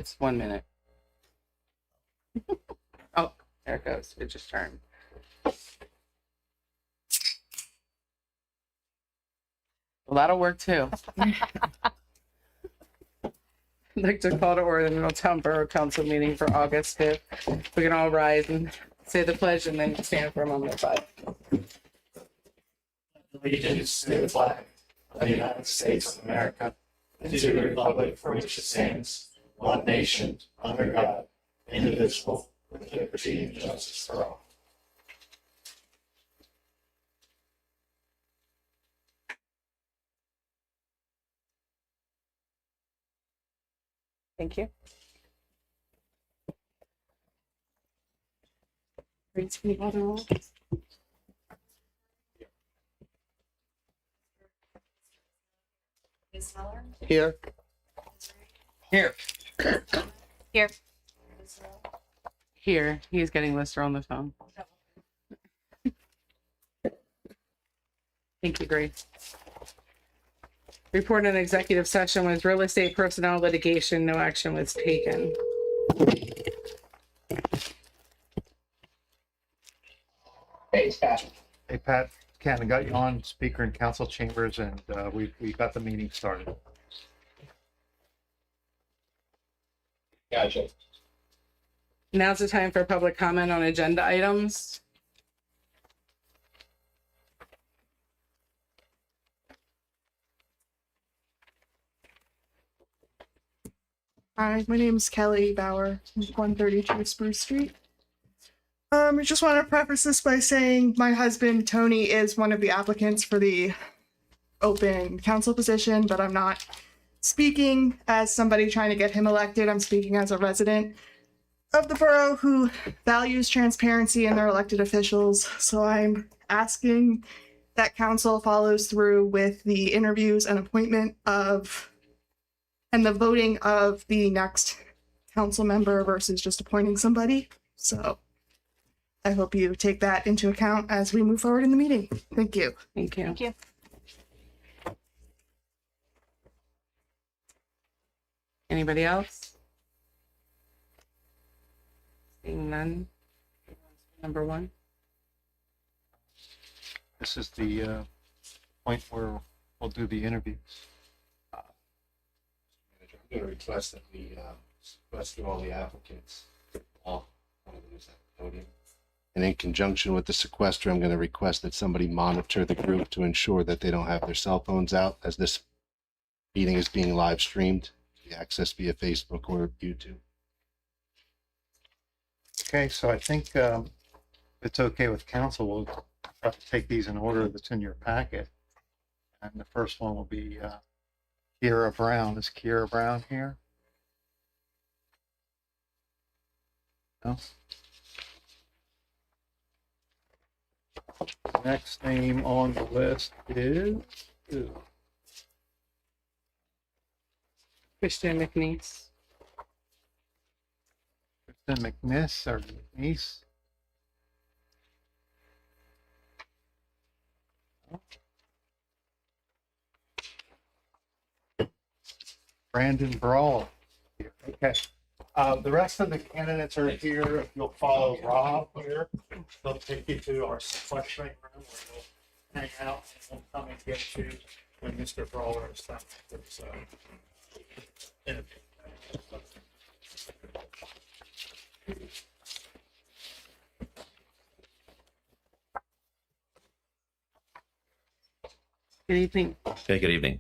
It's 1 minute. Oh, there it goes. It just turned. Well, that'll work too. I'd like to call to order the Middletown Borough Council meeting for August 5th. We can all rise and say the pledge and then stand for a moment of silence. Allegiance to the flag of the United States of America and to the republic for which it stands, one nation, under God, indivisible, with liberty and justice for all. Thank you. Read some of the rules. Here. Here. Here. Here. He's getting Lister on the phone. Thank you, Grace. Report an executive session was real estate personnel litigation. No action was taken. Hey, Pat. Hey, Pat, Ken, I got you on speaker in council chambers, and we got the meeting started. Gotcha. Now's the time for public comment on agenda items. Hi, my name is Kelly Bauer, 132 Spruce Street. I just want to preface this by saying my husband, Tony, is one of the applicants for the open council position, but I'm not speaking as somebody trying to get him elected. I'm speaking as a resident of the borough who values transparency in their elected officials. So I'm asking that council follows through with the interviews and appointment of and the voting of the next council member versus just appointing somebody. So I hope you take that into account as we move forward in the meeting. Thank you. Thank you. Thank you. Anybody else? Seeing none. Number one. This is the point where we'll do the interviews. I'm going to request that we sequester all the applicants. One of them is at the podium. And in conjunction with the sequester, I'm going to request that somebody monitor the group to ensure that they don't have their cell phones out, as this meeting is being live streamed, be accessed via Facebook or YouTube. Okay, so I think if it's okay with council, we'll have to take these in order that's in your packet. And the first one will be Kiera Brown. Is Kiera Brown here? No? Next name on the list is Christian McNeese. Kristen McNiss or McNeese. Brandon Brawl. Okay. The rest of the candidates are here. If you'll follow Rob here, they'll take you to our sequestering room where we'll hang out and we'll come and get you when Mr. Brawler is done with his interview. Good evening. Okay, good evening.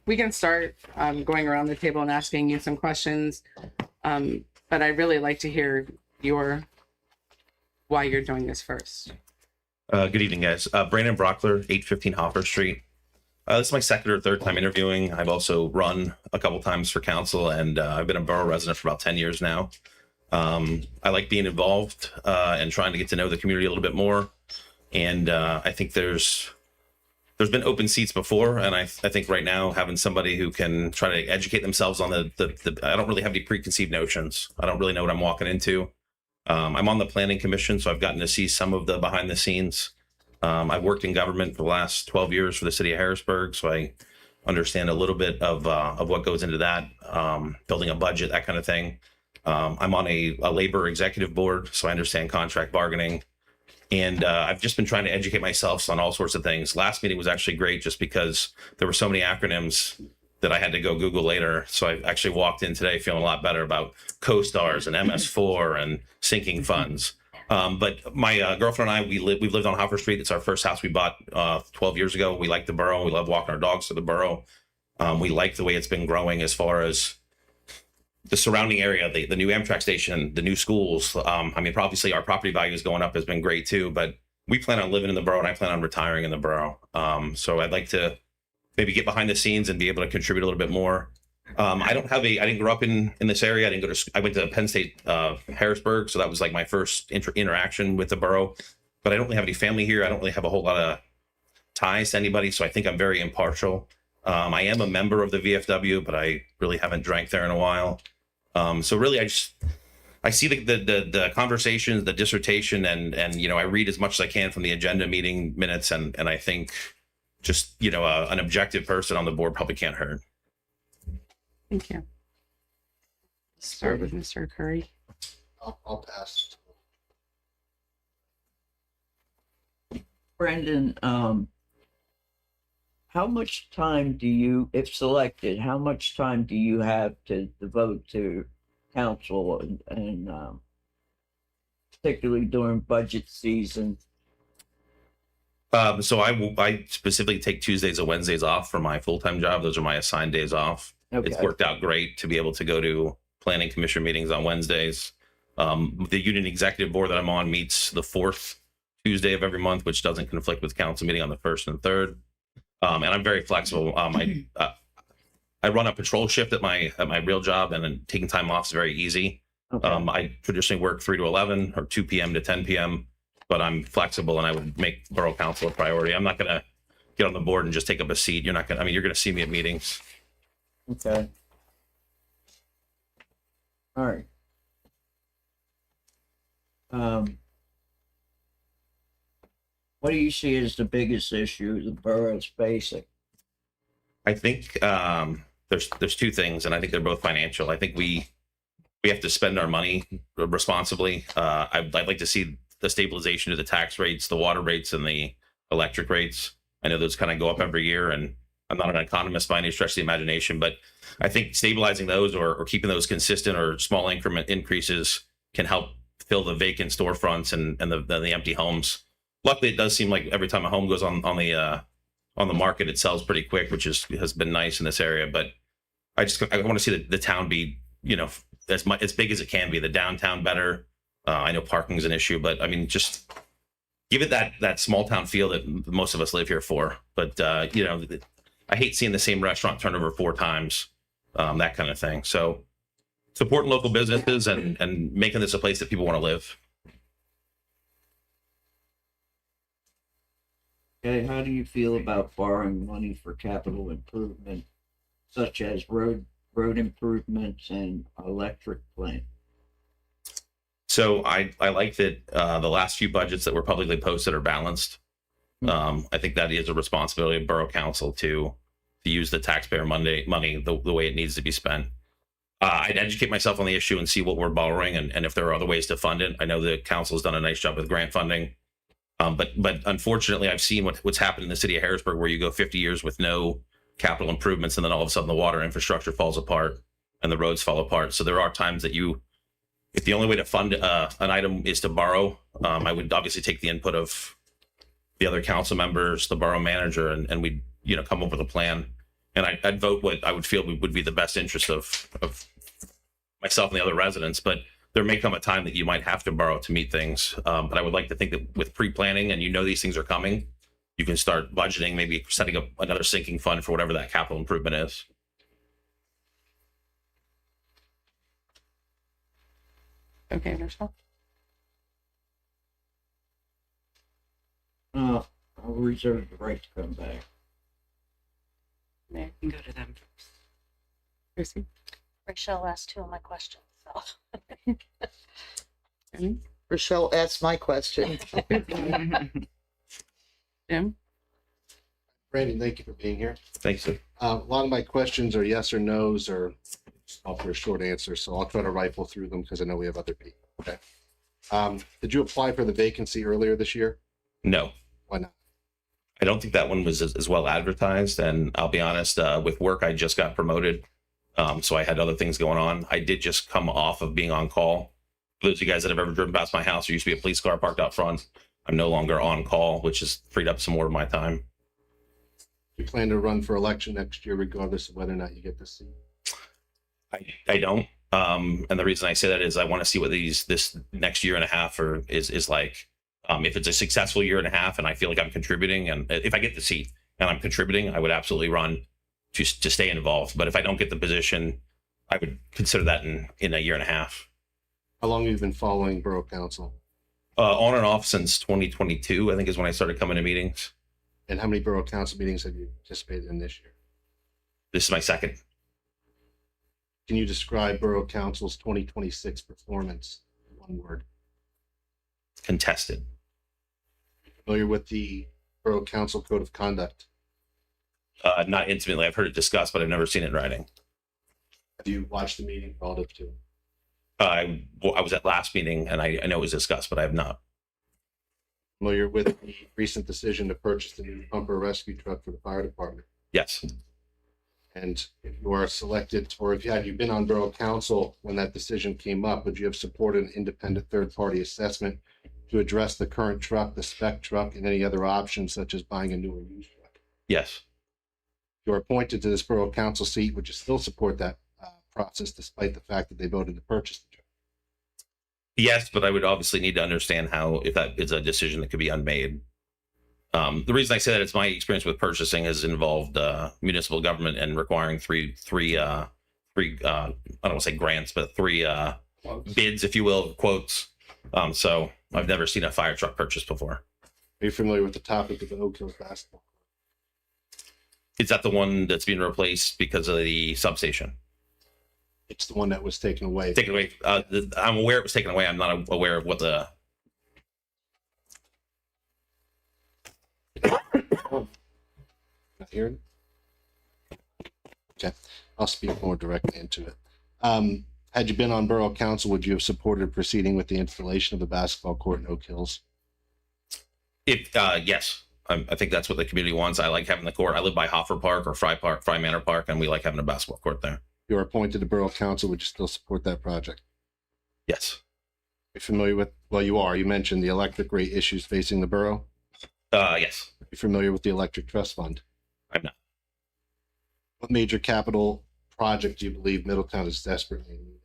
We can start going around the table and asking you some questions, but I'd really like to hear why you're doing this first. Good evening, guys. Brandon Brockler, 815 Hoffer Street. This is my second or third time interviewing. I've also run a couple times for council, and I've been a borough resident for about 10 years now. I like being involved and trying to get to know the community a little bit more. And I think there's there's been open seats before, and I think right now having somebody who can try to educate themselves on the I don't really have any preconceived notions. I don't really know what I'm walking into. I'm on the planning commission, so I've gotten to see some of the behind the scenes. I've worked in government for the last 12 years for the city of Harrisburg, so I understand a little bit of what goes into that, building a budget, that kind of thing. I'm on a labor executive board, so I understand contract bargaining. And I've just been trying to educate myself on all sorts of things. Last meeting was actually great just because there were so many acronyms that I had to go Google later. So I actually walked in today feeling a lot better about co-stars and MS4 and sinking funds. But my girlfriend and I, we've lived on Hoffer Street. It's our first house we bought 12 years ago. We like the borough. We love walking our dogs to the borough. We like the way it's been growing as far as the surrounding area, the new Amtrak station, the new schools. I mean, obviously our property value is going up has been great too, but we plan on living in the borough and I plan on retiring in the borough. So I'd like to maybe get behind the scenes and be able to contribute a little bit more. I didn't grow up in this area. I went to Penn State, Harrisburg. So that was like my first interaction with the borough, but I don't really have any family here. I don't really have a whole lot of ties to anybody. So I think I'm very impartial. I am a member of the VFW, but I really haven't drank there in a while. So really I see the conversations, the dissertation, and I read as much as I can from the agenda meeting minutes. And I think just, an objective person on the board probably can't hurt. Thank you. Start with Mr. Curry. I'll pass. Brendan, how much time do you, if selected, how much time do you have to devote to council and particularly during budget season? So I specifically take Tuesdays and Wednesdays off for my full-time job. Those are my assigned days off. Okay. It's worked out great to be able to go to planning commission meetings on Wednesdays. The union executive board that I'm on meets the fourth Tuesday of every month, which doesn't conflict with council meeting on the first and third. And I'm very flexible. I run a patrol shift at my real job, and then taking time off is very easy. Okay. I traditionally work 3 to 11 or 2 p.m. to 10 p.m., but I'm flexible and I would make borough council a priority. I'm not going to get on the board and just take up a seat. You're going to see me at meetings. Okay. All right. What do you see as the biggest issue the borough's facing? I think there's two things, and I think they're both financial. I think we have to spend our money responsibly. I'd like to see the stabilization of the tax rates, the water rates, and the electric rates. I know those kind of go up every year, and I'm not an economist by any stretch of the imagination, but I think stabilizing those or keeping those consistent or small increment increases can help fill the vacant storefronts and the empty homes. Luckily, it does seem like every time a home goes on the market, it sells pretty quick, which has been nice in this area. But I want to see the town be, as big as it can be, the downtown better. I know parking is an issue, but I mean, just give it that small town feel that most of us live here for. But I hate seeing the same restaurant turn over 4 times, that kind of thing. So supporting local businesses and making this a place that people want to live. Okay, how do you feel about borrowing money for capital improvement, such as road improvements and electric plant? So I like that the last few budgets that were publicly posted are balanced. I think that is a responsibility of Borough Council to use the taxpayer money the way it needs to be spent. I'd educate myself on the issue and see what we're borrowing and if there are other ways to fund it. I know the council's done a nice job with grant funding. But unfortunately, I've seen what's happened in the city of Harrisburg, where you go 50 years with no capital improvements, and then all of a sudden the water infrastructure falls apart and the roads fall apart. So there are times that if the only way to fund an item is to borrow, I would obviously take the input of the other council members, the borough manager, and we'd come up with a plan. And I'd vote what I would feel would be the best interest of myself and the other residents. But there may come a time that you might have to borrow to meet things. But I would like to think that with pre-planning and these things are coming, you can start budgeting, maybe setting up another sinking fund for whatever that capital improvement is. Okay, Michelle. I'll reserve the right to come back. You can go to them first. Chrissy? Rochelle asked two of my questions, so. Rochelle asked my question. Jim? Brandon, thank you for being here. Thanks, sir. A lot of my questions are yes or no's or offer a short answer, so I'll try to rifle through them because I know we have other people. Okay. Did you apply for the vacancy earlier this year? No, Why not? I don't think that one was as well advertised. And I'll be honest, with work, I just got promoted. So I had other things going on. I did just come off of being on call. For those of you guys that have ever driven past my house, there used to be a police car parked out front. I'm no longer on call, which has freed up some more of my time. You plan to run for election next year, regardless of whether or not you get the seat? I don't. And the reason I say that is I want to see what this next year and a half is like. If it's a successful year and a half and I feel like I'm contributing, and if I get the seat and I'm contributing, I would absolutely run to stay involved. But if I don't get the position, I would consider that in a year and a half. How long have you been following Borough Council? On and off since 2022, I think is when I started coming to meetings. And how many Borough Council meetings have you participated in this year? This is my second. Can you describe Borough Council's 2026 performance in one word? Contested. Familiar with the Borough Council Code of Conduct? Not intimately. I've heard it discussed, but I've never seen it in writing. Have you watched the meeting relative to? I was at last meeting and I know it was discussed, but I have not. Familiar with the recent decision to purchase the new pumper rescue truck for the fire department? Yes. And if you are selected, or if you been on Borough Council when that decision came up, would you have supported an independent third-party assessment to address the current truck, the spec truck, and any other options such as buying a new or used truck? Yes. If you're appointed to this Borough Council seat, would you still support that process despite the fact that they voted to purchase the truck? Yes, but I would obviously need to understand if that is a decision that could be unmade. The reason I say that is my experience with purchasing has involved municipal government and requiring three I don't want to say grants, but three bids, if you will, quotes. So I've never seen a fire truck purchase before. Are you familiar with the topic of the Oak Hills basketball? Is that the one that's being replaced because of the substation? It's the one that was taken away. Taken away. I'm aware it was taken away. I'm not aware of what the. Not hearing? Okay, I'll speak more directly into it. Had you been on Borough Council, would you have supported proceeding with the installation of the basketball court in Oak Hills? Yes, I think that's what the community wants. I like having the court. I live by Hoffer Park or Fry Manor Park, and we like having a basketball court there. If you're appointed to Borough Council, would you still support that project? Yes. Are you familiar with, well, you are, you mentioned the electric rate issues facing the borough. Yes. Are you familiar with the Electric Trust Fund? I'm not. What major capital project do you believe Middletown is desperately in need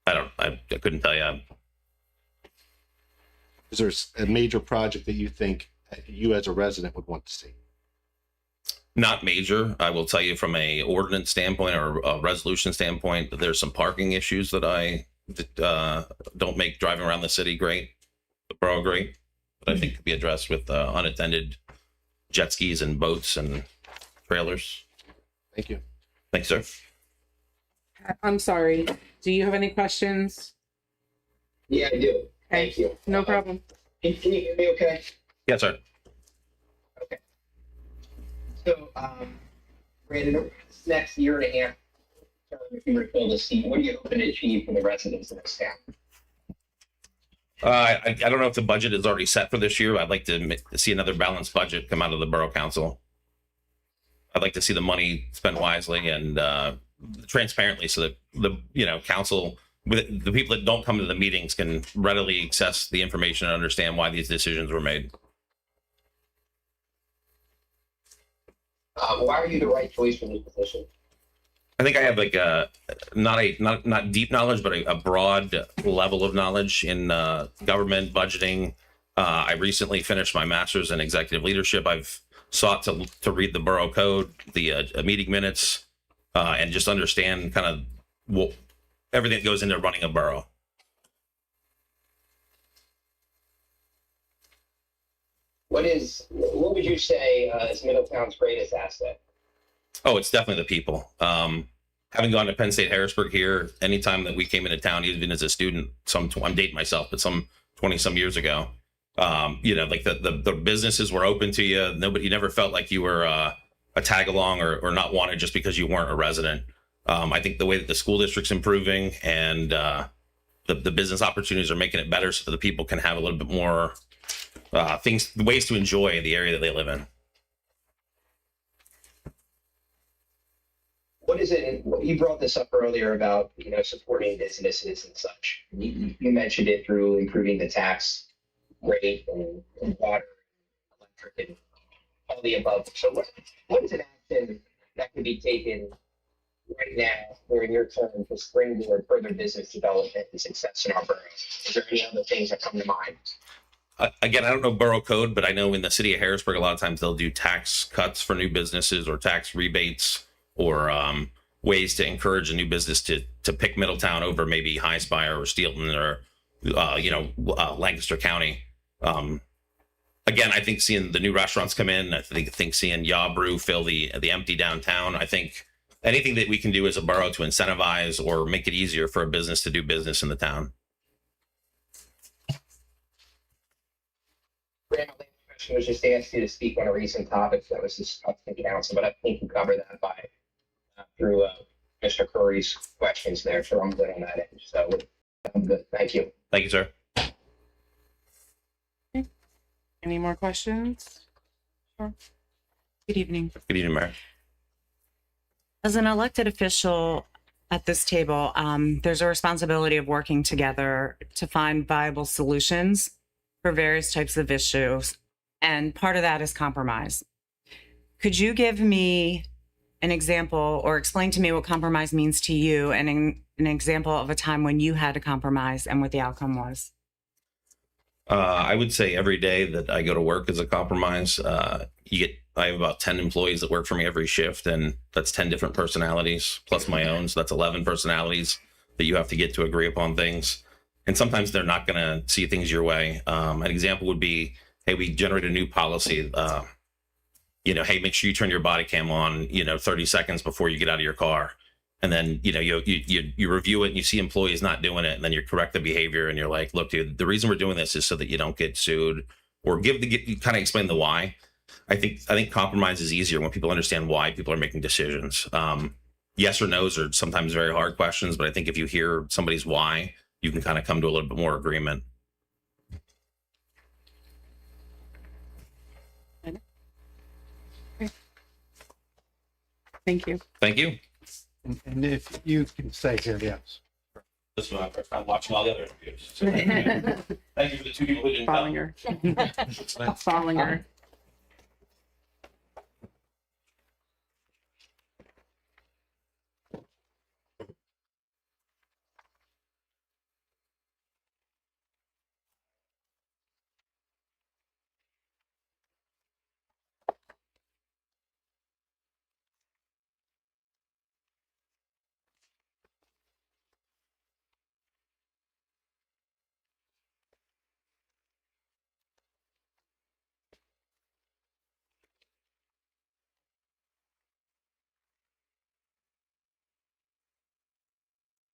of? I couldn't tell you. Is there a major project that you think you as a resident would want to see? Not major. I will tell you from a ordinance standpoint or a resolution standpoint, that there's some parking issues that don't make driving around the city great, the borough great, but I think could be addressed with unattended jet skis and boats and trailers. Thank you. Thanks, sir. I'm sorry. Do you have any questions? Yeah, I do. Thank you. No problem. Can you hear me okay? Yes, sir. So, Brandon, over this next year and a half, if you were to fill the seat, what are you hoping to achieve for the residents of this town? I don't know if the budget is already set for this year. I'd like to see another balanced budget come out of the borough council. I'd like to see the money spent wisely and transparently, so that the council, with the people that don't come to the meetings, can readily access the information and understand why these decisions were made. Why are you the right choice for this position? I think I have like not deep knowledge, but a broad level of knowledge in government budgeting. I recently finished my master's in executive leadership. I've sought to read the borough code, the meeting minutes, and just understand kind of everything that goes into running a borough. what would you say is Middletown's greatest asset? Oh, it's definitely the people. Having gone to Penn State Harrisburg here, anytime that we came into town, even as a student, I'm dating myself, but some 20 some years ago, like the businesses were open to you. You never felt like you were a tag along or not wanted just because you weren't a resident. I think the way that the school district's improving and the business opportunities are making it better so that the people can have a little bit more ways to enjoy the area that they live in. What is it? You brought this up earlier about supporting businesses and such. You mentioned it through improving the tax rate and water, electric, and all the above. So what is an action that can be taken right now during your term to springboard further business development and success in our borough? Is there any other things that come to mind? Again, I don't know borough code, but I know in the city of Harrisburg, a lot of times they'll do tax cuts for new businesses or tax rebates or ways to encourage a new business to pick Middletown over maybe Highspire or Steelton or Lancaster County. Again, I think seeing the new restaurants come in, I think seeing Ya Brew fill the empty downtown. I think anything that we can do as a borough to incentivize or make it easier for a business to do business in the town. Graham, my question was just to ask you to speak on a recent topic that was discussed in council, but I think you covered that through Mr. Curry's questions there, so I'm good on that end. So I'm good. Thank you. Thank you, sir. Any more questions? Good evening. Good evening, Mayor. As an elected official at this table, there's a responsibility of working together to find viable solutions for various types of issues. And part of that is compromise. Could you give me an example or explain to me what compromise means to you and an example of a time when you had to compromise and what the outcome was? I would say every day that I go to work is a compromise. I have about 10 employees that work for me every shift, and that's 10 different personalities plus my own. So that's 11 personalities that you have to get to agree upon things. And sometimes they're not going to see things your way. An example would be, hey, we generate a new policy. Hey, make sure you turn your body cam on, 30 seconds before you get out of your car. And then, you review it and you see employees not doing it. And then you correct the behavior and you're like, look, dude, the reason we're doing this is so that you don't get sued, or you kind of explain the why. I think compromise is easier when people understand why people are making decisions. Yes or no's are sometimes very hard questions, but I think if you hear somebody's why, you can kind of come to a little bit more agreement. Thank you. Thank you. And if you can say here, yes. This is my first time watching all the other interviews. So, thank you for the two people who didn't Following come. her. Following her.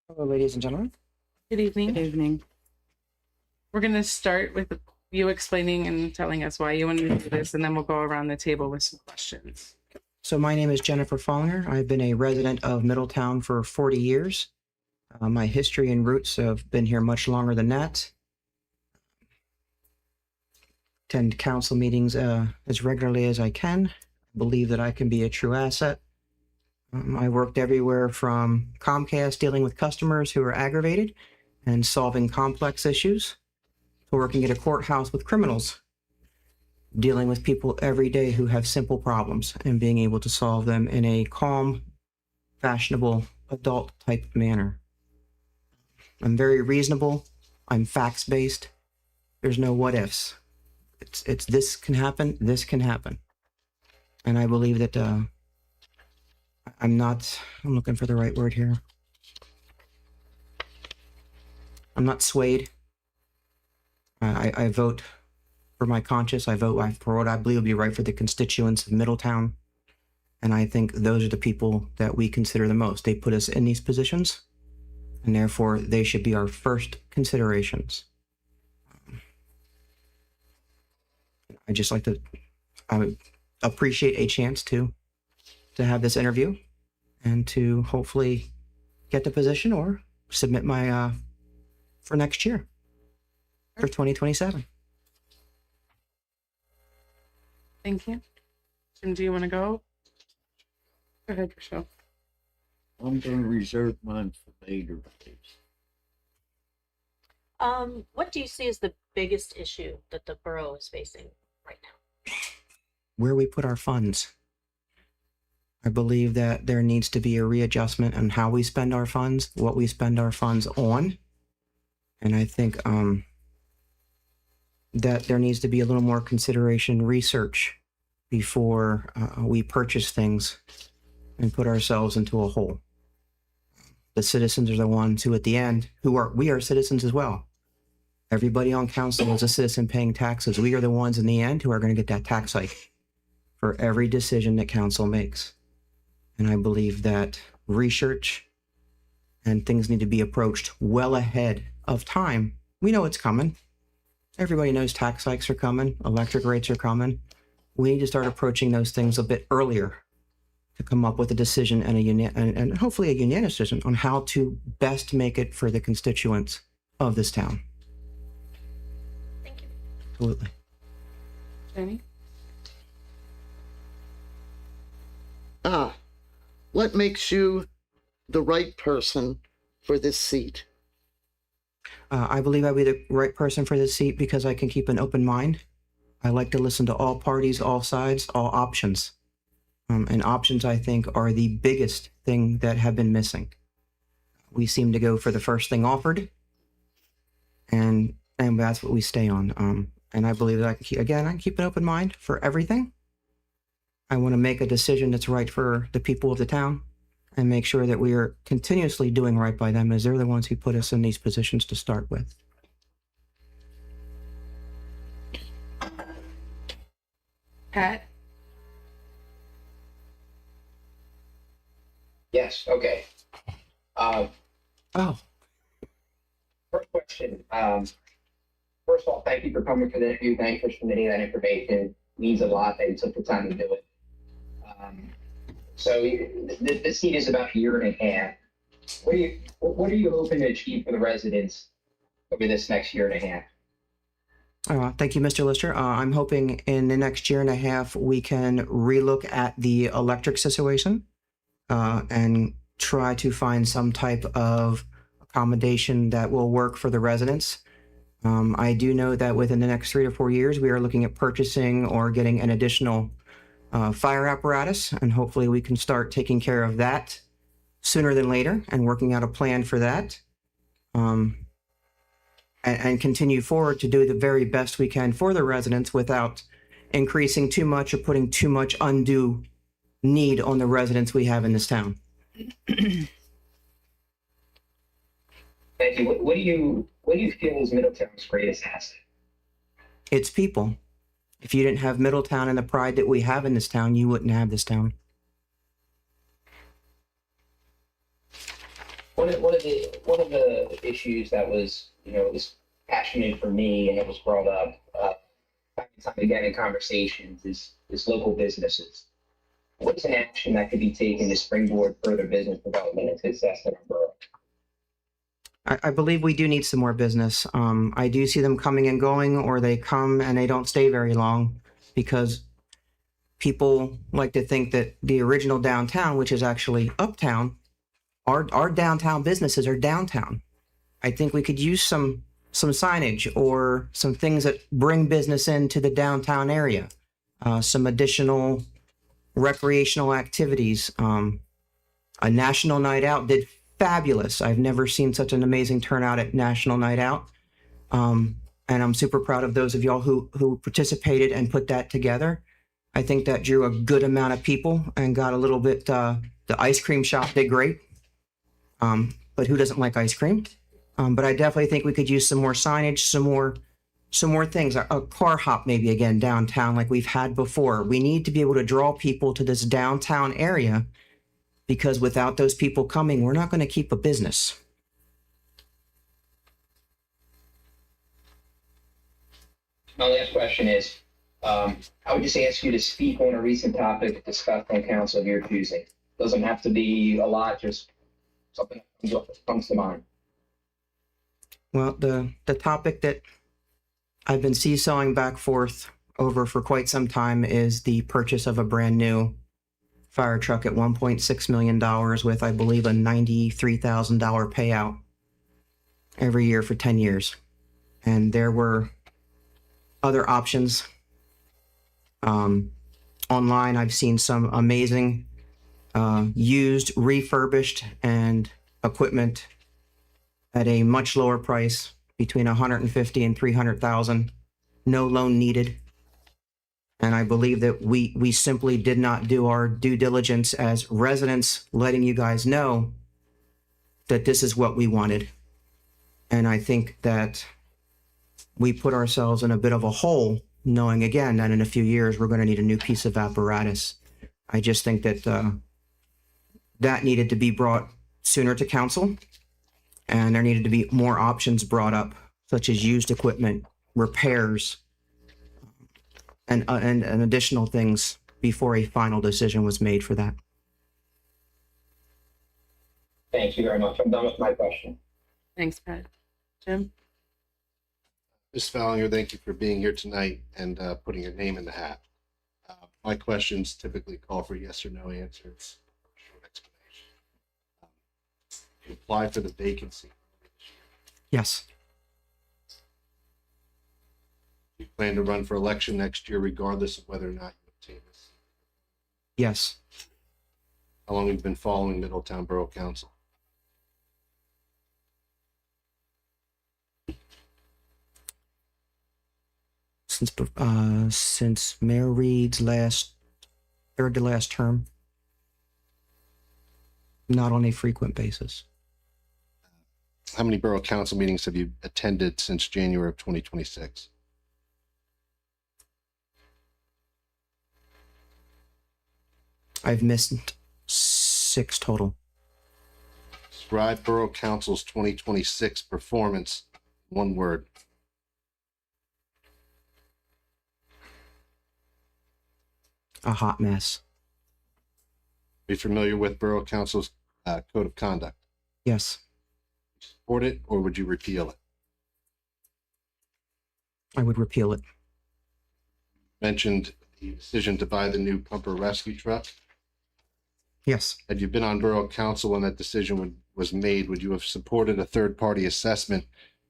Hello, ladies and gentlemen. Good evening. Good evening. We're going to start with you explaining and telling us why you wanted to do this, and then we'll go around the table with some questions. So my name is Jennifer Follinger. I've been a resident of Middletown for 40 years. My history and roots have been here much longer than that. Attend council meetings as regularly as I can. Believe that I can be a true asset. I worked everywhere from Comcast dealing with customers who are aggravated and solving complex issues, to working at a courthouse with criminals, dealing with people every day who have simple problems and being able to solve them in a calm, fashionable, adult type manner. I'm very reasonable. I'm facts based. There's no what ifs. It's this can happen, this can happen. And I believe that I'm looking for the right word here. I'm not swayed. I vote for my conscience. I vote for what I believe will be right for the constituents of Middletown. And I think those are the people that we consider the most. They put us in these positions, and therefore they should be our first considerations. I just like to, I would appreciate a chance to have this interview and to hopefully get the position or submit my, for next year, for 2027. Thank you. Jim, do you want to go? Go ahead, Rochelle. I'm gonna reserve mine for later, please. What do you see as the biggest issue that the borough is facing right now? Where we put our funds. I believe that there needs to be a readjustment on how we spend our funds, what we spend our funds on. And I think that there needs to be a little more consideration, research before we purchase things and put ourselves into a hole. The citizens are the ones who at the end, we are citizens as well. Everybody on council is a citizen paying taxes. We are the ones in the end who are going to get that tax hike for every decision that council makes. And I believe that research and things need to be approached well ahead of time. We know it's coming. Everybody knows tax hikes are coming, electric rates are coming. We need to start approaching those things a bit earlier to come up with a decision and hopefully a unanimous decision on how to best make it for the constituents of this town. Thank you. Absolutely. Jenny? What makes you the right person for this seat? I believe I'll be the right person for this seat because I can keep an open mind. I like to listen to all parties, all sides, all options. And options, I think, are the biggest thing that have been missing. We seem to go for the first thing offered, and that's what we stay on. And I believe that I can keep an open mind for everything. I want to make a decision that's right for the people of the town and make sure that we are continuously doing right by them, as they're the ones who put us in these positions to start with. Pat? Yes, okay. Oh, First question. First of all, thank you for coming for the interview. Thank you for submitting that information. It means a lot that you took the time to do it. So the seat is about a year and a half. What are you hoping to achieve for the residents over this next year and a half? thank you, Mr. Lister. I'm hoping in the next year and a half, we can relook at the electric situation and try to find some type of accommodation that will work for the residents. I do know that within the next 3 to 4 years, we are looking at purchasing or getting an additional fire apparatus, and hopefully we can start taking care of that sooner than later and working out a plan for that. And continue forward to do the very best we can for the residents without increasing too much or putting too much undue need on the residents we have in this town. Thank you. What do you feel is Middletown's greatest asset? It's people. If you didn't have Middletown and the pride that we have in this town, you wouldn't have this town. One of the issues that was, was passionate for me, and it was brought up time and time again in conversations, is local businesses. What's an action that could be taken to springboard further business development and success in our borough? I believe we do need some more business. I do see them coming and going, or they come and they don't stay very long because people like to think that the original downtown, which is actually uptown, our downtown businesses are downtown. I think we could use some signage or some things that bring business into the downtown area, some additional recreational activities. A National Night Out did fabulous. I've never seen such an amazing turnout at National Night Out. And I'm super proud of those of y'all who participated and put that together. I think that drew a good amount of people and got a little bit, the ice cream shop did great. But who doesn't like ice cream? But I definitely think we could use some more signage, some more some more things, a car hop maybe again downtown like we've had before. We need to be able to draw people to this downtown area because without those people coming, we're not going to keep a business. My last question is, I would just ask you to speak on a recent topic discussed on council of your choosing. Doesn't have to be a lot, just something that comes to mind. Well, the topic that I've been seesawing back forth over for quite some time is the purchase of a brand new fire truck at $1.6 million with, I believe, a $93,000 payout every year for 10 years. And there were other options. Online, I've seen some amazing used, refurbished, and equipment at a much lower price, between $150,000 and $300,000. No loan needed. And I believe that we simply did not do our due diligence as residents, letting you guys know that this is what we wanted. And I think that we put ourselves in a bit of a hole, knowing again that in a few years we're going to need a new piece of apparatus. I just think that that needed to be brought sooner to council, and there needed to be more options brought up, such as used equipment, repairs, and additional things before a final decision was made for that. Thank you very much. I'm done with my question. Thanks, Pat. Jim? Ms. Fallinger, thank you for being here tonight and putting your name in the hat. My questions typically call for yes or no answers, short explanation. You applied for the vacancy. Yes, You plan to run for election next year regardless of whether or not you obtain this. yes. How long have you been following Middletown Borough Council? Since Mayor Reed's third to last term. Not on a frequent basis. How many borough council meetings have you attended since January of 2026? I've missed 6 total. Describe Borough Council's 2026 performance, one word. A hot mess. Are you familiar with Borough Council's code of conduct? Yes, Support it, or would you repeal it? I would repeal it. Mentioned the decision to buy the new pumper rescue truck. Yes, Had you been on Borough Council when that decision was made, would you have supported a third-party assessment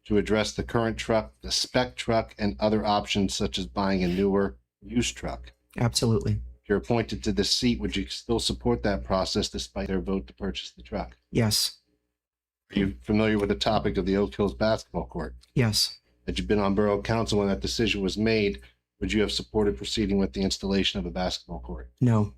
to address the current truck, the spec truck, and other options such as buying a newer used truck? absolutely. If you're appointed to this seat, would you still support that process despite their vote to purchase the truck? Yes, Are you familiar with the topic of the Oak Hills basketball court? yes, Had you been on Borough Council when that decision was made, would you have supported proceeding with the installation of a basketball court? no,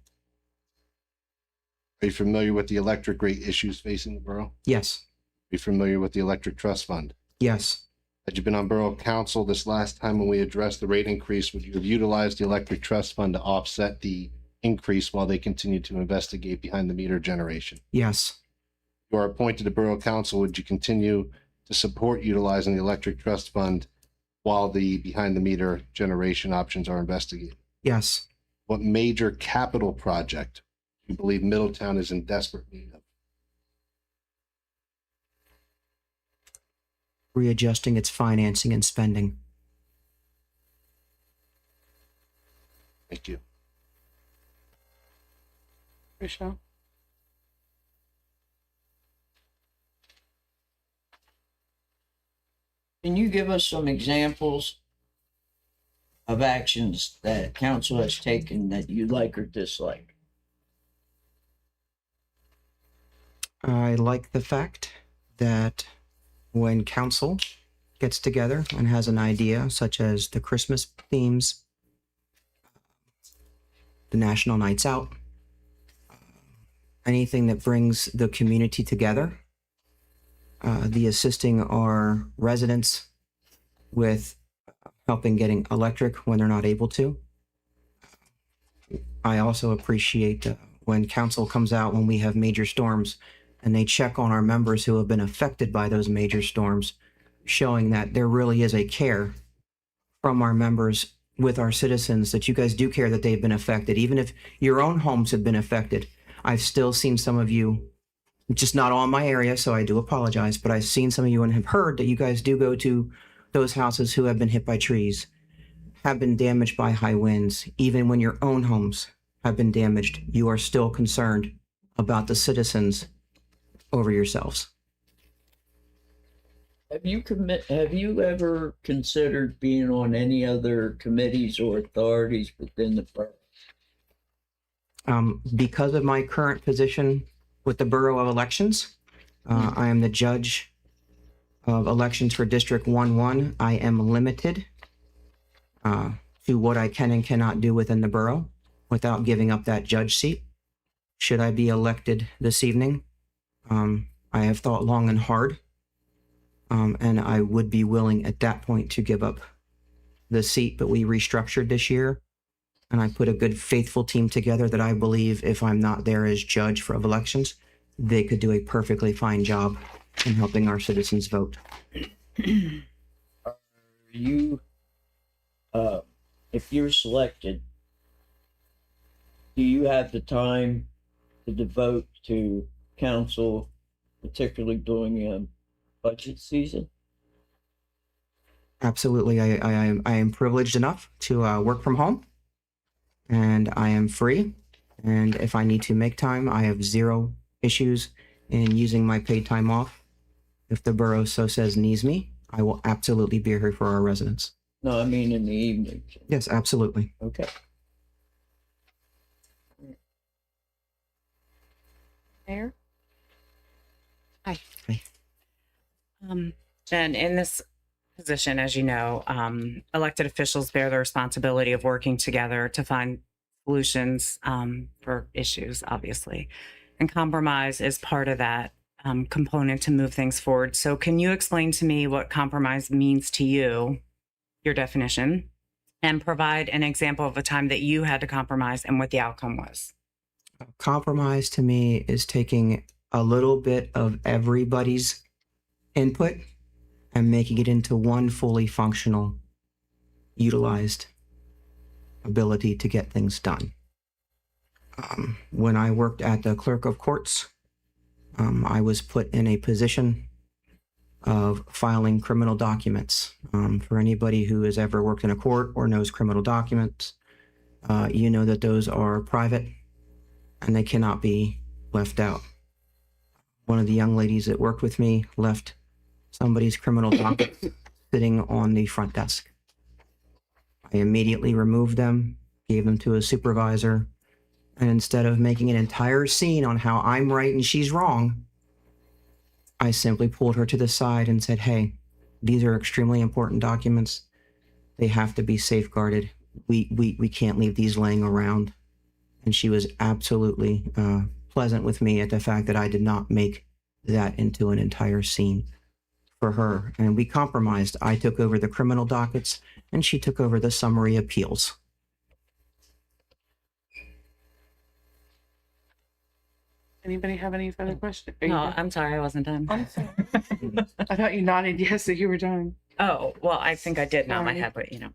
Are you familiar with the electric rate issues facing the borough? yes, Are you familiar with the electric trust fund? yes, Had you been on Borough Council this last time when we addressed the rate increase, would you have utilized the electric trust fund to offset the increase while they continue to investigate behind the meter generation? yes, You are appointed to Borough Council, would you continue to support utilizing the electric trust fund while the behind the meter generation options are investigated? yes. What major capital project do you believe Middletown is in desperate need of? Readjusting its financing and spending. Thank you. Rochelle? Can you give us some examples of actions that council has taken that you like or dislike? I like the fact that when council gets together and has an idea, such as the Christmas themes, the National Nights Out, anything that brings the community together, the assisting our residents with helping getting electric when they're not able to. I also appreciate when council comes out when we have major storms and they check on our members who have been affected by those major storms, showing that there really is a care from our members with our citizens, that you guys do care that they've been affected. Even if your own homes have been affected, I've still seen some of you, just not all in my area, so I do apologize, but I've seen some of you and have heard that you guys do go to those houses who have been hit by trees, have been damaged by high winds. Even when your own homes have been damaged, you are still concerned about the citizens over yourselves. Have you ever considered being on any other committees or authorities within the borough? Because of my current position with the Borough of Elections, I am the judge of elections for District 1-1. I am limited to what I can and cannot do within the borough without giving up that judge seat. Should I be elected this evening, I have thought long and hard, and I would be willing at that point to give up the seat, but we restructured this year, and I put a good, faithful team together that I believe if I'm not there as judge of elections, they could do a perfectly fine job in helping our citizens vote. Are you, if you're selected, do you have the time to devote to council, particularly during budget season? Absolutely. I am privileged enough to work from home, and I am free. And if I need to make time, I have zero issues in using my paid time off. If the borough so says needs me, I will absolutely be here for our residents. No, I mean in the evening. Yes, absolutely. Okay. Mayor? Hi. Hi. Jen, in this position, as you know, elected officials bear the responsibility of working together to find solutions for issues, obviously. And compromise is part of that component to move things forward. So can you explain to me what compromise means to you, your definition, and provide an example of a time that you had to compromise and what the outcome was? Compromise to me is taking a little bit of everybody's input and making it into one fully functional, utilized ability to get things done. When I worked at the clerk of courts, I was put in a position of filing criminal documents. For anybody who has ever worked in a court or knows criminal documents, you know that those are private and they cannot be left out. One of the young ladies that worked with me left somebody's criminal docket sitting on the front desk. I immediately removed them, gave them to a supervisor, and instead of making an entire scene on how I'm right and she's wrong, I simply pulled her to the side and said, hey, these are extremely important documents. They have to be safeguarded. We can't leave these laying around. And she was absolutely pleasant with me at the fact that I did not make that into an entire scene for her. And we compromised. I took over the criminal dockets and she took over the summary appeals. Anybody have any further questions? Are you No, done? I'm sorry, I wasn't done. I'm sorry. I thought you nodded yes that you were done. Oh, well, I think I did nod my Sorry. head, but you know.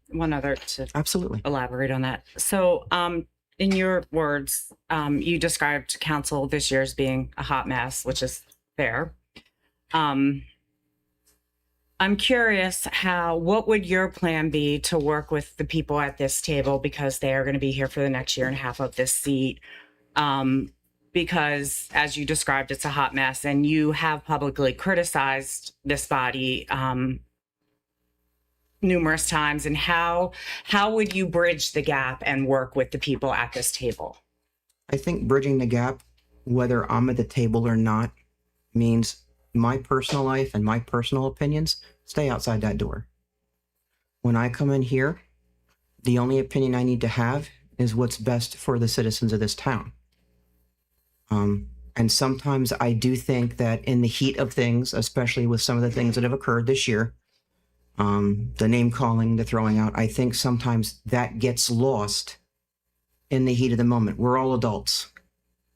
One other to Absolutely. elaborate on that. So, in your words, you described council this year as being a hot mess, which is fair. I'm curious what would your plan be to work with the people at this table, because they are going to be here for the next year and a half of this seat? Because as you described, it's a hot mess, and you have publicly criticized this body numerous times. And how would you bridge the gap and work with the people at this table? I think bridging the gap, whether I'm at the table or not, means my personal life and my personal opinions stay outside that door. When I come in here, the only opinion I need to have is what's best for the citizens of this town. And sometimes I do think that in the heat of things, especially with some of the things that have occurred this year, the name calling, the throwing out. I think sometimes that gets lost in the heat of the moment. We're all adults.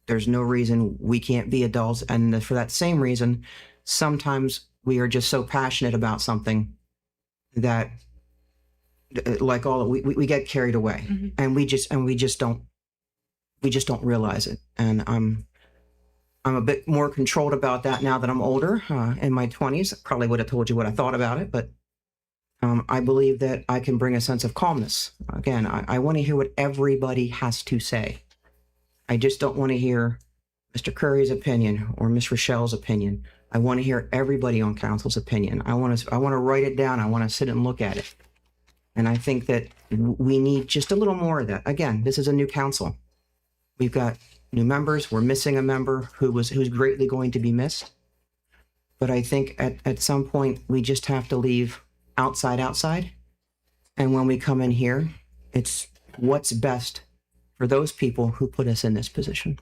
There's no reason we can't be adults. And for that same reason, sometimes we are just so passionate about something that like we get carried away, and we just don't realize it. And I'm a bit more controlled about that now that I'm older. In my 20s, I probably would have told you what I thought about it, but I believe that I can bring a sense of calmness. Again, I want to hear what everybody has to say. I just don't want to hear Mr. Curry's opinion or Miss Rochelle's opinion. I want to hear everybody on council's opinion. I want to write it down. I want to sit and look at it. And I think that we need just a little more of that. Again, this is a new council. We've got new members. We're missing a member who's greatly going to be missed. But I think at some point we just have to leave outside. And when we come in here, it's what's best for those people who put us in this position.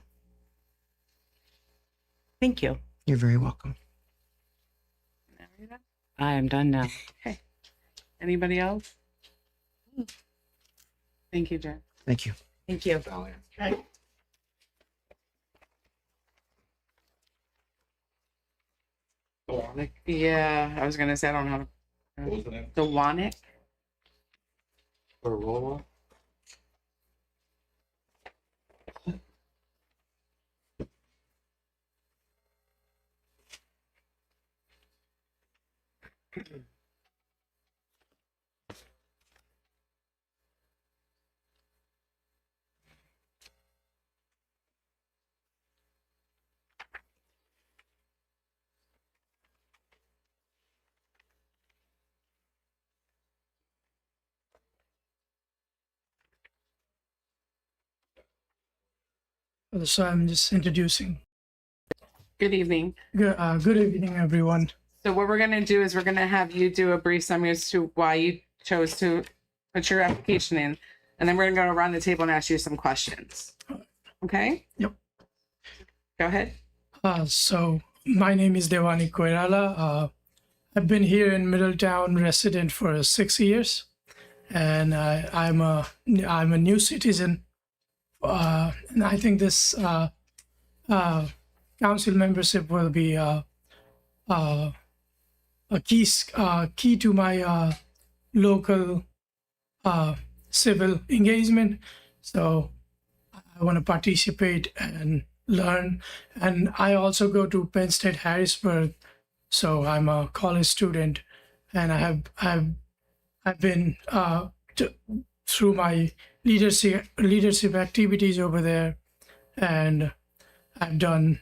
Thank you. You're very welcome. I am done now. Okay. Anybody else? Thank you, Jen. Thank you. Thank you. Okay. Yeah, I was gonna say I don't know. What was the name? Dewanick. Or roll So I'm just introducing. Good evening. Good evening, everyone. So what we're gonna do is we're gonna have you do a brief summary as to why you chose to put your application in, and then we're gonna go around the table and ask you some questions. Okay? Yep. Go ahead. So my name is Devani Koirala. I've been here in Middletown resident for 6 years, and I'm a new citizen. And I think this council membership will be a key to my local civil engagement. So I want to participate and learn. And I also go to Penn State Harrisburg, so I'm a college student, and I've been through my leadership activities over there, and I've done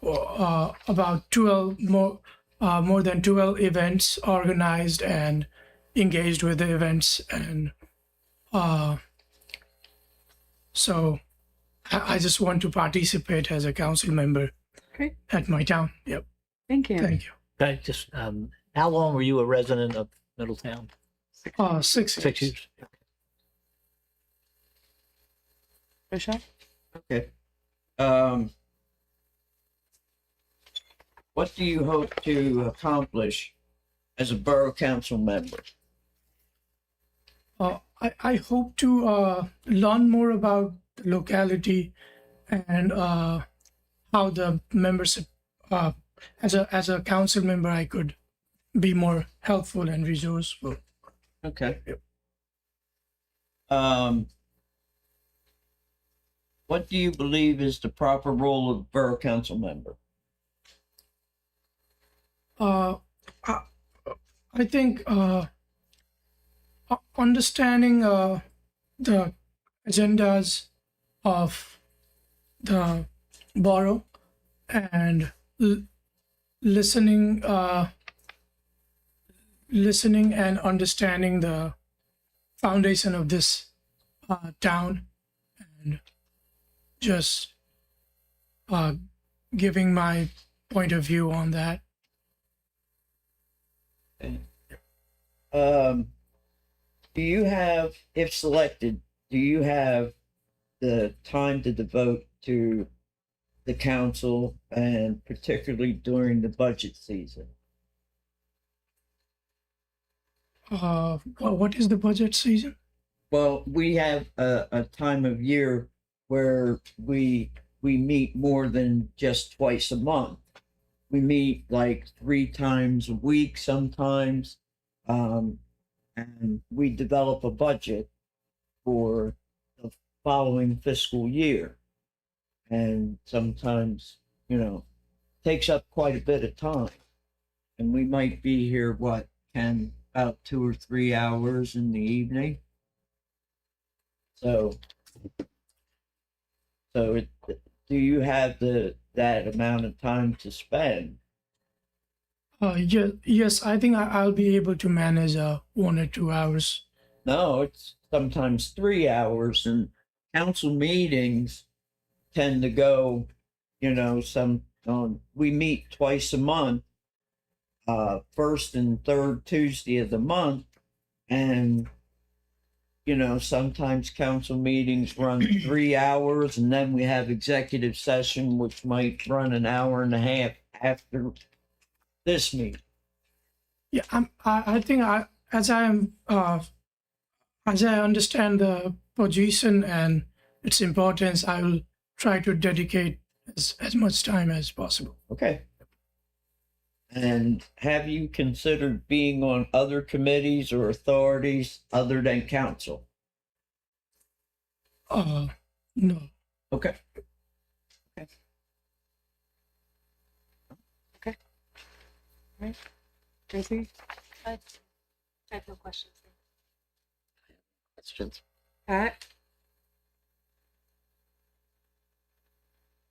about 12 more than 12 events organized and engaged with the events, and so I just want to participate as a council member at my town. Yep. Thank you. Thank you. Okay, just how long were you a resident of Middletown? 6 years. 6 years. Michelle? Okay. What do you hope to accomplish as a borough council member? I hope to learn more about the locality and how the membership, as a council member, I could be more helpful and resourceful. Okay. What do you believe is the proper role of borough council member? I think understanding the agendas of the borough and listening and understanding the foundation of this town, and just giving my point of view on that. Do you have, if selected, do you have the time to devote to the council, and particularly during the budget season? What is the budget season? Well, we have a time of year where we meet more than just twice a month. We meet like 3 times a week sometimes, and we develop a budget for the following fiscal year. And sometimes, takes up quite a bit of time. And we might be here, about 2 or 3 hours in the evening. So do you have that amount of time to spend? Yes, I think I'll be able to manage 1 or 2 hours. No, it's sometimes 3 hours, and council meetings tend to go, we meet twice a month, first and third Tuesday of the month, and sometimes council meetings run 3 hours, and then we have executive session, which might run an hour and a half after this meeting. Yeah, I think as I understand the position and its importance, I will try to dedicate as much time as possible. Okay. And have you considered being on other committees or authorities other than council? No. Okay. Right. Tracy? I have no questions. Questions? Pat?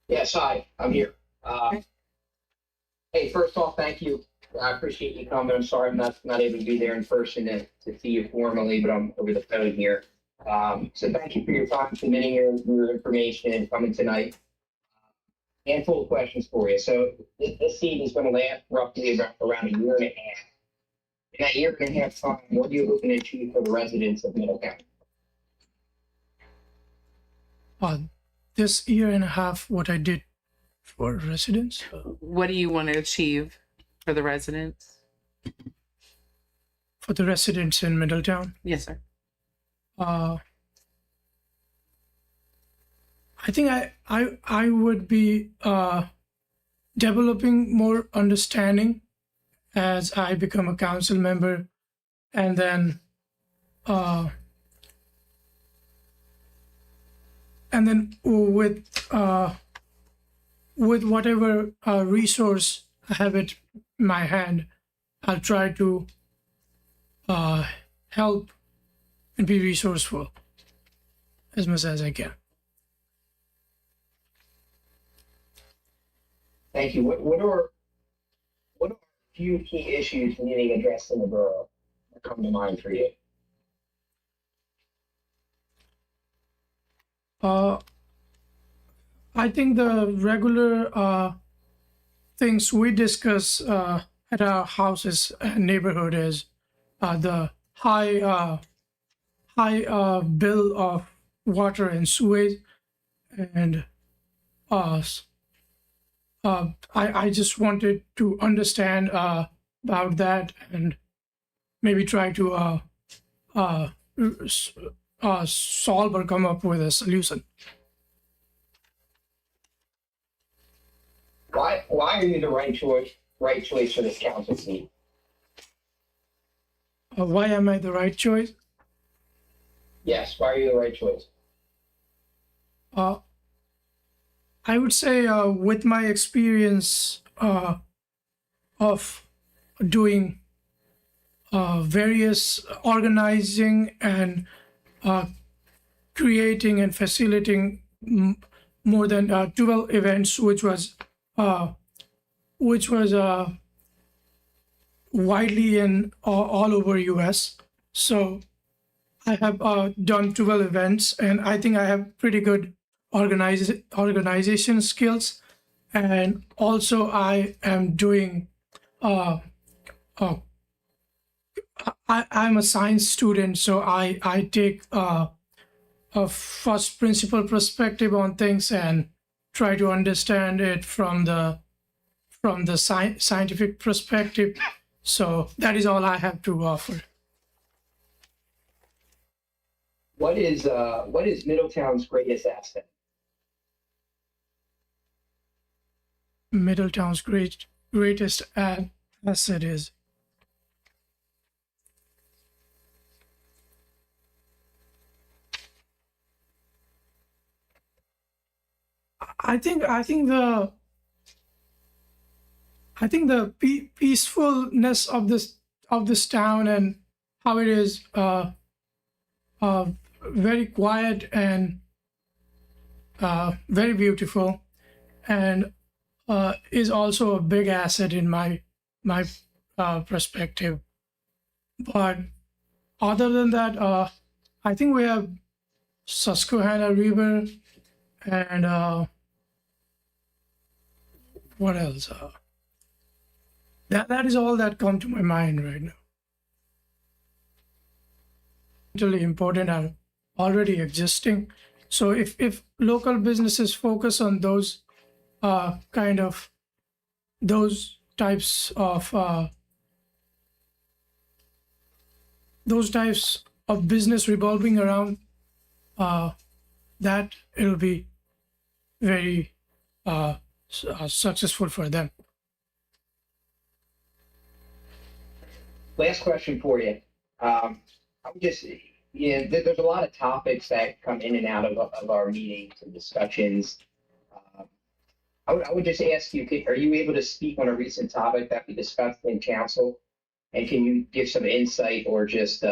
Yes, hi, I'm here. Hey, first off, thank you. I appreciate you coming. I'm sorry I'm not able to be there in person to see you formally, but I'm over the phone here. So thank you for your time, submitting your information and coming tonight. Handful of questions for you. So this seat is going to last roughly around a year and a half. In that year and a half time, what are you hoping to achieve for the residents of Middletown? This year and a half, what I did for residents. What do you want to achieve for the residents? For the residents in Middletown? Yes, sir. I think I would be developing more understanding as I become a council member, and then with whatever resource I have at my hand, I'll try to help and be resourceful as much as I can. Thank you. What are a few key issues needing addressed in the borough that come to mind for you? I think the regular things we discuss at our houses and neighborhood is the high bill of water and sewage, and I just wanted to understand about that and maybe try to solve or come up with a solution. Why are you the right choice for this council seat? Why am I the right choice? Yes, why are you the right choice? I would say with my experience of doing various organizing and creating and facilitating more than 12 events, which was widely in all over US. So I have done 12 events, and I think I have pretty good organization skills. And also I am doing I'm a science student, so I take a first principle perspective on things and try to understand it from the scientific perspective. So that is all I have to offer. What is Middletown's greatest asset? Middletown's greatest asset is I think the peacefulness of this town, and how it is very quiet and very beautiful, and is also a big asset in my perspective. But other than that, I think we have Susquehanna River, and what else? That is all that come to my mind right now. Really important are already existing. So if local businesses focus on those those types of business revolving around that, it'll be very successful for them. Last question for you. I would just, there's a lot of topics that come in and out of our meetings and discussions. I would just ask you, are you able to speak on a recent topic that we discussed in council? And can you give some insight or just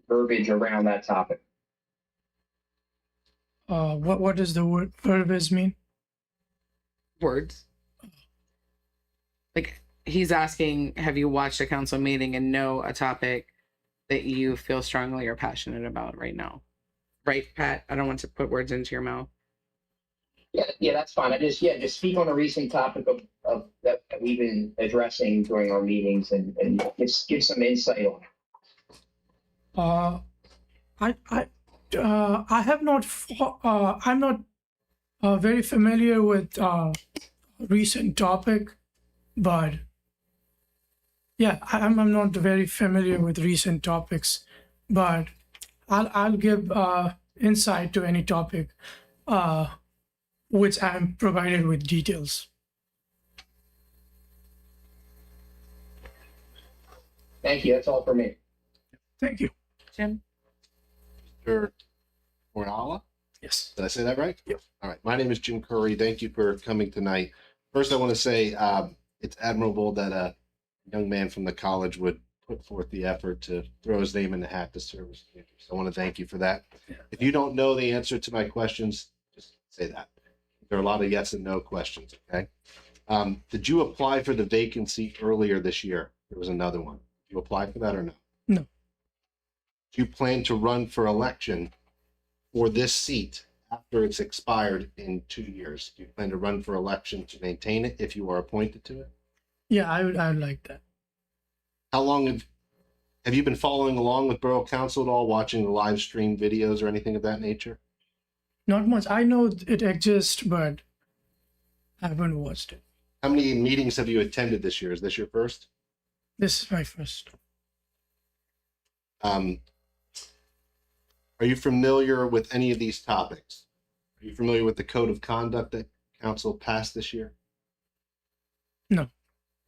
verbiage around that topic? What does the word verbiage mean? Words. Like, he's asking, have you watched a council meeting and know a topic that you feel strongly or passionate about right now? Right, Pat? I don't want to put words into your mouth. Yeah, that's fine. I just speak on a recent topic of that we've been addressing during our meetings and just give some insight on it. I have not. I'm not very familiar with recent topic, but yeah, I'm not very familiar with recent topics, but I'll give insight to any topic which I'm provided with details. Thank you. That's all for me. Thank you. Jim? Mr. Morala? Yes. Did I say that right? Yep. All right. My name is Jim Curry. Thank you for coming tonight. First, I want to say it's admirable that a young man from the college would put forth the effort to throw his name in the hat to serve his community. So I want to thank you for that. Yeah. If you don't know the answer to my questions, just say that. There are a lot of yes and no questions, okay? Did you apply for the vacancy earlier this year? There was another one. Did you apply for that or no? No. Do you plan to run for election for this seat after it's expired in 2 years? Do you plan to run for election to maintain it if you are appointed to it? Yeah, I would like that. How long have you been following along with Borough Council at all, watching the live stream videos or anything of that nature? Not much. I know it exists, but I haven't watched it. How many meetings have you attended this year? Is this your first? This is my first. Are you familiar with any of these topics? Are you familiar with the code of conduct that council passed this year? No. Are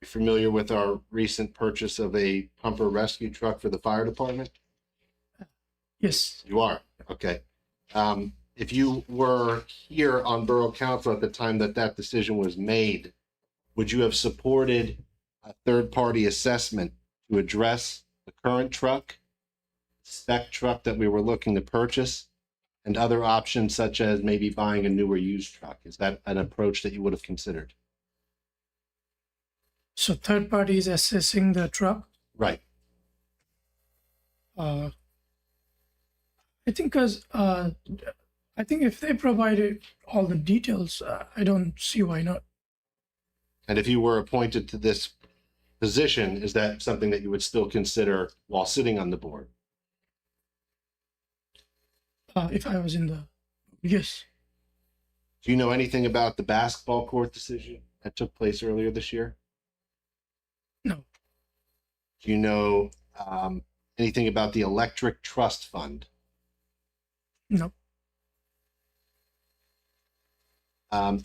you familiar with our recent purchase of a pumper rescue truck for the fire department? Yes. You are? Okay. If you were here on Borough Council at the time that decision was made, would you have supported a third-party assessment to address the current truck, spec truck that we were looking to purchase, and other options such as maybe buying a newer used truck? Is that an approach that you would have considered? So third party is assessing the truck? Right. I think I think if they provided all the details, I don't see why not. And if you were appointed to this position, is that something that you would still consider while sitting on the board? If I was in the, yes. Do you know anything about the basketball court decision that took place earlier this year? No. Do you know anything about the electric trust fund No.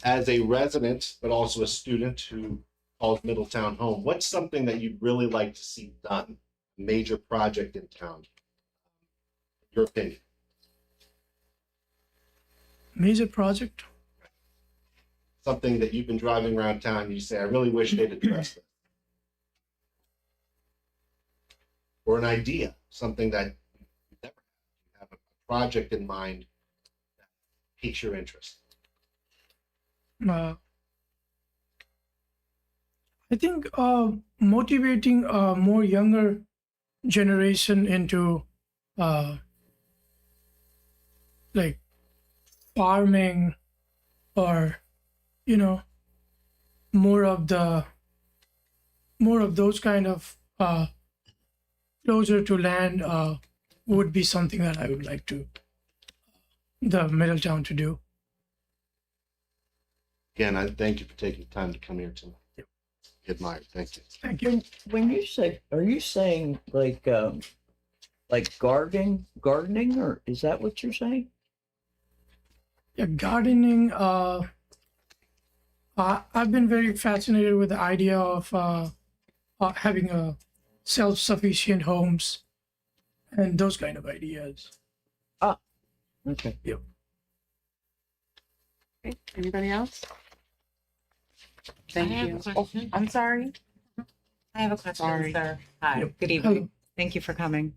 As a resident, but also a student who calls Middletown home, what's something that you'd really like to see done? A major project in town? Your opinion? Major project? Something that you've been driving around town, you say, I really wish they'd address this. Or an idea, something that you've never had. You have a project in mind that piques your interest. I think motivating a more younger generation into like farming, or more of those kind of closer to land would be something that I would like to the Middletown to do. Again, I thank you for taking time to come here tonight. Yep. Admired. Thank you. Thank you. When you say, are you saying like gardening, or is that what you're saying? Yeah, gardening. I've been very fascinated with the idea of having a self-sufficient homes and those kind of ideas. Okay. Yep. Okay, anybody else? Thank I have you. a question. I'm sorry. I have a question, Sorry. sir. Hi, Yep. good evening. Hello. Thank you for coming.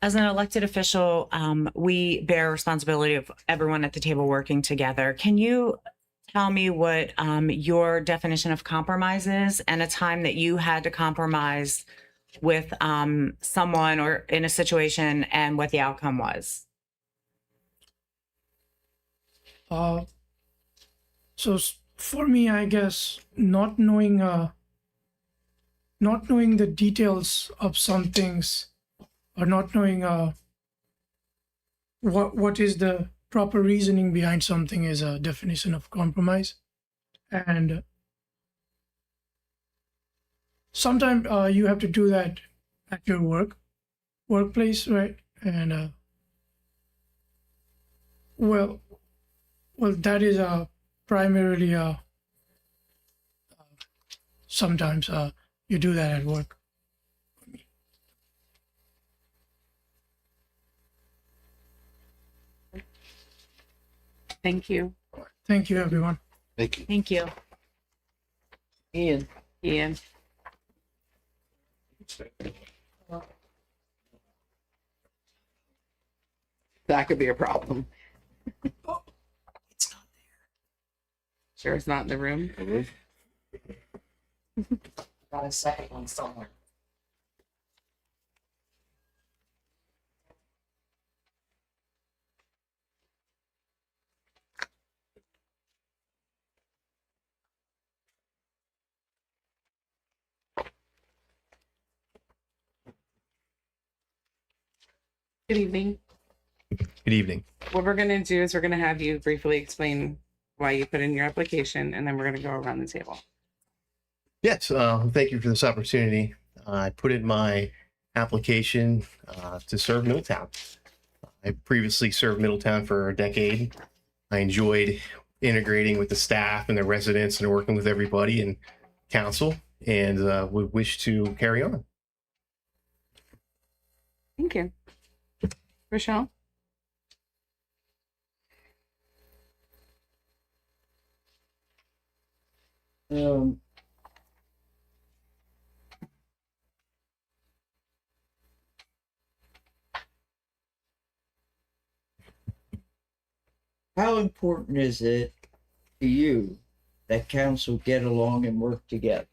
As an elected official, we bear responsibility of everyone at the table working together. Can you tell me what your definition of compromise is, and a time that you had to compromise with someone or in a situation, and what the outcome was? For me, I guess not knowing the details of some things, or not knowing what is the proper reasoning behind something is a definition of compromise. And sometimes you have to do that at your workplace, right? And well, that is primarily sometimes you do that at work. Thank you. Thank you, everyone. Thank you. Thank you. Ian. Ian. That could be a problem. It's not Sure, it's not in the room. Got a second one somewhere. Good evening. Good evening. What we're going to do is we're going to have you briefly explain why you put in your application, and then we're going to go around the table. Yes, thank you for this opportunity. I put in my application to serve Middletown. I previously served Middletown for a decade. I enjoyed integrating with the staff and the residents and working with everybody in council, and would wish to carry on. Thank you. Rochelle? How important is it to you that council get along and work together?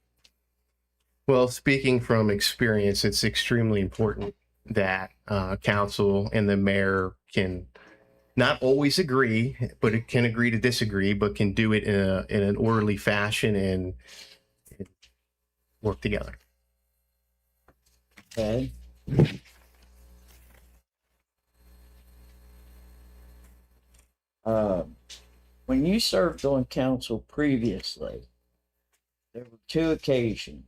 Well, speaking from experience, it's extremely important that council and the mayor can not always agree, but it can agree to disagree, but can do it in an orderly fashion and work together. Okay. When you served on council previously, there were 2 occasions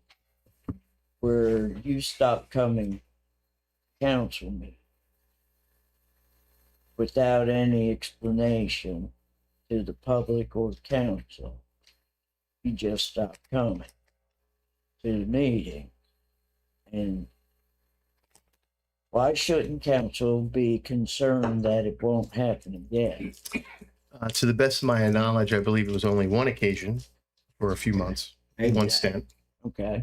where you stopped coming to council meeting. without any explanation to the public or council. You just stopped coming to the meeting. And why shouldn't council be concerned that it won't happen again? To the best of my knowledge, I believe it was only one occasion for a few months, one stint. Okay.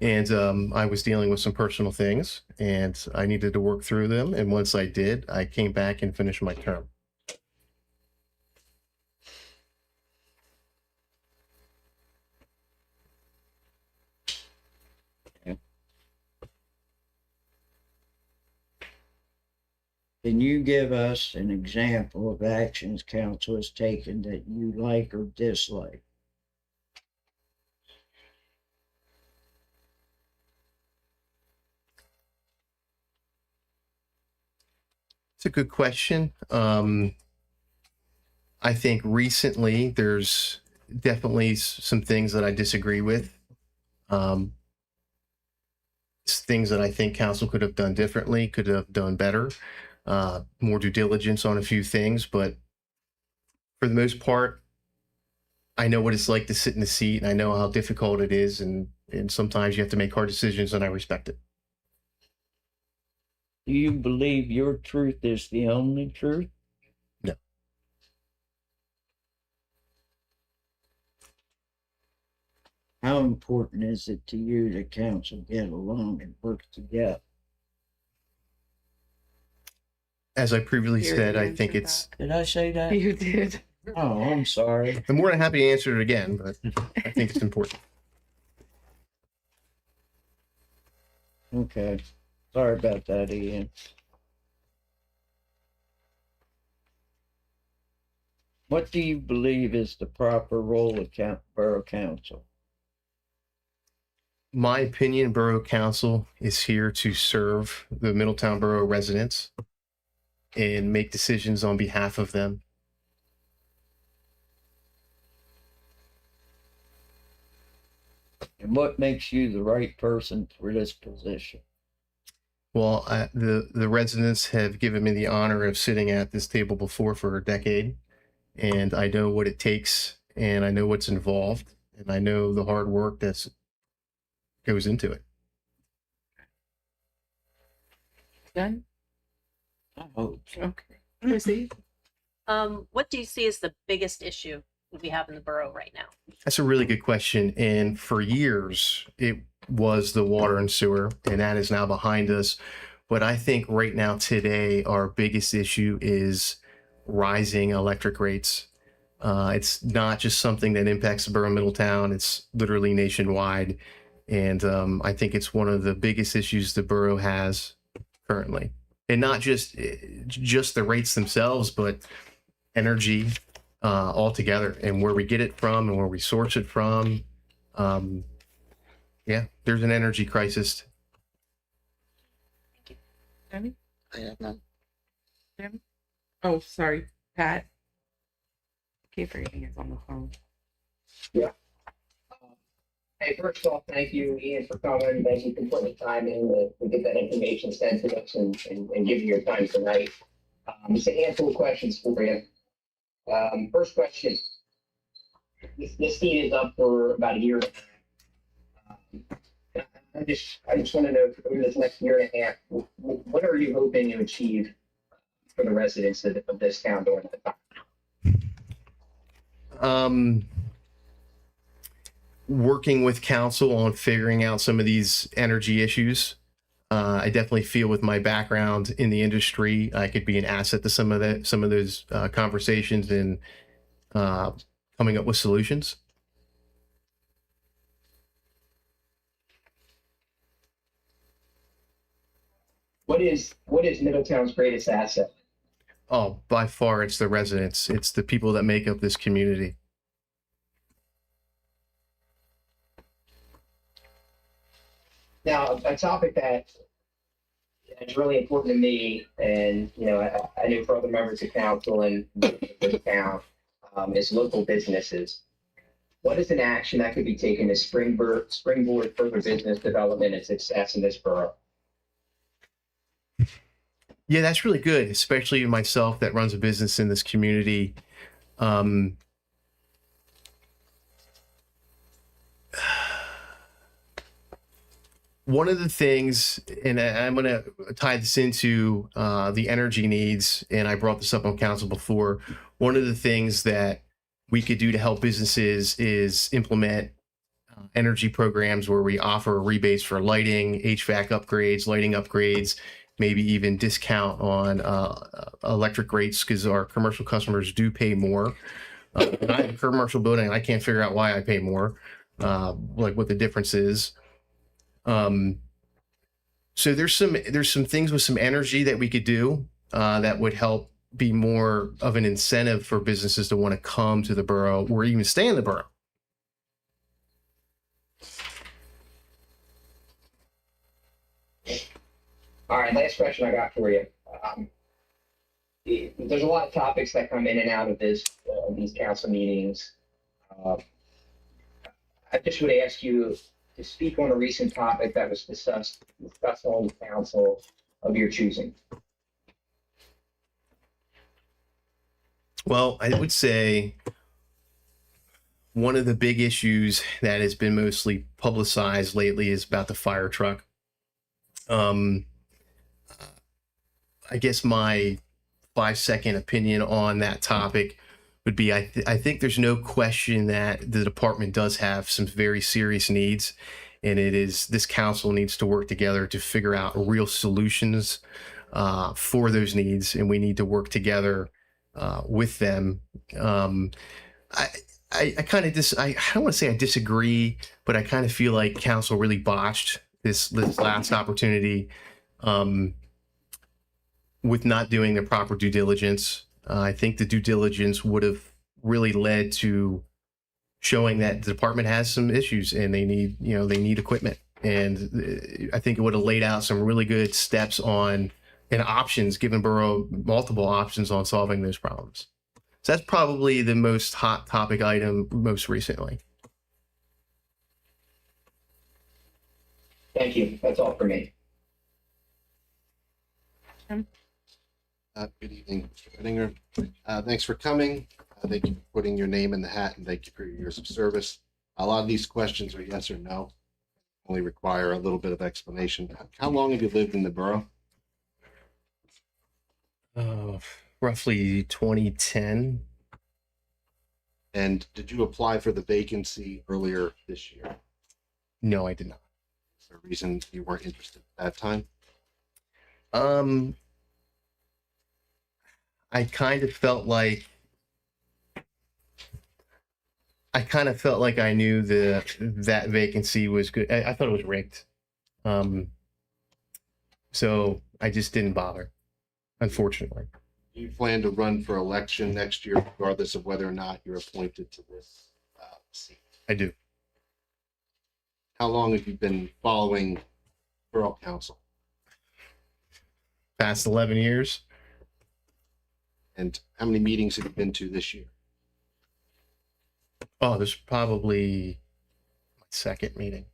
And I was dealing with some personal things and I needed to work through them. And once I did, I came back and finished my term. Can you give us an example of actions council has taken that you like or dislike? It's a good question. I think recently there's definitely some things that I disagree with. It's things that I think council could have done differently, could have done better, more due diligence on a few things. But for the most part, I know what it's like to sit in the seat and I know how difficult it is. And sometimes you have to make hard decisions and I respect it. Do you believe your truth is the only truth? No. How important is it to you that council get along and work together? As I previously You said, I already think answered it's, Did I say that? You did. Oh, I'm sorry. I'm more than happy to answer it again, but I think it's important. Okay. Sorry about that, Ian. What do you believe is the proper role of borough council? My opinion, Borough Council is here to serve the Middletown Borough residents and make decisions on behalf of them. And what makes you the right person for this position? Well, the residents have given me the honor of sitting at this table before for a decade, and I know what it takes, and I know what's involved, and I know the hard work that goes into it. Done? I hope so. Okay. Proceed. What do you see as the biggest issue we have in the borough right now? That's a really good question. And for years, it was the water and sewer, and that is now behind us. But I think right now, today, our biggest issue is rising electric rates. It's not just something that impacts the borough of Middletown, it's literally nationwide. And I think it's one of the biggest issues the borough has currently. And not just the rates themselves, but energy altogether, and where we get it from and where we source it from. Yeah, there's an energy crisis. Jenny? I have none. Jim? Oh, sorry. Pat? Keep forgetting it's on the phone. Hey, first off, thank you, Ian, for coming. Thank you for putting the time in to get that information sent to us and giving your time tonight. Just a handful of questions for you. First question. This seat is up for about a year and a half. I just want to know, over this next year and a half, what are you hoping to achieve for the residents of this town during that time? Working with council on figuring out some of these energy issues. I definitely feel with my background in the industry, I could be an asset to some of those conversations and coming up with solutions. What is Middletown's greatest asset? Oh, by far, it's the residents. It's the people that make up this community. Now, a topic that is really important to me, and I know for other members of council and the town, is local businesses. What is an action that could be taken to springboard further business development and success in this borough? Yeah, that's really good, especially myself that runs a business in this community. Um, one of the things, and I'm going to tie this into the energy needs, and I brought this up on council before. One of the things that we could do to help businesses is implement energy programs where we offer rebates for lighting, HVAC upgrades, lighting upgrades, maybe even discount on electric rates, because our commercial customers do pay more. And I have a commercial building, and I can't figure out why I pay more, like what the difference is. So there's some things with some energy that we could do that would help be more of an incentive for businesses to want to come to the borough or even stay in the borough. All right, last question I got for you. There's a lot of topics that come in and out of these council meetings. I just would ask you to speak on a recent topic that was discussed on the council of your choosing. Well, I would say one of the big issues that has been mostly publicized lately is about the fire truck. I guess my 5-second opinion on that topic would be I think there's no question that the department does have some very serious needs, and this council needs to work together to figure out real solutions for those needs, and we need to work together with them. I kind of I don't want to say I disagree, but I kind of feel like council really botched this last opportunity with not doing the proper due diligence. I think the due diligence would have really led to showing that the department has some issues and they need equipment. And I think it would have laid out some really good steps on and options, given borough multiple options on solving those problems. So that's probably the most hot topic item most recently. Thank you. That's all for me. Good evening, Mr. Ettinger. Thanks for coming. Thank you for putting your name in the hat, and thank you for your years of service. A lot of these questions are yes or no, only require a little bit of explanation. How long have you lived in the borough? Roughly 2010. And did you apply for the vacancy earlier this year? No, I did not. Is there a reason you weren't interested at that time? I kind of felt like I knew that vacancy was good. I thought it was rigged. So I just didn't bother, unfortunately. Do you plan to run for election next year, regardless of whether or not you're appointed to this seat? I do. How long have you been following borough council? Past 11 years. And how many meetings have you been to this year? Oh, there's probably my second meeting.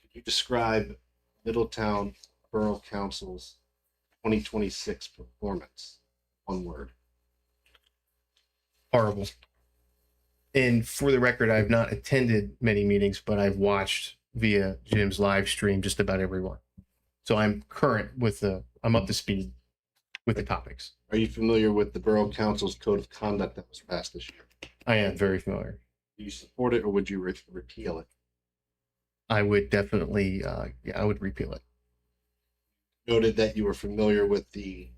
Could you describe Middletown Borough Council's 2026 performance? One word. Horrible. And for the record, I've not attended many meetings, but I've watched via Jim's live stream just about every one. So I'm I'm up to speed with the topics. Are you familiar with the Borough Council's Code of Conduct that was passed this year? I am very familiar. Do you support it, or would you repeal it? I would definitely, I would repeal it. Noted that you were familiar with the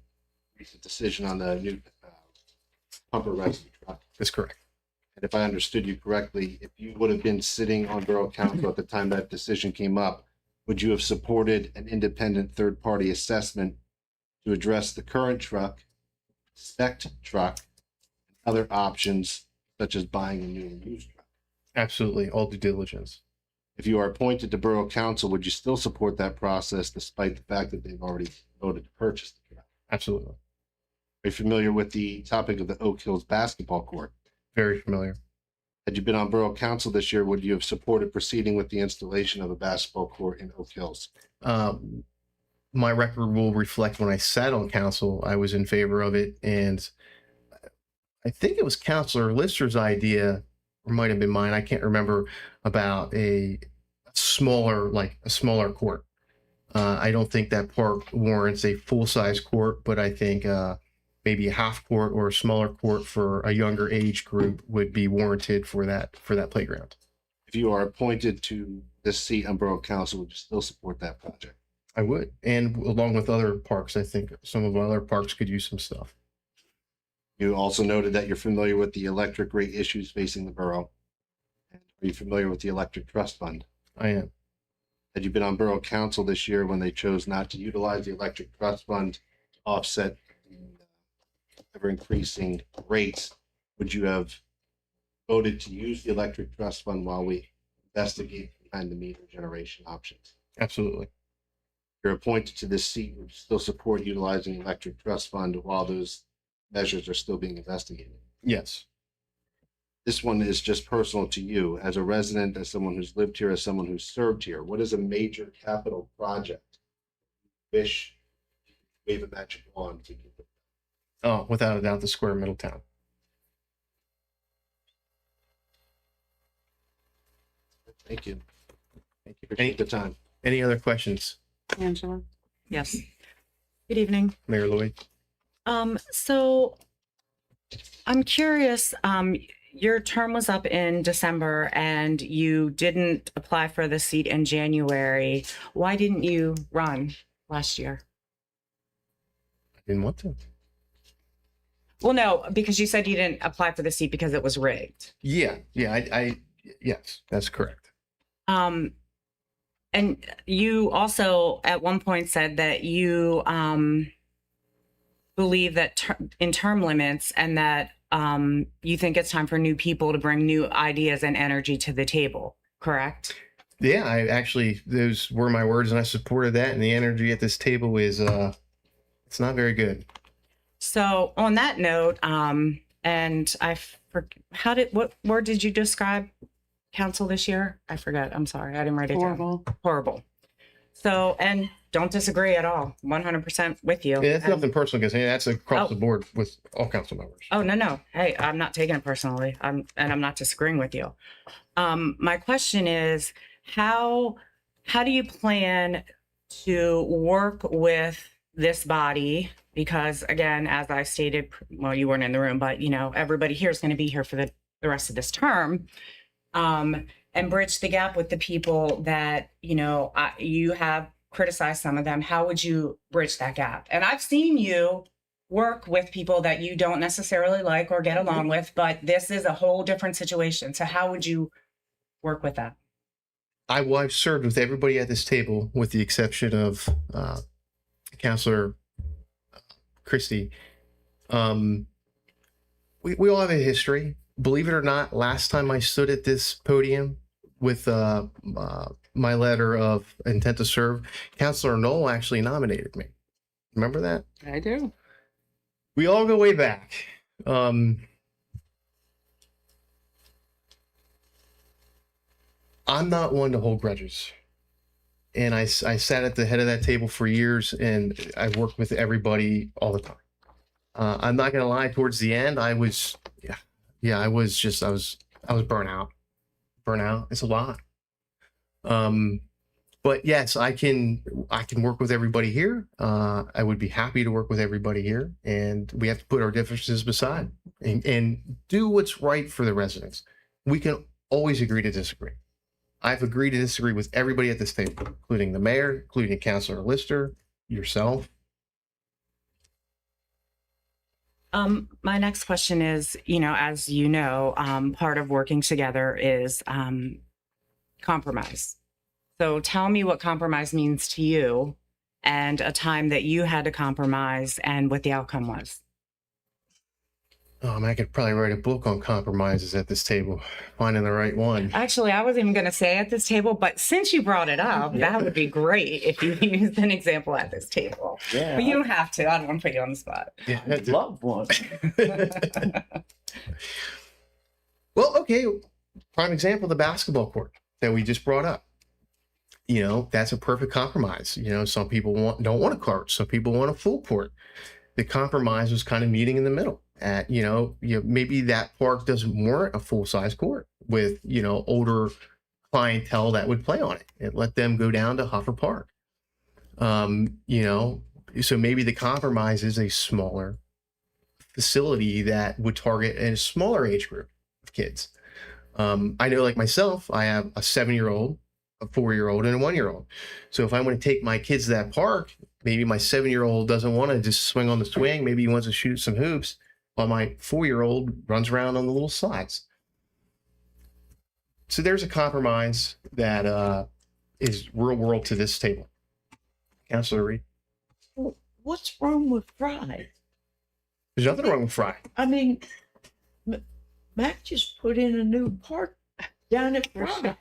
recent decision on the new pumper rescue truck. That's correct. And if I understood you correctly, if you would have been sitting on Borough Council at the time that decision came up, would you have supported an independent third-party assessment to address the current truck, spec truck, and other options such as buying a new and used truck? Absolutely, all due diligence. If you are appointed to Borough Council, would you still support that process despite the fact that they've already voted to purchase the truck? Absolutely. Are you familiar with the topic of the Oak Hills basketball court? Very familiar. Had you been on Borough Council this year, would you have supported proceeding with the installation of a basketball court in Oak Hills? my record will reflect when I sat on council, I was in favor of it. And I think it was Councilor Lister's idea, or might have been mine. I can't remember, about a smaller court. I don't think that park warrants a full-size court, but I think maybe a half court or a smaller court for a younger age group would be warranted for that playground. If you are appointed to this seat on Borough Council, would you still support that project? I would, and along with other parks, I think some of our other parks could use some stuff. You also noted that you're familiar with the electric rate issues facing the borough. Are you familiar with the electric trust fund? I am. Had you been on Borough Council this year when they chose not to utilize the electric trust fund to offset the ever increasing rates, would you have voted to use the electric trust fund while we investigate behind the meter generation options? Absolutely. You're appointed to this seat, would you still support utilizing the electric trust fund while those measures are still being investigated? Yes. This one is just personal to you as a resident, as someone who's lived here, as someone who's served here. What is a major capital project you wish you could wave a magic wand to get? Oh, without a doubt, the square in Middletown. Thank you. Thank you. Appreciate the time. Any other questions, Angela? Yes. Good evening. Mayor Lloyd? So I'm curious, your term was up in December and you didn't apply for the seat in January. Why didn't you run last year? I didn't want to. Well, no, because you said you didn't apply for the seat because it was rigged. Yeah. Yes, that's correct. And you also at one point said that you believe that in term limits, and that you think it's time for new people to bring new ideas and energy to the table, correct? Yeah, those were my words, and I supported that. And the energy at this table is, it's not very good. So on that note, and what word did you describe council this year? I forgot. I'm sorry. I didn't write it down. Horrible. So, and don't disagree at all. 100% with you. Yeah, it's nothing personal, because that's across the board with all council members. Oh, no. Hey, I'm not taking it personally. I'm not disagreeing with you. My question is, how do you plan to work with this body? Because again, as I stated, well, you weren't in the room, but everybody here is going to be here for the rest of this term, and bridge the gap with the people that, you have criticized some of them. How would you bridge that gap? And I've seen you work with people that you don't necessarily like or get along with, but this is a whole different situation. So how would you work with that? I've served with everybody at this table, with the exception of Councilor Christie. We all have a history. Believe it or not, last time I stood at this podium with my letter of intent to serve, Councilor Knoll actually nominated me. Remember that? I do. We all go way back. I'm not one to hold grudges. And I sat at the head of that table for years, and I worked with everybody all the time. I'm not going to lie, towards the end, I was burnt out. Burnout. It's a lot. But yes, I can work with everybody here. I would be happy to work with everybody here, and we have to put our differences aside and do what's right for the residents. We can always agree to disagree. I've agreed to disagree with everybody at this table, including the mayor, including Councilor Lister, yourself. My next question is, as you know, part of working together is compromise. So tell me what compromise means to you, and a time that you had to compromise and what the outcome was. I could probably write a book on compromises at this table, finding the right one. Actually, I wasn't even going to say at this table, but since you brought it up, that would be great if you used an example at this table. Yeah. But you don't have to. I don't want to put you on the spot. Yeah, I'd love one. Well, okay. Prime example, the basketball court that we just brought up. you know, that's a perfect compromise. You know, some people don't want a cart, some people want a full court. The compromise was kind of meeting in the middle. At maybe that park doesn't warrant a full size court with older clientele that would play on it, and let them go down to Huffer Park. So maybe the compromise is a smaller facility that would target a smaller age group of kids. I know, like myself, I have a 7-year-old, a 4-year-old, and a 1-year-old. So if I want to take my kids to that park, maybe my 7-year-old doesn't want to just swing on the swing. Maybe he wants to shoot some hoops while my 4-year-old runs around on the little slides. So there's a compromise that is real world to this table. Councilor Reed. What's wrong with Fry? There's nothing wrong with Fry. I mean, Mac just put in a new park down at Fry.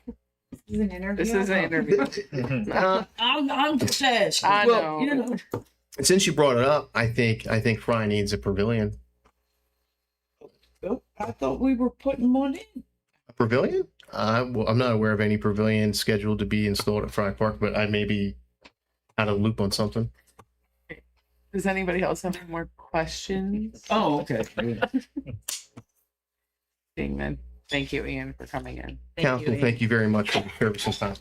This is an interview. I'm just asking. I Well, know. Since you brought it up, I think Fry needs a pavilion. I thought we were putting one in. A pavilion? Well, I'm not aware of any pavilion scheduled to be installed at Fry Park, but I may be out of the loop on something. Does anybody else have any more questions? Oh, okay. Being then, thank you, Ian, for coming in. Council, thank you very much for the service this time.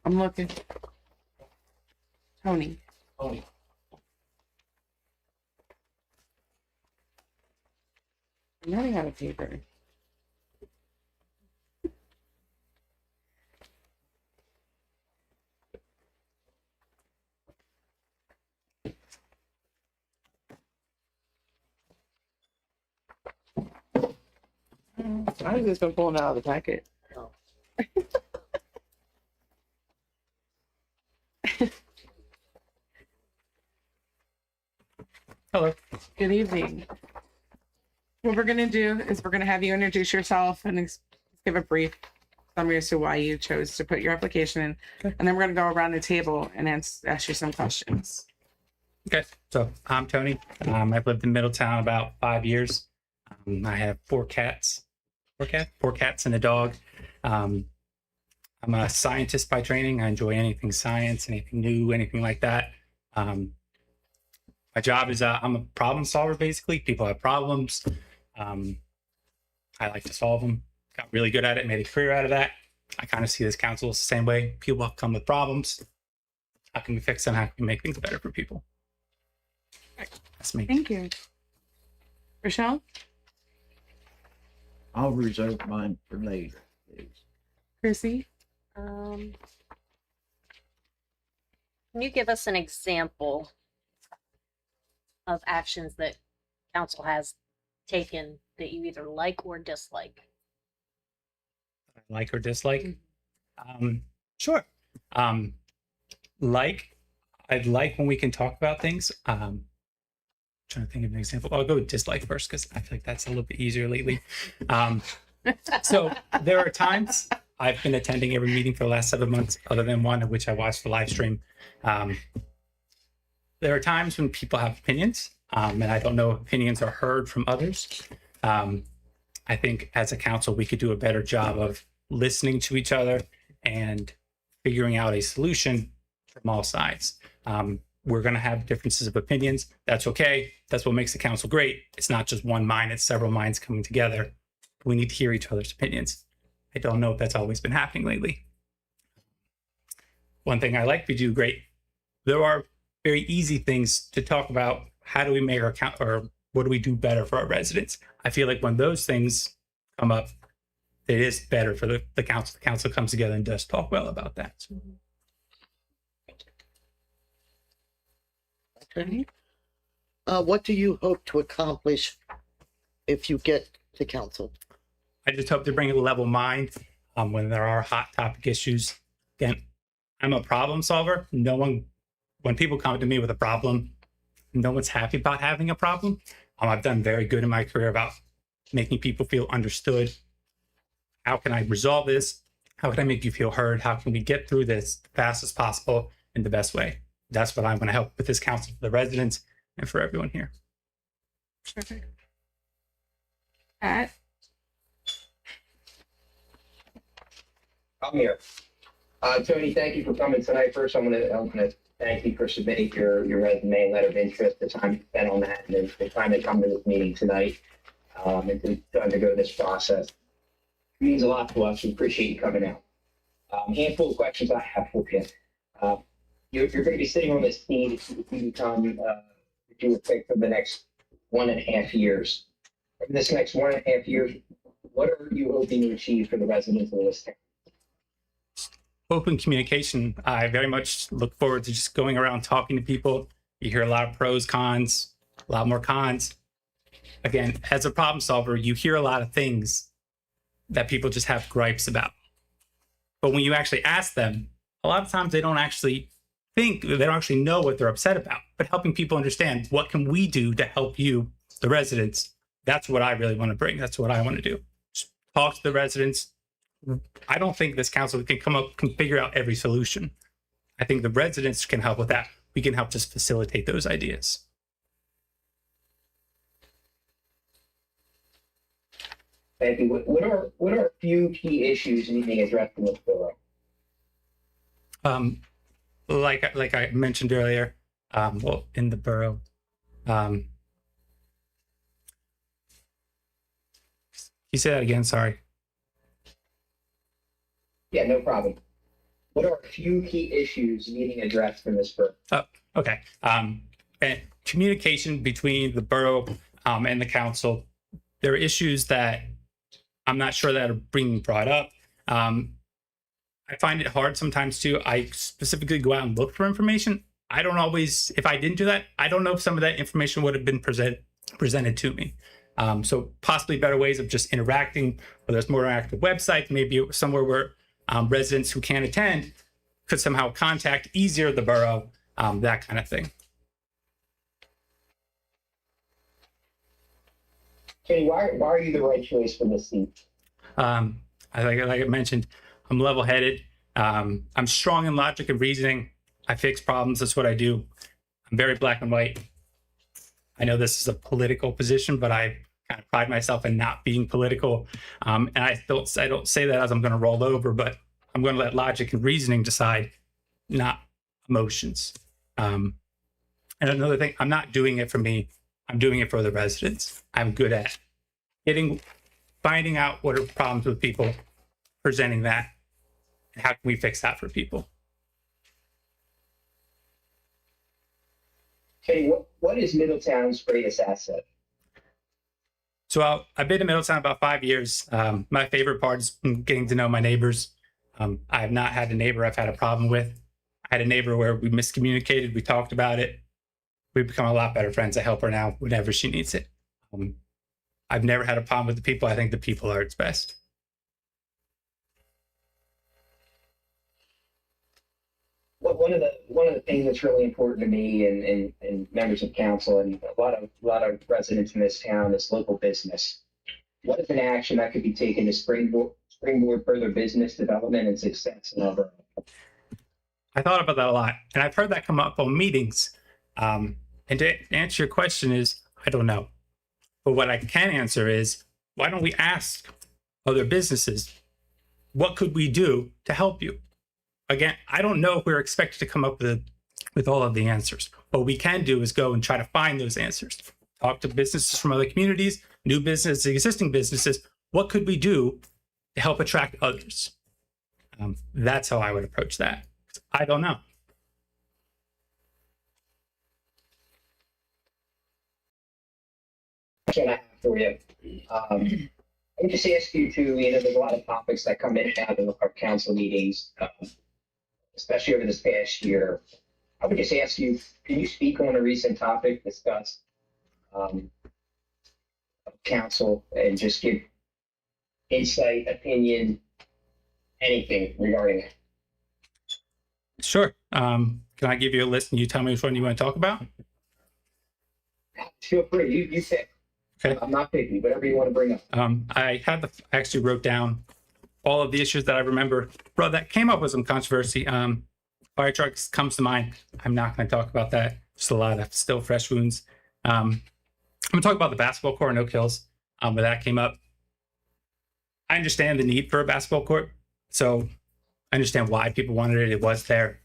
I'm looking. Tony. I'm running out of paper. I've just been pulling it out of the packet. Hello. Good evening. What we're going to do is we're going to have you introduce yourself and give a brief summary as to why you chose to put your application in. Okay. And then we're going to go around the table and ask you some questions. Okay, so I'm Tony. I've lived in Middletown about 5 years. I have four cats and a dog. I'm a scientist by training. I enjoy anything science, anything new, anything like that. My job is I'm a problem solver, basically. People have problems. I like to solve them. Got really good at it, made a career out of that. I kind of see this council the same way. People come with problems. How can we fix them? How can we make things better for people? That's me. Thank you. Rochelle? I'll reserve mine for later, please. Chrissy? Can you give us an example of actions that council has taken that you either like or dislike? Like or dislike? Sure. I like when we can talk about things. Trying to think of an example. I'll go with dislike first because I feel like that's a little bit easier lately. So there are times I've been attending every meeting for the last 7 months, other than one of which I watched the live stream. There are times when people have opinions, and I don't know if opinions are heard from others. I think as a council, we could do a better job of listening to each other and figuring out a solution from all sides. We're going to have differences of opinions. That's okay. That's what makes the council great. It's not just one mind, it's several minds coming together. We need to hear each other's opinions. I don't know if that's always been happening lately. One thing I like we do great. There are very easy things to talk about. How do we make our or what do we do better for our residents? I feel like when those things come up, it is better for the council. The council comes together and does talk well about that. Okay. What do you hope to accomplish if you get to council? I just hope to bring a level mind when there are hot topic issues. Again, I'm a problem solver. When people come to me with a problem, no one's happy about having a problem. I've done very good in my career about making people feel understood. How can I resolve this? How can I make you feel heard? How can we get through this as fast as possible in the best way? That's what I'm going to help with this council for the residents and for everyone here. Perfect. Pat? I'm here. Tony, thank you for coming tonight. First, I'm gonna thank you for submitting your resume and letter of interest, the time you spent on that, and the time to come to this meeting tonight, and to undergo this process. It means a lot to us. We appreciate you coming out. Handful of questions I have for you. You're going to be sitting on this seat if you become, if you were picked for the next 1.5 years. For this next 1.5 years, what are you hoping to achieve for the residents of this town? Open communication. I very much look forward to just going around talking to people. You hear a lot of pros, cons, a lot more cons. Again, as a problem solver, you hear a lot of things that people just have gripes about. But when you actually ask them, a lot of times they don't actually know what they're upset about. But helping people understand, what can we do to help you, the residents? That's what I really want to bring. That's what I want to do. Just talk to the residents. I don't think this council can figure out every solution. I think the residents can help with that. We can help just facilitate those ideas. Thank you. What are a few key issues needing addressed in this borough? Like I mentioned earlier, well, in the borough, you say that again, sorry. Yeah, no problem. What are a few key issues needing addressed in this borough? Oh, okay. And communication between the borough and the council. There are issues that I'm not sure that are being brought up. I find it hard sometimes too. I specifically go out and look for information. I don't always, if I didn't do that, I don't know if some of that information would have been presented to me. So possibly better ways of just interacting, whether it's more interactive websites, maybe somewhere where residents who can't attend could somehow contact easier the borough, that kind of thing. Kenny, why are you the right choice for this seat? Like I mentioned, I'm level-headed. I'm strong in logic and reasoning. I fix problems. That's what I do. I'm very black and white. I know this is a political position, but I kind of pride myself in not being political. And I don't say that as I'm going to roll over, but I'm going to let logic and reasoning decide, not emotions. And another thing, I'm not doing it for me. I'm doing it for the residents. I'm good at finding out what are problems with people, presenting that, and how can we fix that for people. Kenny, what is Middletown's greatest asset? So I've been in Middletown about 5 years. My favorite part is getting to know my neighbors. I have not had a neighbor I've had a problem with. I had a neighbor where we miscommunicated. We talked about it. We've become a lot better friends. I help her now whenever she needs it. I've never had a problem with the people. I think the people are its best. Well, one of the things that's really important to me and members of council and a lot of residents in this town is local business. What is an action that could be taken to springboard further business development and success in our borough? I thought about that a lot, and I've heard that come up on meetings. And to answer your question is, I don't know. But what I can answer is, why don't we ask other businesses, what could we do to help you? Again, I don't know if we're expected to come up with all of the answers. What we can do is go and try to find those answers. Talk to businesses from other communities, new businesses, existing businesses. What could we do to help attract others? That's how I would approach that. I don't know. Question I have for you. I would just ask you to, there's a lot of topics that come in and out of our council meetings, especially over this past year. I would just ask you, can you speak on a recent topic discussed of council and just give insight, opinion, anything regarding it? Sure. Can I give you a list and you tell me which one you want to talk about? Feel free. You pick. Okay. I'm not picky. Whatever you want to bring up. I actually wrote down all of the issues that I remember. Bro, that came up with some controversy. Fire trucks comes to mind. I'm not going to talk about that. Just a lot of still fresh wounds. I'm going to talk about the basketball court in Oak Hills, where that came up. I understand the need for a basketball court. So I understand why people wanted it. It was there.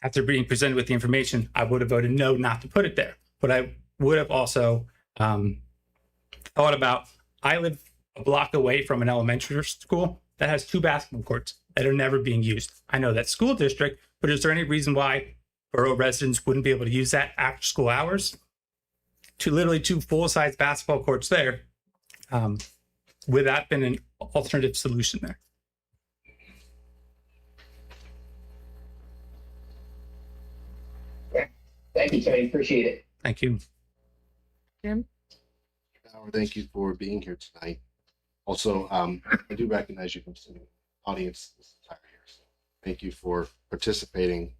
After being presented with the information, I would have voted no not to put it there. But I would have also thought about, I live a block away from an elementary school that has 2 basketball courts that are never being used. I know that school district, but is there any reason why borough residents wouldn't be able to use that after school hours? Literally 2 full-size basketball courts there. Would that been an alternative solution there? Thank you, Tony. Appreciate it. Thank you. Jim? Howard, thank you for being here tonight. Also, I do recognize you from the audience this entire year. So thank you for participating.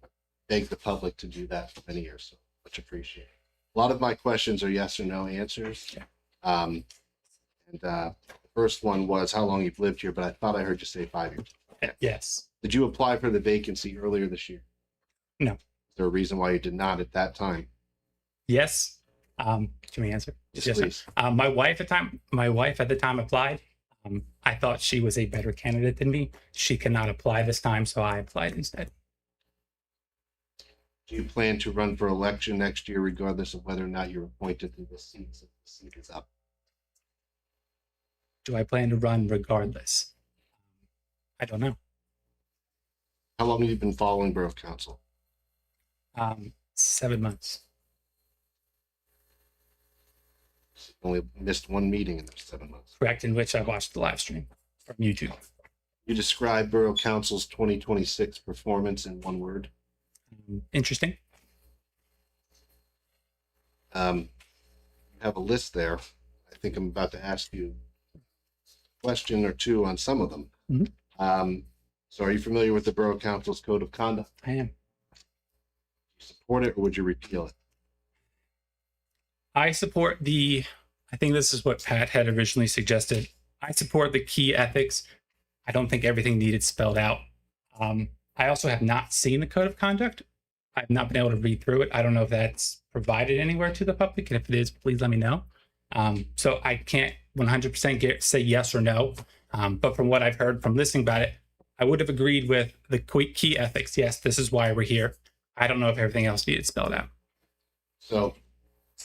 Beg the public to do that for many years. So much appreciated. A lot of my questions are yes or no answers. The first one was how long you've lived here, but I thought I heard you say 5 years. Yes. Did you apply for the vacancy earlier this year? No. Is there a reason why you did not at that time? Yes. Can we answer? Yes, sir. please. My wife at the time applied. I thought she was a better candidate than me. She cannot apply this time, so I applied instead. Do you plan to run for election next year, regardless of whether or not you're appointed to the seat if the seat is up? Do I plan to run regardless? I don't know. How long have you been following Borough Council? 7 months. Only missed 1 meeting in those 7 months. Correct, in which I watched the live stream from YouTube. You describe Borough Council's 2026 performance in 1 word. Interesting. You have a list there. I think I'm about to ask you a question or 2 on some of them. So are you familiar with the Borough Council's Code of Conduct? I am. Do you support it or would you repeal it? I support I think this is what Pat had originally suggested. I support the key ethics. I don't think everything needed spelled out. I also have not seen the Code of Conduct. I've not been able to read through it. I don't know if that's provided anywhere to the public. And if it is, please let me know. So I can't 100% say yes or no. But from what I've heard from listening about it, I would have agreed with the key ethics. Yes, this is why we're here. I don't know if everything else needed spelled out. So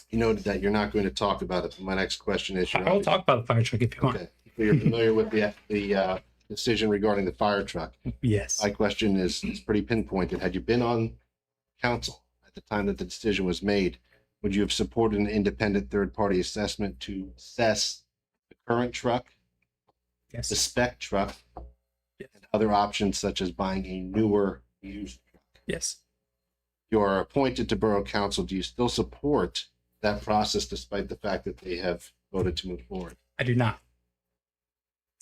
you noted that you're not going to talk about it. My next question is, I will talk about the fire truck if you want. Okay. So you're familiar with the decision regarding the fire truck? Yes. My question is pretty pinpointed. Had you been on council at the time that the decision was made, would you have supported an independent third-party assessment to assess the current truck, yes, the spec truck, yes, and other options such as buying a newer used truck? Yes. You are appointed to Borough Council. Do you still support that process despite the fact that they have voted to move forward? I do not.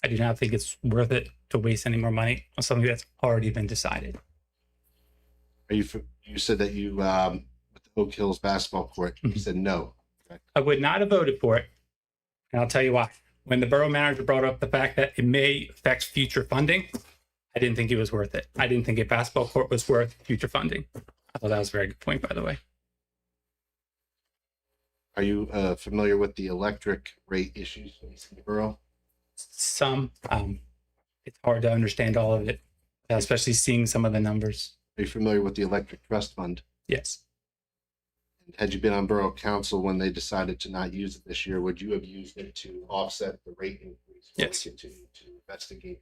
I do not think it's worth it to waste any more money on something that's already been decided. Are you said that you with the Oak Hills basketball court, you said no. I would not have voted for it. And I'll tell you why. When the borough manager brought up the fact that it may affect future funding, I didn't think it was worth it. I didn't think a basketball court was worth future funding. I thought that was a very good point, by the way. Are you familiar with the electric rate issues in the borough? Some. It's hard to understand all of it, especially seeing some of the numbers. Are you familiar with the electric trust fund? Yes. And had you been on Borough Council when they decided to not use it this year, would you have used it to offset the rate increase? Yes. Continue to investigate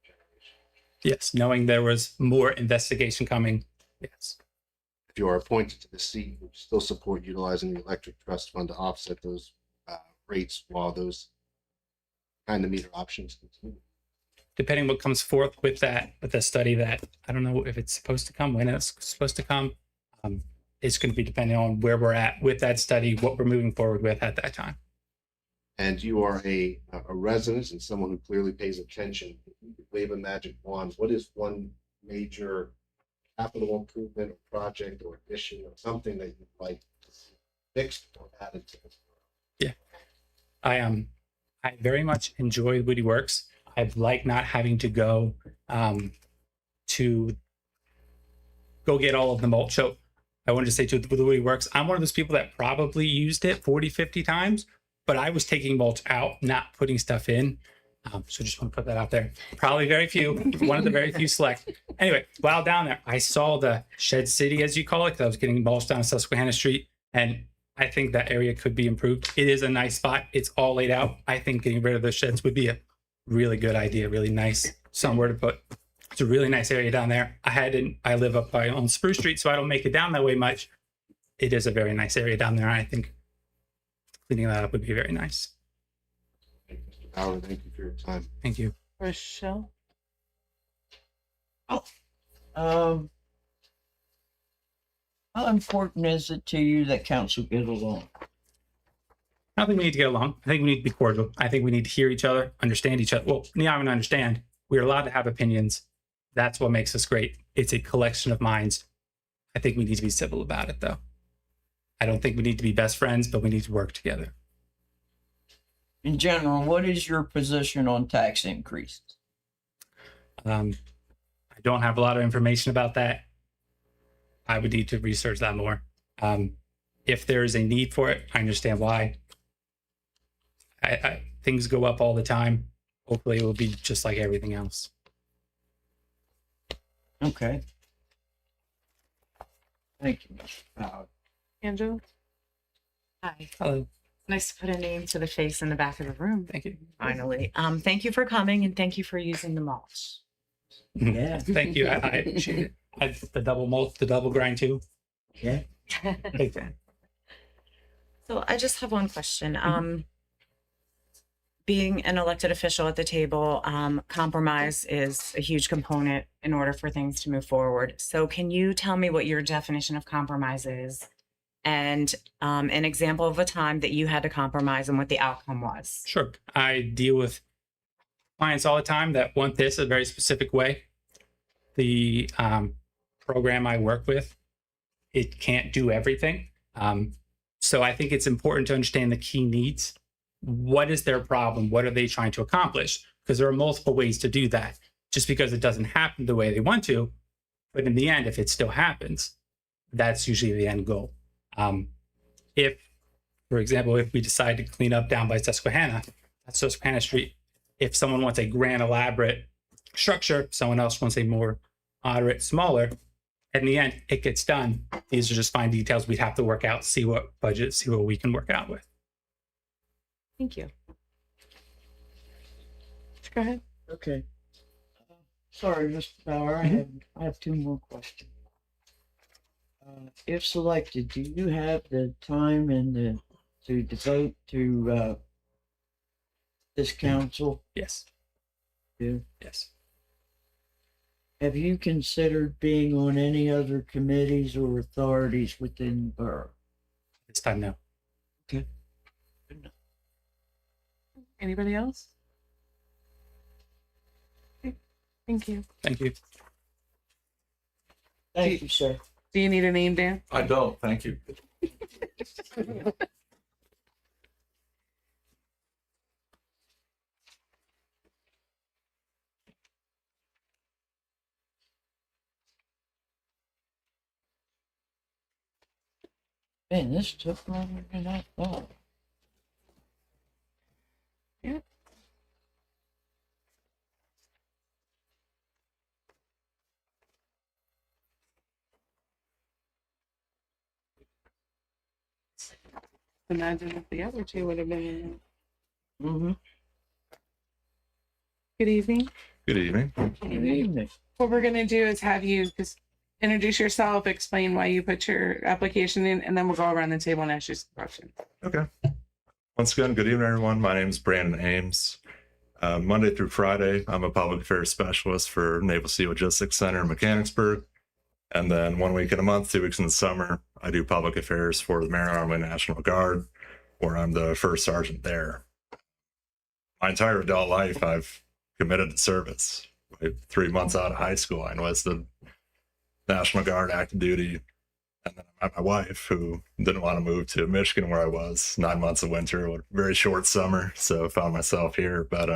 generation. Yes, knowing there was more investigation coming. Yes. If you are appointed to the seat, would you still support utilizing the electric trust fund to offset those rates while those kind of meter options continue? Depending what comes forth with the study that I don't know if it's supposed to come, when it's supposed to come. It's going to be depending on where we're at with that study, what we're moving forward with at that time. And you are a resident and someone who clearly pays attention. If you could wave a magic wand, what is one major capital improvement or project or addition or something that you'd like to see fixed or added to this? Yeah, I very much enjoy Woody Works. I like not having to go to go get all of the mulch. So I wanted to say to the Woody Works, I'm one of those people that probably used it 40, 50 times, but I was taking mulch out, not putting stuff in. So just want to put that out there. Probably very few, one of the very few select. Anyway, while down there, I saw the Shed City, as you call it, 'cause I was getting mulched down Susquehanna Street, and I think that area could be improved. It is a nice spot. It's all laid out. I think getting rid of the sheds would be a really good idea, really nice somewhere to put. It's a really nice area down there. I live up on Spruce Street, so I don't make it down that way much. It is a very nice area down there. I think cleaning that up would be very nice. Mr. Bauer, thank you for your time. Thank you. Rochelle? How important is it to you that council get along? I don't think we need to get along. I think we need to be cordial. I think we need to hear each other, understand each other. Well, not even understand. We're allowed to have opinions. That's what makes us great. It's a collection of minds. I think we need to be civil about it, though. I don't think we need to be best friends, but we need to work together. In general, what is your position on tax increases? I don't have a lot of information about that. I would need to research that more. If there is a need for it, I understand why. Things go up all the time. Hopefully it will be just like everything else. Okay. Thank you, Mr. Bauer. Angela? Hi. Hello. Nice to put a name to the face in the back of the room. Thank you. Finally. Thank you for coming and thank you for using the mulch. Yeah. Thank you. I appreciate it. The double malt, the double grind too. Yeah. Big fan. So I just have one question. Being an elected official at the table, compromise is a huge component in order for things to move forward. So can you tell me what your definition of compromise is and an example of a time that you had to compromise and what the outcome was? Sure. I deal with clients all the time that want this a very specific way. The program I work with, it can't do everything. So I think it's important to understand the key needs. What is their problem? What are they trying to accomplish? Because there are multiple ways to do that. Just because it doesn't happen the way they want to, but in the end, if it still happens, that's usually the end goal. If, for example, if we decide to clean up down by Susquehanna, at Susquehanna Street, if someone wants a grand, elaborate structure, someone else wants a more moderate, smaller, in the end, it gets done. These are just fine details we'd have to work out, see what budget, see what we can work out with. Thank you. Go ahead. Okay. Sorry, Mr. Bauer, I have two more questions. If selected, do you have the time and to devote to this council? Yes. Yeah. Yes. Have you considered being on any other committees or authorities within the borough? This time, no. Okay. Anybody else? Okay. Thank you. Thank you. Thank you, sir. Do you need a name, Dan? I don't, thank you. Man, this took longer than I thought. Yeah. Imagine if the other two would have been. Mm-hmm. Good evening. Good evening. Good evening. What we're gonna do is have you just introduce yourself, explain why you put your application in, and then we'll go around the table and ask you some questions. Okay. Once again, good evening, everyone. My name is Brandon Ames. Monday through Friday, I'm a public affairs specialist for Naval Sea Logistics Center in Mechanicsburg. And then 1 week in a month, 2 weeks in the summer, I do public affairs for the Maryland Army National Guard, where I'm the first sergeant there. My entire adult life, I've committed to service. 3 months out of high school, I enlisted National Guard, active duty. And then I met my wife, who didn't want to move to Michigan, where I was. 9 months of winter, a very short summer, so I found myself here. But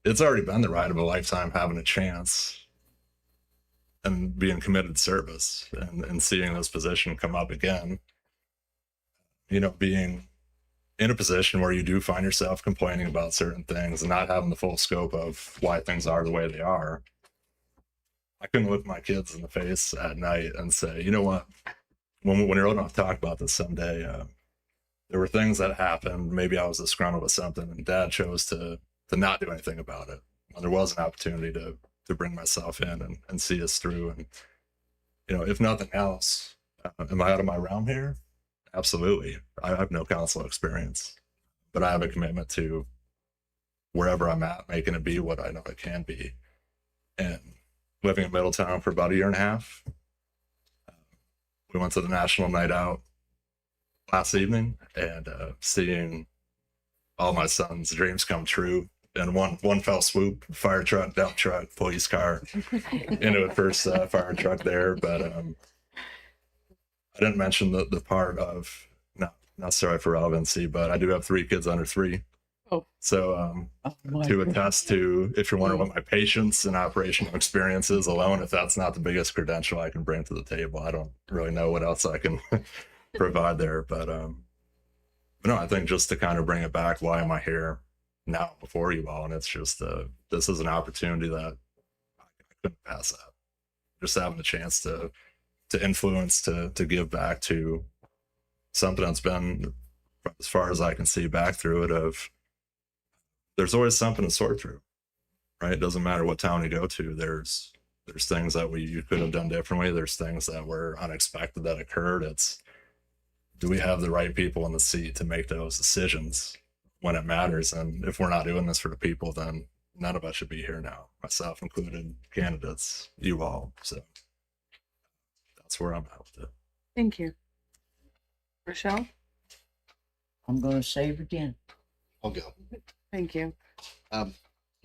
it's already been the ride of a lifetime, having a chance and being committed to service and seeing this position come up again. You know, being in a position where you do find yourself complaining about certain things and not having the full scope of why things are the way they are, I couldn't look my kids in the face at night and say, you know what, when you're old enough to talk about this someday, there were things that happened. Maybe I was disgruntled with something, and Dad chose to not do anything about it. When there was an opportunity to bring myself in and see us through. And, you know, if nothing else, am I out of my realm here? Absolutely. I have no council experience, but I have a commitment to wherever I'm at, making it be what I know it can be. And living in Middletown for about a year and a half, we went to the National Night Out last evening, and seeing all my son's dreams come true in one fell swoop: fire truck, dump truck, police car, into the first fire truck there. But I didn't mention the part of, not sorry for relevancy, but I do have 3 kids under 3. Oh. So to attest to, if you're wondering what my patience and operational experience is alone, if that's not the biggest credential I can bring to the table, I don't really know what else I can provide there. But no, I think just to kind of bring it back, why am I here now before you all? And it's just this is an opportunity that I couldn't pass up. Just having the chance to influence, to give back to something that's been, as far as I can see back through it, of there's always something to sort through, right? It doesn't matter what town you go to. There's things that you could have done differently. There's things that were unexpected that occurred. It's, do we have the right people in the seat to make those decisions when it matters? And if we're not doing this for the people, then none of us should be here now, myself included, candidates, you all. So that's where I'm at with it. Thank you. Rochelle? I'm going to say Virginia. I'll go. Thank you. You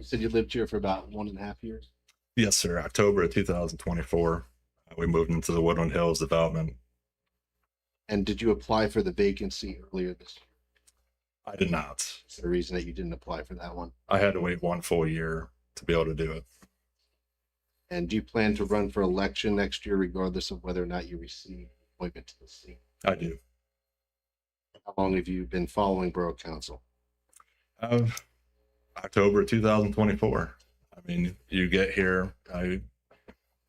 said you lived here for about 1.5 years? Yes, sir. October of 2024, we moved into the Woodland Hills development. And did you apply for the vacancy earlier this year? I did not. Is there a reason that you didn't apply for that one? I had to wait 1 full year to be able to do it. And do you plan to run for election next year, regardless of whether or not you receive appointment to the seat? I do. How long have you been following Borough Council? October 2024. I mean, you get here, and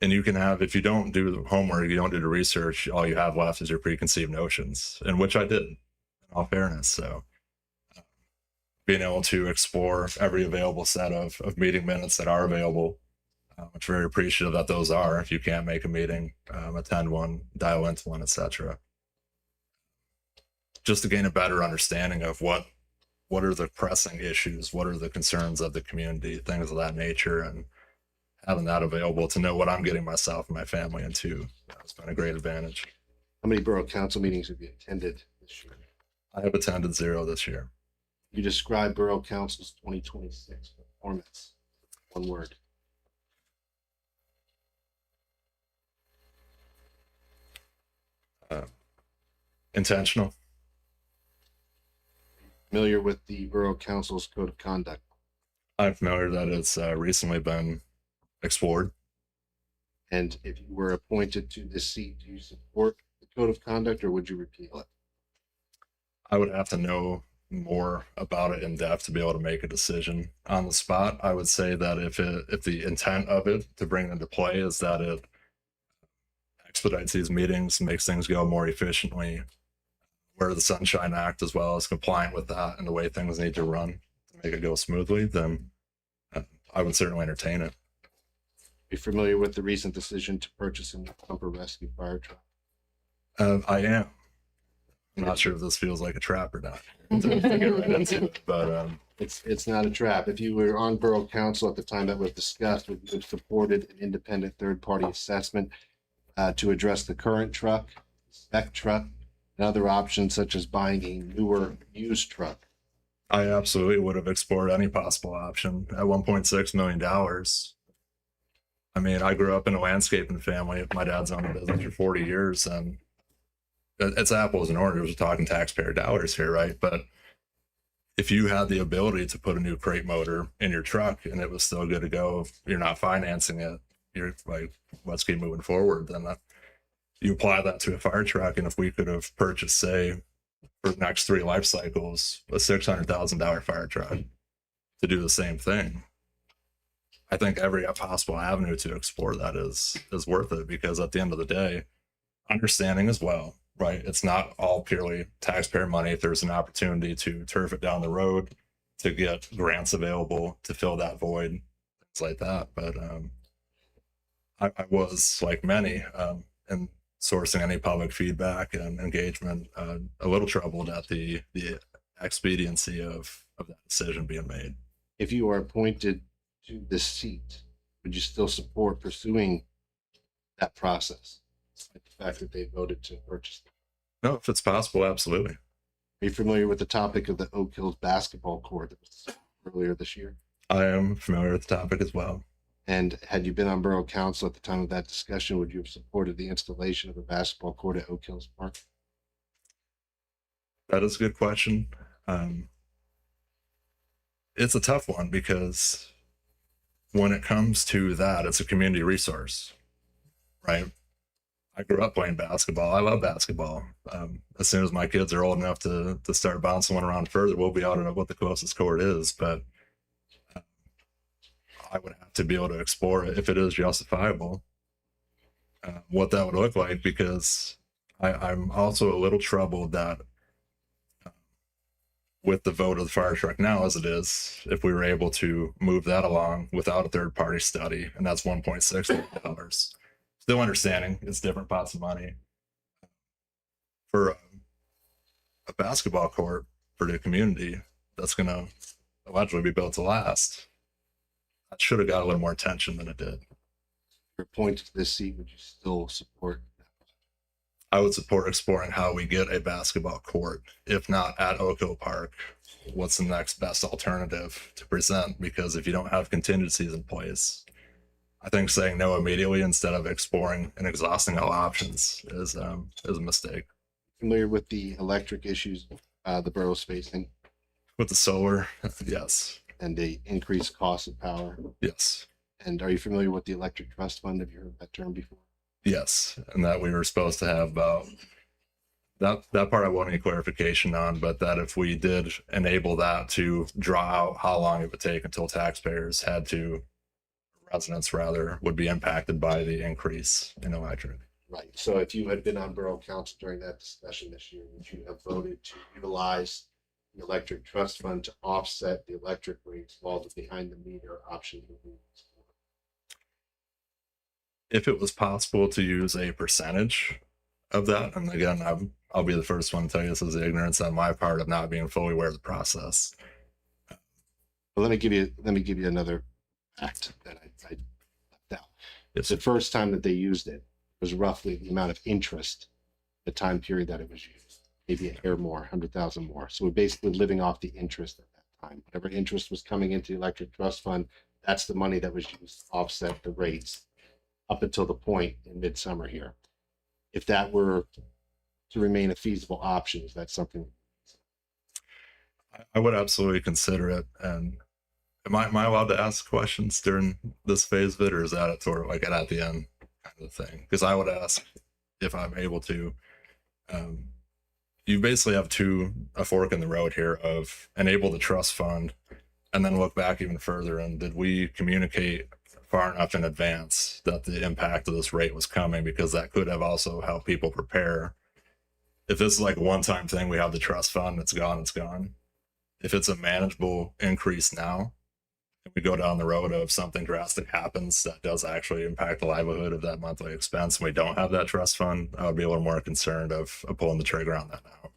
you can have, if you don't do the homework, you don't do the research, all you have left is your preconceived notions, and which I did, in all fairness. So being able to explore every available set of meeting minutes that are available, I'm very appreciative that those are. If you can't make a meeting, attend one, dial into one, etc. Just to gain a better understanding of what are the pressing issues, what are the concerns of the community, things of that nature, and having that available to know what I'm getting myself and my family into. It's been a great advantage. How many Borough Council meetings have you attended this year? I have attended 0 this year. You describe Borough Council's 2026 performance. One word. Intentional. Familiar with the Borough Council's Code of Conduct? I'm familiar that it's recently been explored. And if you were appointed to this seat, do you support the Code of Conduct, or would you repeal it? I would have to know more about it in depth to be able to make a decision on the spot. I would say that if the intent of it to bring into play is that it expedites these meetings, makes things go more efficiently, where the Sunshine Act as well is compliant with that and the way things need to run to make it go smoothly, then I would certainly entertain it. Be familiar with the recent decision to purchase a new bumper rescue fire truck? I am. I'm not sure if this feels like a trap or not. To get right into it, but it's not a trap. If you were on Borough Council at the time that was discussed, would you have supported an independent third-party assessment to address the current truck, spec truck, and other options such as buying a newer used truck? I absolutely would have explored any possible option at $1.6 million. I mean, I grew up in a landscaping family. My dad's owned a business for 40 years, and it's apples and oranges. We're talking taxpayer dollars here, right? But if you had the ability to put a new crate motor in your truck and it was still good to go, if you're not financing it, you're like, let's keep moving forward. Then you apply that to a fire truck, and if we could have purchased, say, for the next 3 life cycles a $600,000 fire truck to do the same thing. I think every possible avenue to explore that is worth it, because at the end of the day, understanding as well, right? It's not all purely taxpayer money. If there's an opportunity to turf it down the road, to get grants available to fill that void, things like that. But I was, like many, in sourcing any public feedback and engagement, a little troubled at the expediency of that decision being made. If you are appointed to this seat, would you still support pursuing that process, despite the fact that they voted to purchase it? No, if it's possible, absolutely. Are you familiar with the topic of the Oak Hills basketball court that was earlier this year? I am familiar with the topic as well. And had you been on borough council at the time of that discussion, would you have supported the installation of a basketball court at Oak Hills Park? That is a good question. It's a tough one, because when it comes to that, it's a community resource, right? I grew up playing basketball. I love basketball. As soon as my kids are old enough to start bouncing one around further, we'll be out at what the closest court is. But I would have to be able to explore it, if it is justifiable, what that would look like, because I'm also a little troubled that with the vote of the fire truck now as it is, if we were able to move that along without a third party study, and that's $1.6 million. Still understanding it's different pots of money for a basketball court for the community that's going to allegedly be built to last. That should have got a little more attention than it did. Your point to this seat, would you still support? I would support exploring how we get a basketball court. If not at Oak Hill Park, what's the next best alternative to present? Because if you don't have contingencies in place, I think saying no immediately instead of exploring and exhausting all options is a mistake. Familiar with the electric issues, the borough's facing? With the solar, yes. And the increased cost of power? Yes. And are you familiar with the electric trust fund? Have you heard that term before? Yes, and that we were supposed to have about that part I want any clarification on, but that if we did enable that to draw out how long it would take until taxpayers residents rather, would be impacted by the increase in electric. Right. So if you had been on borough council during that discussion this year, would you have voted to utilize the electric trust fund to offset the electric rates while the behind the meter option would be explored? If it was possible to use a percentage of that, and again, I'll be the first one to tell you this is ignorance on my part of not being fully aware of the process. Well, let me give you another fact that I left out. It's the first time that they used it was roughly the amount of interest, the time period that it was used, maybe a hair more, 100,000 more. So we're basically living off the interest at that time. Whatever interest was coming into the electric trust fund, that's the money that was used to offset the rates up until the point in midsummer here. If that were to remain a feasible option, is that something? I would absolutely consider it. And am I allowed to ask questions during this phase of it, or is that sort of like at the end kind of thing? Because I would ask if I'm able to. You basically have a fork in the road here of enable the trust fund and then look back even further. And did we communicate far enough in advance that the impact of this rate was coming? Because that could have also helped people prepare. If this is like a one-time thing, we have the trust fund, it's gone, it's gone. If it's a manageable increase now, if we go down the road of something drastic happens that does actually impact the livelihood of that monthly expense, and we don't have that trust fund, I would be a little more concerned of pulling the trigger on that now.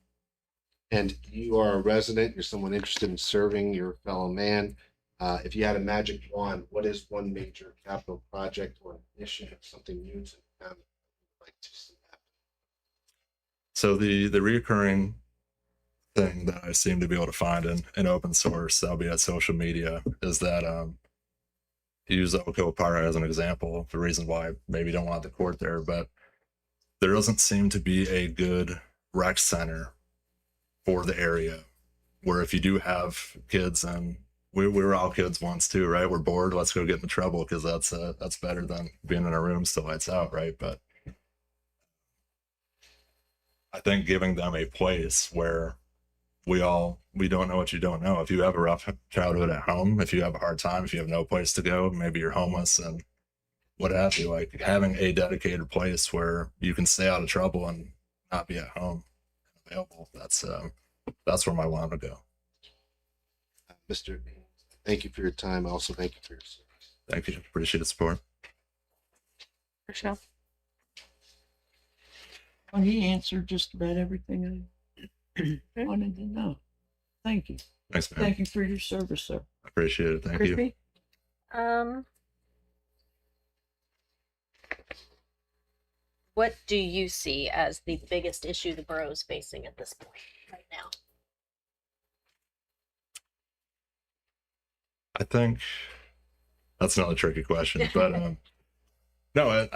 And you are a resident, you're someone interested in serving your fellow man. If you had a magic wand, what is one major capital project or initiative, something new to the town you'd like to see happen? So the reoccurring thing that I seem to be able to find in open source, albeit social media, is that use Oak Hill Park as an example, the reason why I maybe don't want the court there, but there doesn't seem to be a good rec center for the area, where if you do have kids, and we were all kids once too, right? We're bored, let's go get in trouble, because that's better than being in a room still lights out, right? But I think giving them a place where we don't know what you don't know. If you have a rough childhood at home, if you have a hard time, if you have no place to go, maybe you're homeless and what have you, like having a dedicated place where you can stay out of trouble and not be at home available. That's where my line would go. Mr. Thank you for your time. Also, thank you for your service. Thank you. Appreciate the support. Rochelle? Well, he answered just about everything I wanted to know. Thank you. Thanks, man. Thank you for your service, sir. Appreciate it. Thank you. What do you see as the biggest issue the borough is facing at this point right now? I think that's another tricky question, but no,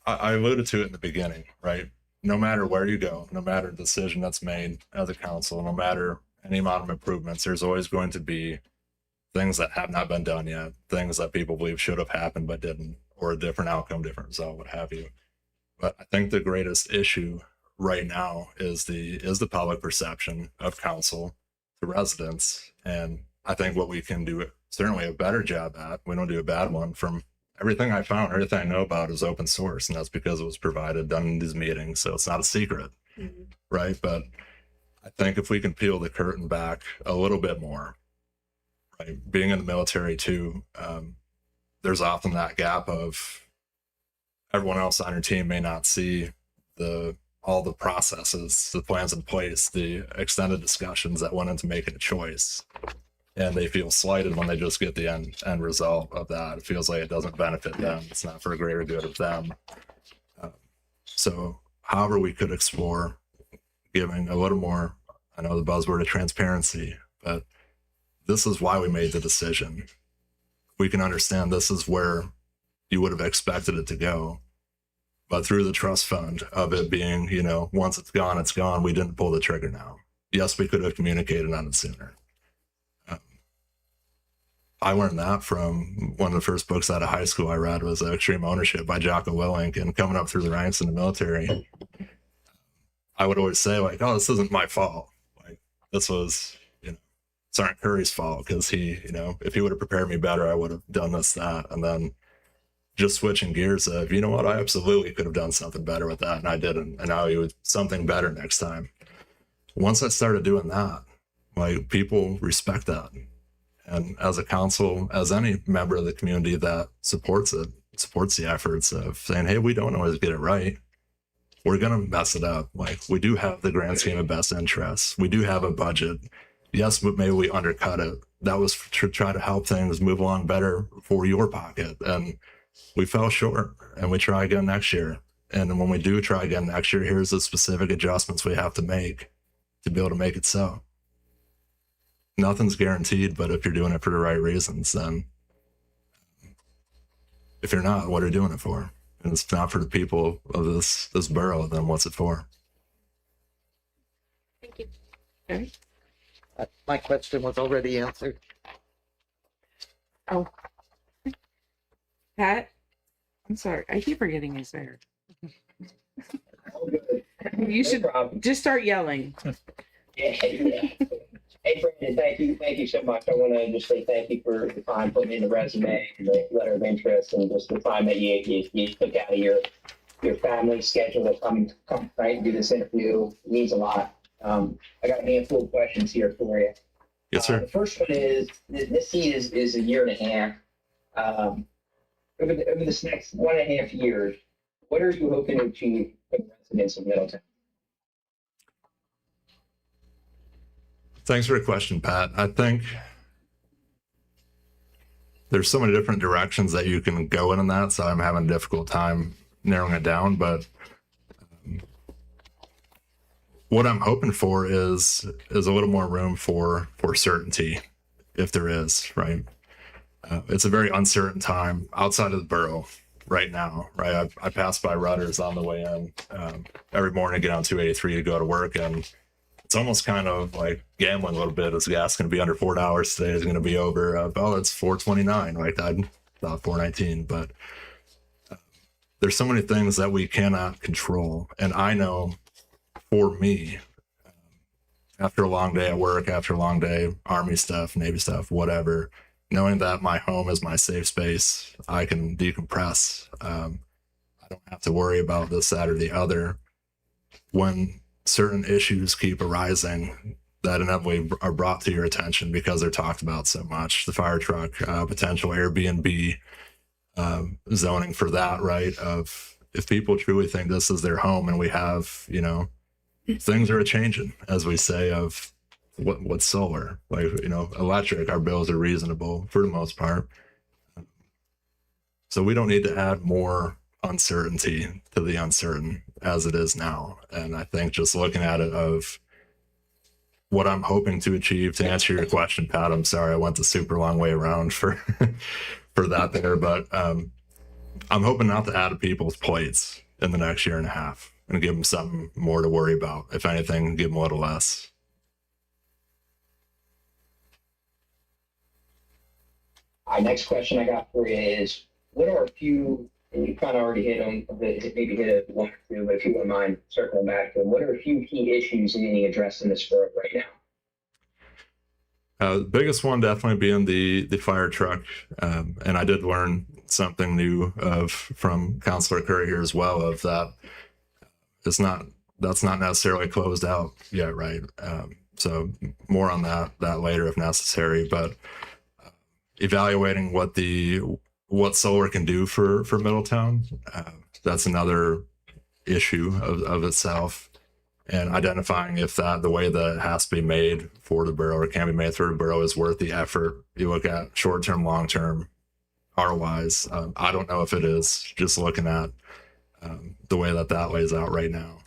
I alluded to it in the beginning, right? No matter where you go, no matter the decision that's made as a council, no matter any amount of improvements, there's always going to be things that have not been done yet, things that people believe should have happened but didn't, or a different outcome, different result, what have you. But I think the greatest issue right now is the public perception of council to residents. And I think what we can do certainly a better job at, we don't do a bad one. From everything I found, everything I know about is open source, and that's because it was provided, done in these meetings. So it's not a secret, right? But I think if we can peel the curtain back a little bit more, right? Being in the military too, there's often that gap of everyone else on your team may not see all the processes, the plans in place, the extended discussions that went into making a choice. And they feel slighted when they just get the end result of that. It feels like it doesn't benefit them. It's not for a greater good of them. So however we could explore giving a little more, I know the buzzword of transparency, but this is why we made the decision. We can understand this is where you would have expected it to go. But through the trust fund of it being, once it's gone, we didn't pull the trigger now. Yes, we could have communicated on it sooner. I learned that from one of the first books out of high school I read was Extreme Ownership by Jocko Willink. And coming up through the ranks in the military, I would always say like, oh, this isn't my fault. Like this was, Sergeant Curry's fault because he, if he would have prepared me better, I would have done this, that. And then just switching gears of, you know what, I absolutely could have done something better with that. And I didn't. And now you would something better next time. Once I started doing that, like people respect that. And as a council, as any member of the community that supports the efforts of saying, hey, we don't always get it right. We're going to mess it up. Like we do have the grand scheme of best interests. We do have a budget. Yes, but maybe we undercut it. That was to try to help things move along better for your pocket. And we fell short and we try again next year. And when we do try again next year, here's the specific adjustments we have to make to be able to make it so. Nothing's guaranteed, but if you're doing it for the right reasons, then if you're not, what are you doing it for? And it's not for the people of this borough, then what's it for? Thank you. Okay. My question was already answered. Oh. Pat? I'm sorry. I keep forgetting he's there. You should just start yelling. Yeah. Hey, Brandon, thank you so much. I want to just say thank you for the time putting in the resume and the letter of interest and just the time that you took out of your family schedule to come tonight and do this interview. It means a lot. I got a handful of questions here for you. Yes, sir. The first one is, this seat is a year and a half. Over this next 1.5 years, what are you hoping to achieve for the residents of Middletown? Thanks for the question, Pat. I think there's so many different directions that you can go in that, so I'm having a difficult time narrowing it down. But what I'm hoping for is a little more room for certainty, if there is, right? It's a very uncertain time outside of the borough right now, right? I pass by Rutter's on the way in every morning, get on 283 to go to work, and it's almost kind of like gambling a little bit. Is gas going to be under $4 today? Is it going to be over? It's $4.29, right? I thought $4.19, but there's so many things that we cannot control. And I know for me, after a long day at work, after a long day, Army stuff, Navy stuff, whatever, knowing that my home is my safe space, I can decompress. I don't have to worry about this, that, or the other. When certain issues keep arising that inevitably are brought to your attention because they're talked about so much, the fire truck, potential Airbnb, zoning for that, right? Of if people truly think this is their home, and we have, you know, things are changing, as we say, of what's solar, like, you know, electric, our bills are reasonable for the most part. So we don't need to add more uncertainty to the uncertain as it is now. And I think just looking at it of what I'm hoping to achieve, to answer your question, Pat, I'm sorry I went the super long way around for for that there, but I'm hoping not to add to people's plates in the next year and a half and give them something more to worry about. If anything, give them a little less. Our next question I got for you is, what are a few, and you kind of already hit them, maybe hit it one or two, but if you wouldn't mind circling back to them, what are a few key issues needing addressed in this borough right now? The biggest one definitely being the fire truck. And I did learn something new from Councilor Curry here as well, of that that's not necessarily closed out yet, right? So more on that later if necessary, but evaluating what solar can do for Middletown, that's another issue of itself. And identifying if the way that it has to be made for the borough or can be made through the borough is worth the effort. You look at short-term, long-term ROIs. I don't know if it is, just looking at the way that lays out right now.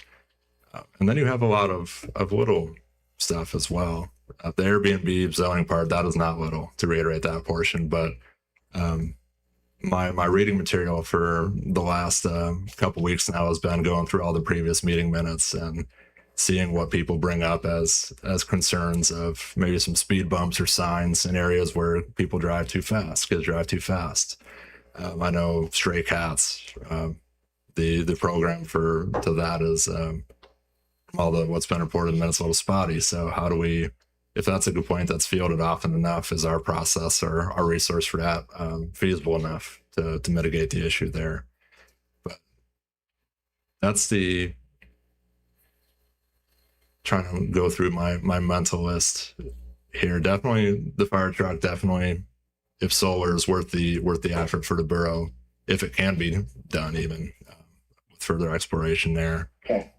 And then you have a lot of little stuff as well. The Airbnb zoning part, that is not little, to reiterate that portion, but my reading material for the last couple weeks now has been going through all the previous meeting minutes and seeing what people bring up as concerns of maybe some speed bumps or signs in areas where people drive too fast, kids drive too fast. I know stray cats, the program to that is what's been reported in minutes a little spotty. So how do we, if that's a complaint that's fielded often enough, is our process or our resource for that feasible enough to mitigate the issue there? But that's trying to go through my mental list here. Definitely the fire truck, definitely if solar is worth the effort for the borough, if it can be done even with further exploration there. Okay.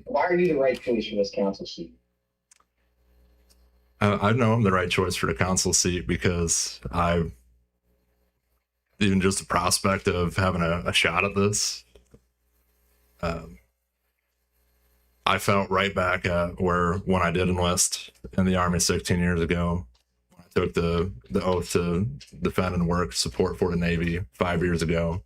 Why are you the right choice for this council seat? I know I'm the right choice for the council seat because even just the prospect of having a shot at this, I felt right back at when I did enlist in the Army 16 years ago, when I took the oath to defend and work support for the Navy 5 years ago.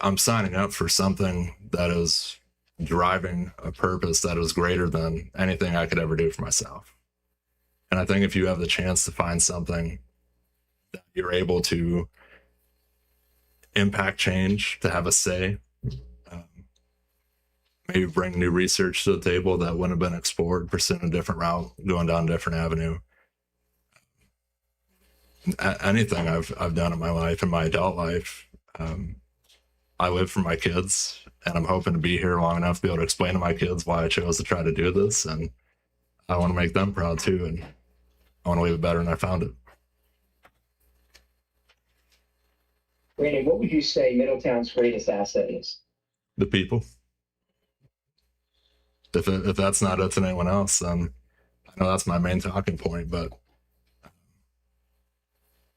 I'm signing up for something that is driving a purpose that is greater than anything I could ever do for myself. And I think if you have the chance to find something that you're able to impact change, to have a say, maybe bring new research to the table that wouldn't have been explored, pursuing a different route, going down a different avenue. Anything I've done in my life, in my adult life, I live for my kids, and I'm hoping to be here long enough to be able to explain to my kids why I chose to try to do this. And I want to make them proud too. And I want to leave it better than I found it. Brandon, what would you say Middletown's greatest asset is? The people. If that's not it to anyone else, then I know that's my main talking point, but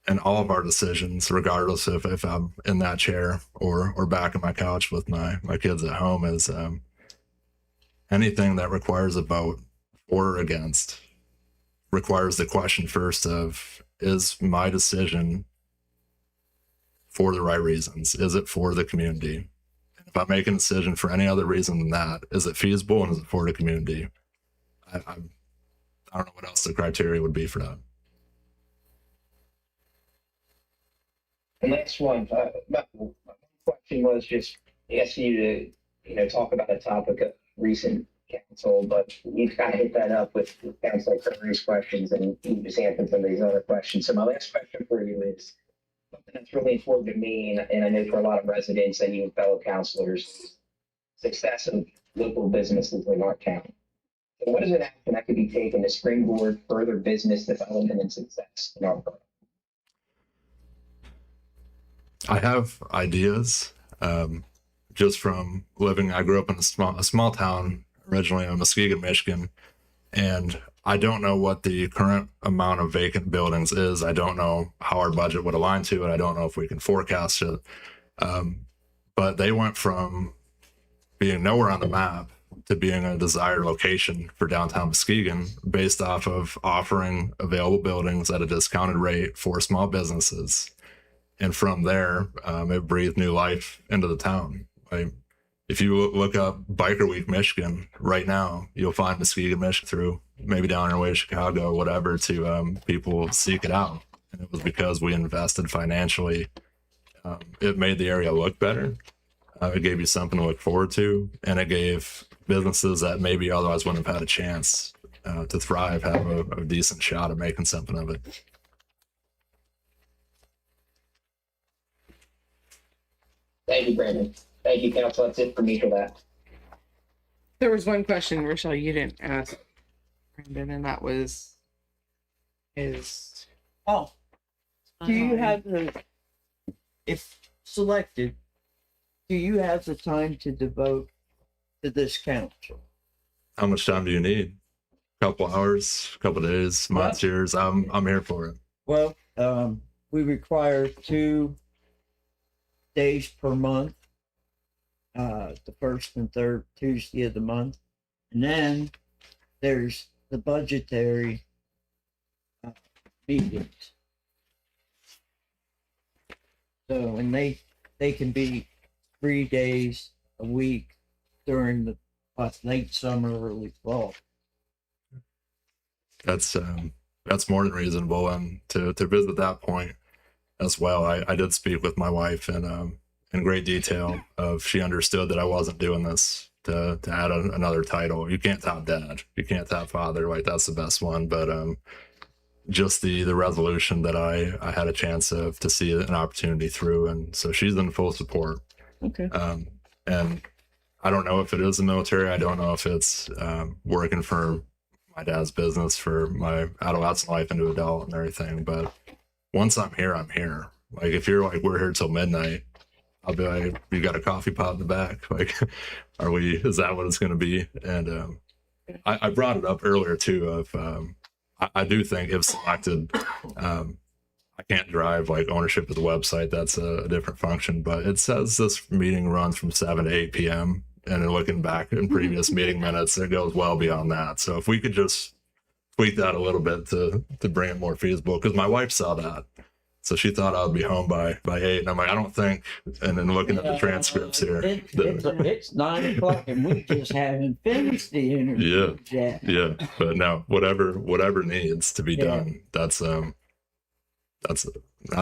in all of our decisions, regardless if I'm in that chair or back on my couch with my kids at home, is anything that requires a vote for or against requires the question first of, is my decision for the right reasons? Is it for the community? If I make a decision for any other reason than that, is it feasible and is it for the community? I don't know what else the criteria would be for that. The next one, my question was just, ask you to, talk about a topic of recent council, but you've kind of hit that up with Councilor Curry's questions, and you just answered some of these other questions. So my last question for you is something that's really important to me, and I know for a lot of residents and you fellow councilors, is success of local businesses in our town. So what is an action that could be taken to springboard further business development and success in our borough? I have ideas. Just from living, I grew up in a small town originally in Muskegon, Michigan, and I don't know what the current amount of vacant buildings is. I don't know how our budget would align to it. I don't know if we can forecast it. But they went from being nowhere on the map to being a desired location for downtown Muskegon based off of offering available buildings at a discounted rate for small businesses. And from there, it breathed new life into the town. If you look up Biker Week Michigan right now, you'll find Muskegon, Michigan through maybe down our way to Chicago or whatever to people seek it out. And it was because we invested financially. It made the area look better. It gave you something to look forward to, and it gave businesses that maybe otherwise wouldn't have had a chance to thrive, have a decent shot at making something of it. Thank you, Brandon. Thank you, Council. That's it for me for that. There was one question, Rochelle, you didn't ask Brandon, and that was is do you have if selected, do you have the time to devote to this council? How much time do you need? A couple hours, a couple days, months, years? I'm here for it. Well, we require 2 days per month, the first and third Tuesday of the month. And then there's the budgetary meetings. So, and they can be 3 days a week during the late summer, early fall. That's more than reasonable. And to visit that point as well, I did speak with my wife in great detail of she understood that I wasn't doing this to add another title. You can't top dad, you can't top father, like that's the best one. But just the resolution that I had a chance to see an opportunity through, and so she's in full support. Okay. And I don't know if it is the military. I don't know if it's working for my dad's business for my adolescent life into adult and everything. But once I'm here, I'm here. Like if you're like, we're here till midnight, I'll be like, you got a coffee pot in the back? Like, is that what it's going to be? And I brought it up earlier too of, I do think if selected, I can't drive like ownership of the website. That's a different function, but it says this meeting runs from 7 to 8 p.m. And then looking back in previous meeting minutes, it goes well beyond that. So if we could just tweak that a little bit to bring it more feasible, because my wife saw that. So she thought I would be home by 8. And I'm like, I don't think, and then looking at the transcripts here. It's 9 o'clock and we just haven't finished the interview. Yeah. But no, whatever needs to be done, that's not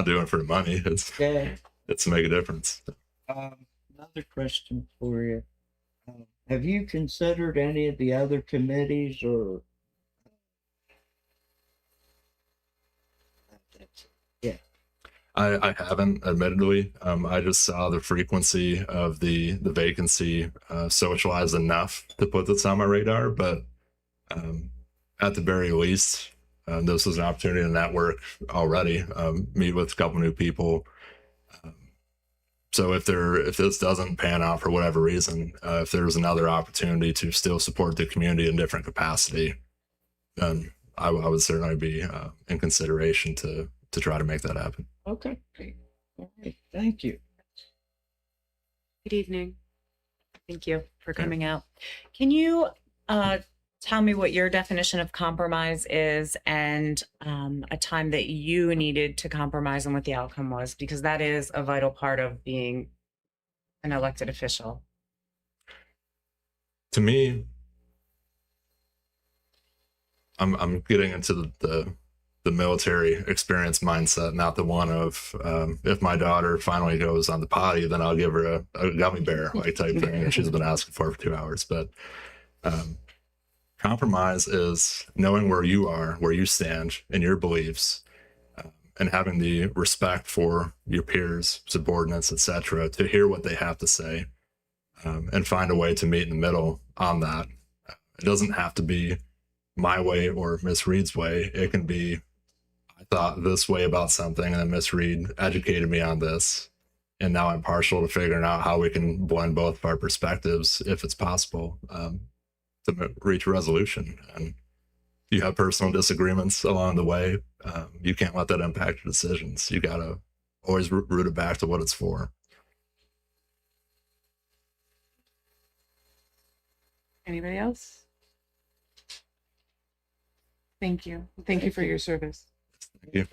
doing it for the money. It's to make a difference. Another question for you. Have you considered any of the other committees or? Yeah. I haven't, admittedly. I just saw the frequency of the vacancy socialized enough to put this on my radar. But at the very least, this was an opportunity to network already, meet with a couple new people. So if this doesn't pan out for whatever reason, if there's another opportunity to still support the community in different capacity, then I would certainly be in consideration to try to make that happen. Okay. All right. Thank you. Good evening. Thank you for coming out. Can you tell me what your definition of compromise is and a time that you needed to compromise and what the outcome was? Because that is a vital part of being an elected official. To me, I'm getting into the the military experience mindset, not the one of if my daughter finally goes on the potty, then I'll give her a gummy bear like type thing that she's been asking for 2 hours. But compromise is knowing where you are, where you stand, and your beliefs, and having the respect for your peers, subordinates, etc., to hear what they have to say, and find a way to meet in the middle on that. It doesn't have to be my way or Miss Reed's way. It can be, I thought this way about something, and then Miss Reed educated me on this, and now I'm partial to figuring out how we can blend both of our perspectives, if it's possible, to reach a resolution. And you have personal disagreements along the way. You can't let that impact your decisions. You got to always root it back to what it's for. Anybody else? Thank you. Thank you for your service. Thank you.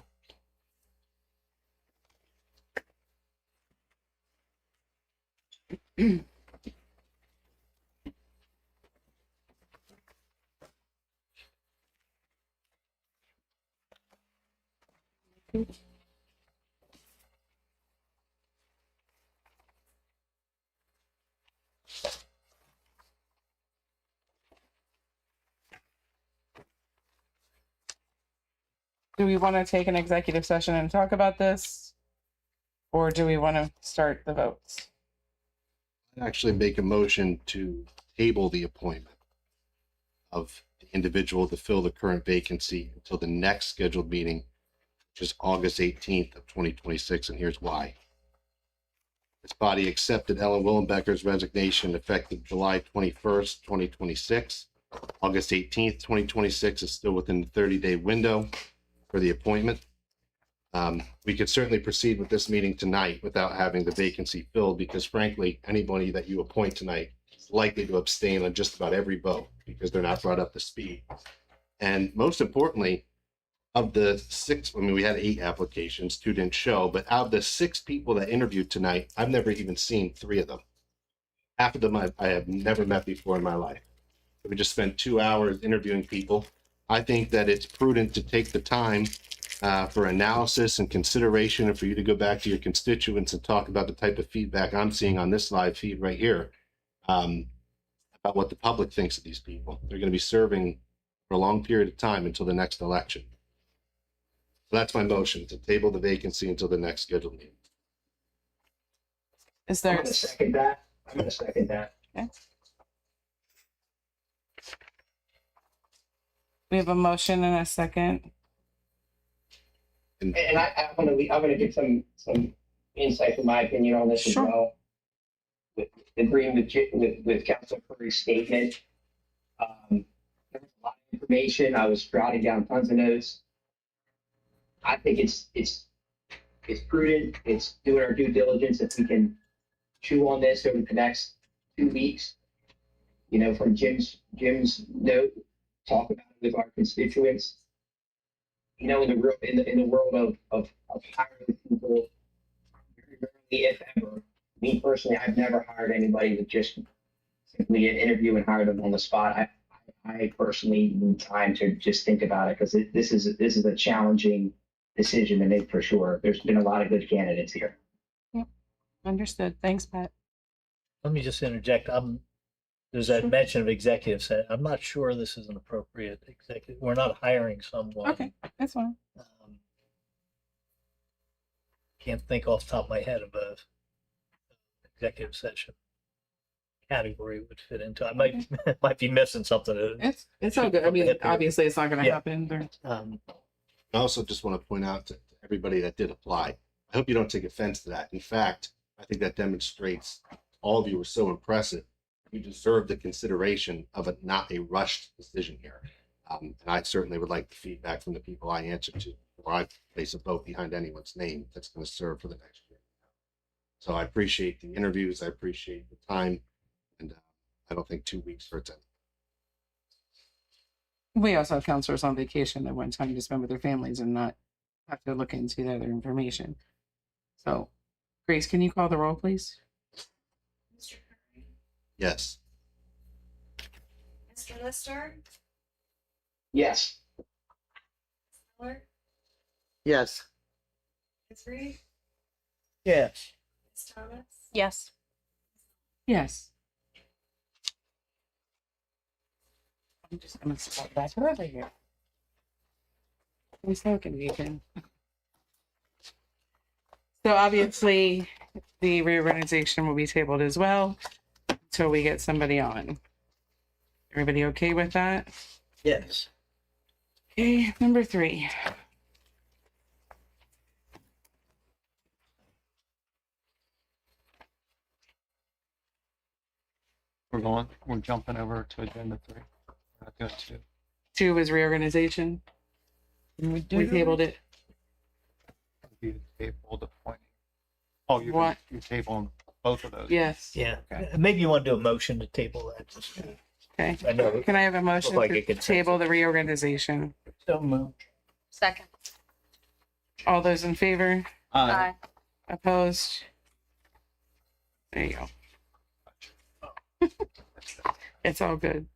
Do we want to take an executive session and talk about this? Or do we want to start the votes? Actually make a motion to table the appointment of the individual to fill the current vacancy until the next scheduled meeting, which is August 18th of 2026, and here's why. This body accepted Ellen Willenbecker's resignation effective July 21st, 2026. August 18th, 2026 is still within the 30-day window for the appointment. We could certainly proceed with this meeting tonight without having the vacancy filled, because frankly, anybody that you appoint tonight is likely to abstain on just about every vote because they're not brought up to speed. And most importantly, of the 6, I mean, we had 8 applications, 2 didn't show, but out of the 6 people that interviewed tonight, I've never even seen 3 of them. Half of them I have never met before in my life. We just spent 2 hours interviewing people. I think that it's prudent to take the time for analysis and consideration, and for you to go back to your constituents and talk about the type of feedback I'm seeing on this live feed right here, about what the public thinks of these people. They're going to be serving for a long period of time until the next election. So that's my motion, to table the vacancy until the next scheduled meeting. Is there? I'm gonna second that. I'm gonna second that. Okay. We have a motion and a second. And I'm gonna give some insight from my opinion on this as well. With agreeing with Councilor Curry's statement. There was a lot of information. I was jotting down tons of notes. I think it's prudent. It's doing our due diligence if we can chew on this over the next 2 weeks. You know, from Jim's note, talk about it with our constituents. You know, in the world of hiring people, very rarely, if ever. Me personally, I've never hired anybody with just simply an interview and hired them on the spot. I personally need time to just think about it, because this is a challenging decision to make for sure. There's been a lot of good candidates here. Yep. Understood. Thanks, Pat. Let me just interject. There's that mention of executive session. I'm not sure this is an appropriate executive. We're not hiring someone. Okay, that's fine. Can't think off the top of my head of a executive session category would fit into. I might be missing something. It's all good. I mean, obviously, it's not going to happen. I also just want to point out to everybody that did apply, I hope you don't take offense to that. In fact, I think that demonstrates all of you were so impressive. You deserve the consideration of not a rushed decision here. And I certainly would like the feedback from the people I answer to, or I place a vote behind anyone's name that's going to serve for the next year. So I appreciate the interviews. I appreciate the time. And I don't think 2 weeks hurts anything. We also have counselors on vacation that want time to spend with their families and not have to look into the other information. So, Grace, can you call the roll, please? Yes. Mr. Lister? Yes. Miller? Yes. Yes. Yes. Yes. I'm just gonna start back over here. I'm so confusing. So obviously, the reorganization will be tabled as well until we get somebody on. Everybody okay with that? Yes. Okay, number 3. We're jumping over to agenda 3. Go to 2 was reorganization. We tabled it. you tabled appointing. Oh, What? you're tabling both of those. Yes. Yeah, Okay. maybe you want to do a motion to table that. Just, Okay. I know. Can I have a motion Like to a consensus. table the reorganization? So moved. Second. All those in favor? Aye. Opposed? There you go. It's all good.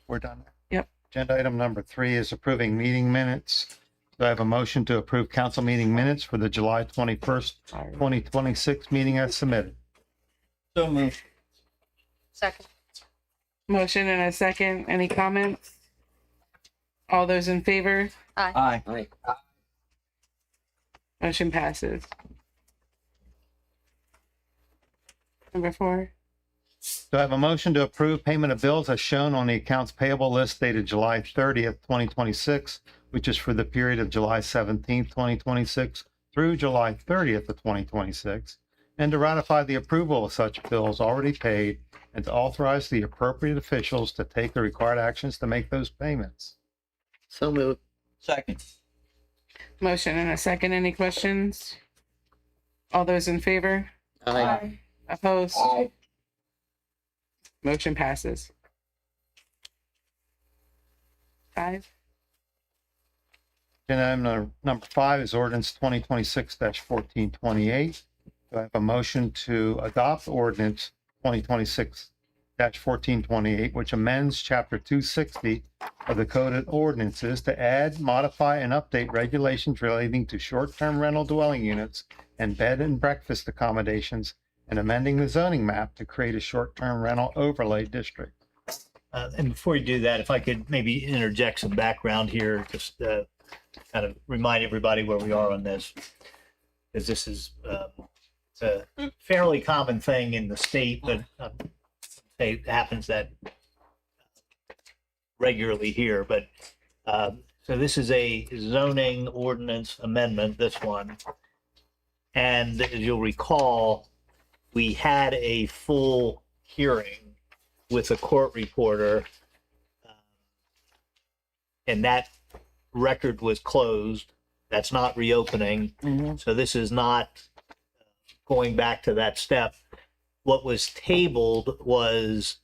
We're done. Yep. Agenda item number 3 is approving meeting minutes. Do I have a motion to approve council meeting minutes for the July 21st, 2026 meeting as submitted? So moved. Second. Motion and a second. Any comments? All those in favor? Aye. Aye. Motion passes. Number 4. Do I have a motion to approve payment of bills as shown on the accounts payable list dated July 30th, 2026, which is for the period of July 17th, 2026 through July 30th of 2026, and to ratify the approval of such bills already paid and to authorize the appropriate officials to take the required actions to make those payments? So moved. Second. Motion and a second. Any questions? All those in favor? Aye. Opposed? Motion passes. 5. Agenda item number 5 is ordinance 2026-1428. Do I have a motion to adopt ordinance 2026-1428, which amends chapter 260 of the Code of Ordinances to add, modify, and update regulations relating to short-term rental dwelling units and bed and breakfast accommodations, and amending the zoning map to create a short-term rental overlay district? And before you do that, if I could maybe interject some background here, just kind of remind everybody where we are on this, because this is it's a fairly common thing in the state, but it happens that regularly here. But so this is a zoning ordinance amendment, this one, and as you'll recall, we had a full hearing with a court reporter, and that record was closed. That's not reopening. So this is not going back to that step. What was tabled was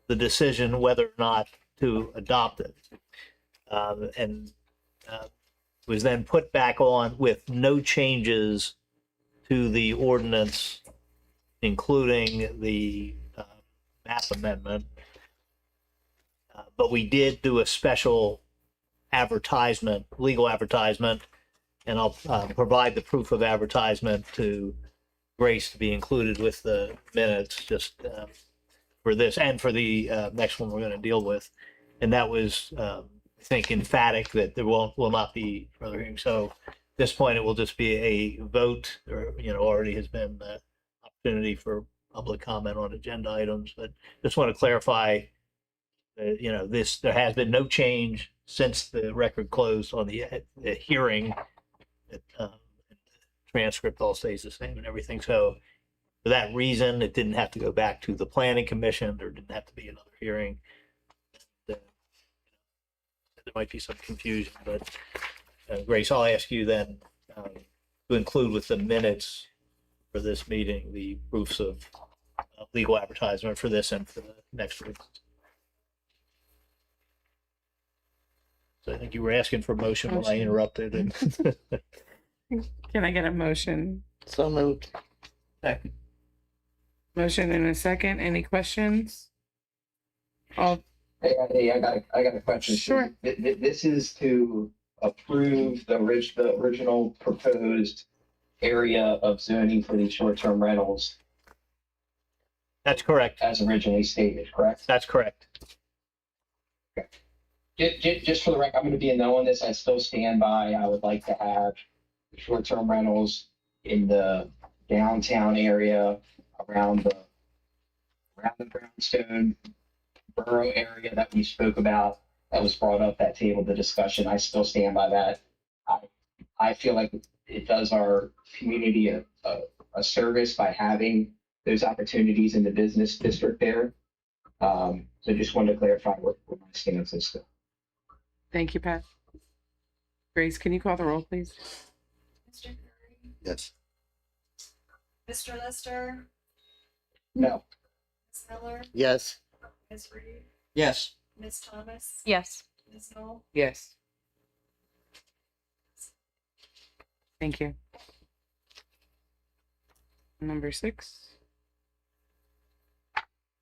the decision whether or not to adopt it. And was then put back on with no changes to the ordinance, including the map amendment. But we did do a special advertisement, legal advertisement, and I'll provide the proof of advertisement to Grace to be included with the minutes, just for this and for the next one we're going to deal with. And that was, I think, emphatic that there will not be further hearing. So at this point, it will just be a vote, or, already has been opportunity for public comment on agenda items, but just want to clarify, this, there has been no change since the record closed on the hearing. Transcript all stays the same and everything. So for that reason, it didn't have to go back to the planning commission. There didn't have to be another hearing. There might be some confusion, but Grace, I'll ask you then to include with the minutes for this meeting the proofs of legal advertisement for this and for the next week. So I think you were asking for motion when I interrupted. And Can I get a motion? So moved. Second. Motion and a second. Any questions? All Hey, I got a question. Sure. This is to approve the original proposed area of zoning for these short-term rentals That's correct. as originally stated, correct? That's correct. Just for the record, I'm gonna be a no on this. I still stand by. I would like to have short-term rentals in the downtown area around the Brownstone borough area that we spoke about, that was brought up, that table, the discussion. I still stand by that. I feel like it does our community a service by having those opportunities in the business district there. So just wanted to clarify what my stance is still. Thank you, Pat. Grace, can you call the roll, please? Mr. Curry, Yes. Mr. Lister, No. Ms. Miller, Yes. Ms. Reed, Yes. Ms. Thomas, Yes. Ms. Knoll, Yes. Thank you. Number 6.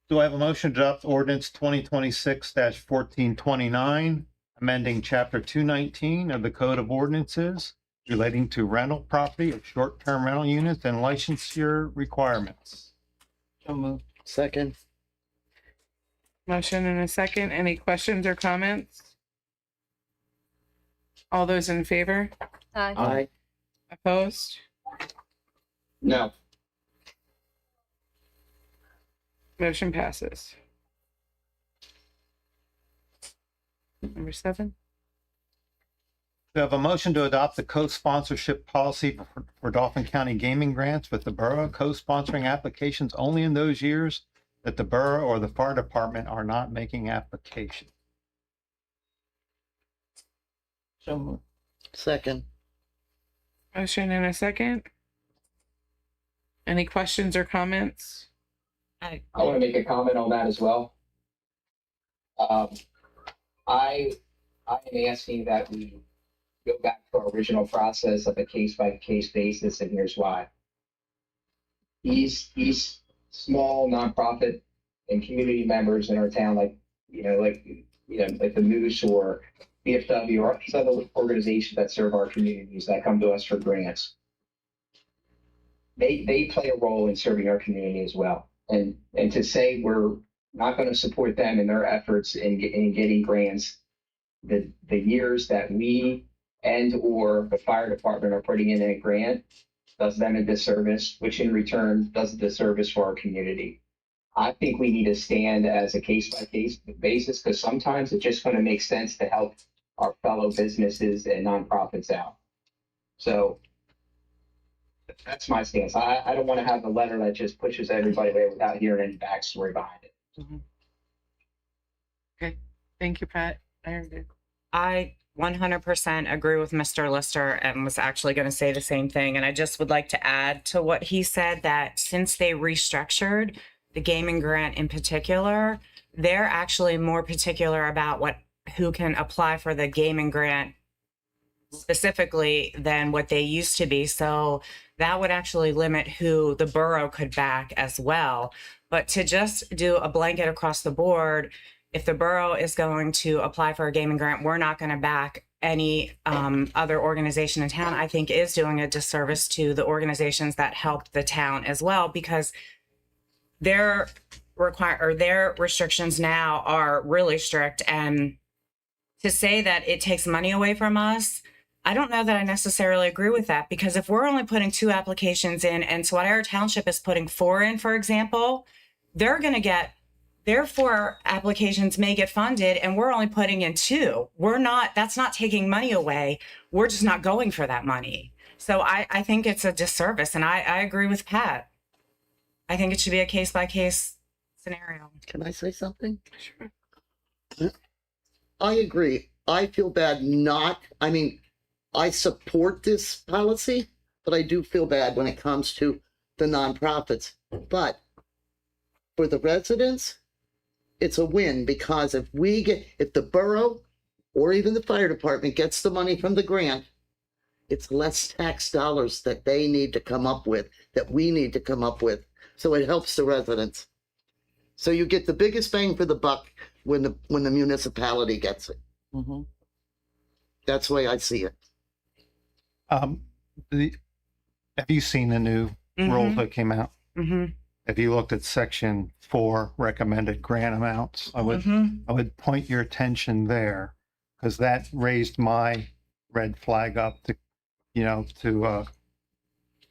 Do I have a motion to adopt ordinance 2026-1429, amending chapter 219 of the Code of Ordinances relating to rental property of short-term rental units and licensure requirements? So moved. Second. Motion and a second. Any questions or comments? All those in favor? Aye. Aye. Opposed? No. Motion passes. Number 7. Do I have a motion to adopt the co-sponsorship policy for Dauphin County gaming grants with the borough co-sponsoring applications only in those years that the borough or the fire department are not making application? So moved. Second. Motion and a second. Any questions or comments? I want to make a comment on that as well. I am asking that we go back to our original process of a case-by-case basis, and here's why. These small nonprofit and community members in our town, like the Moose or BFW or these other organizations that serve our communities that come to us for grants, they play a role in serving our community as well. And to say we're not going to support them in their efforts in getting grants, the years that we and or the fire department are putting in a grant does them a disservice, which in return does a disservice for our community. I think we need to stand as a case-by-case basis, because sometimes it's just going to make sense to help our fellow businesses and nonprofits out. So that's my stance. I don't want to have a letter that just pushes everybody away without hearing any backstory behind it. Okay. Thank you, Pat. I heard it. I 100% agree with Mr. Lister and was actually going to say the same thing. And I just would like to add to what he said that since they restructured the gaming grant in particular, they're actually more particular about who can apply for the gaming grant specifically than what they used to be. So that would actually limit who the borough could back as well. But to just do a blanket across the board, if the borough is going to apply for a gaming grant, we're not going to back any other organization in town, I think is doing a disservice to the organizations that help the town as well, because their restrictions now are really strict. And to say that it takes money away from us, I don't know that I necessarily agree with that, because if we're only putting 2 applications in and Swadera Township is putting 4 in, for example, they're going to get their 4 applications may get funded and we're only putting in 2. That's not taking money away. We're just not going for that money. So I think it's a disservice, and I agree with Pat. I think it should be a case-by-case scenario. Can I say something? Sure. I agree. I feel bad I support this policy, but I do feel bad when it comes to the nonprofits. But for the residents, it's a win, because if the borough or even the fire department gets the money from the grant, it's less tax dollars that they need to come up with, that we need to come up with. So it helps the residents. So you get the biggest bang for the buck when the municipality gets it. That's the way I see it. Have you seen the new rules that came out? If you looked at section 4 recommended grant amounts, I would point your attention there, because that raised my red flag up to,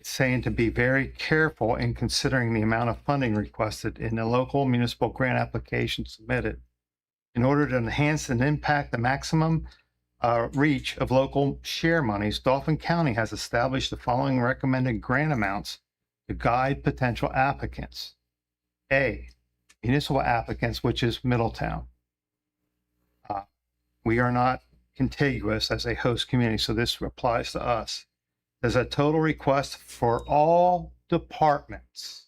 saying to be very careful in considering the amount of funding requested in the local municipal grant application submitted. In order to enhance and impact the maximum reach of local share monies, Dauphin County has established the following recommended grant amounts to guide potential applicants. A, municipal applicants, which is Middletown. We are not contiguous as a host community, so this applies to us. There's a total request for all departments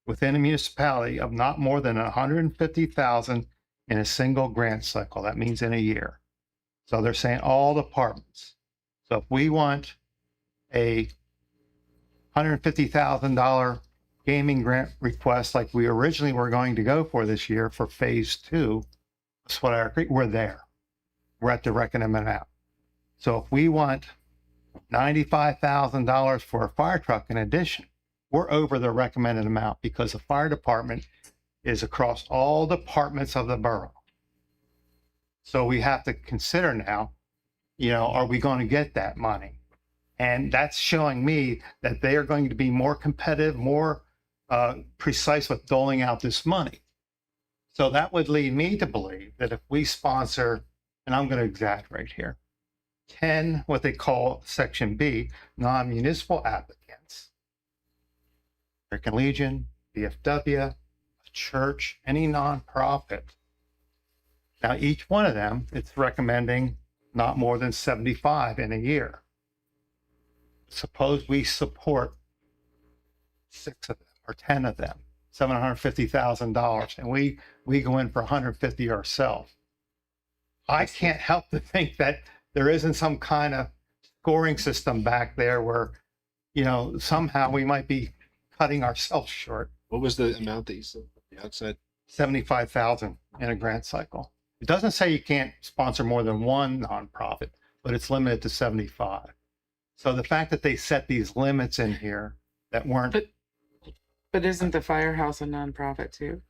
within a municipality of not more than 150,000 in a single grant cycle. That means in a year. So they're saying all departments. So if we want a $150,000 gaming grant request like we originally were going to go for this year for phase 2, that's what I agree. We're there. We're at the recommended amount. So if we want $95,000 for a fire truck in addition, we're over the recommended amount because the fire department is across all departments of the borough. So we have to consider now, are we going to get that money? And that's showing me that they are going to be more competitive, more precise with doling out this money. So that would lead me to believe that if we sponsor, and I'm going to exaggerate here, 10, what they call Section B, non-municipal applicants, American Legion, VFW, a church, any nonprofit. Now, each one of them, it's recommending not more than 75 in a year. Suppose we support 6 of them or 10 of them, $750,000, and we go in for 150 ourselves. I can't help to think that there isn't some kind of scoring system back there where, somehow we might be cutting ourselves short. What was the amount that you said at the outset? 75,000 in a grant cycle. It doesn't say you can't sponsor more than one nonprofit, but it's limited to 75. So the fact that they set these limits in here that weren't. But isn't the firehouse a nonprofit too?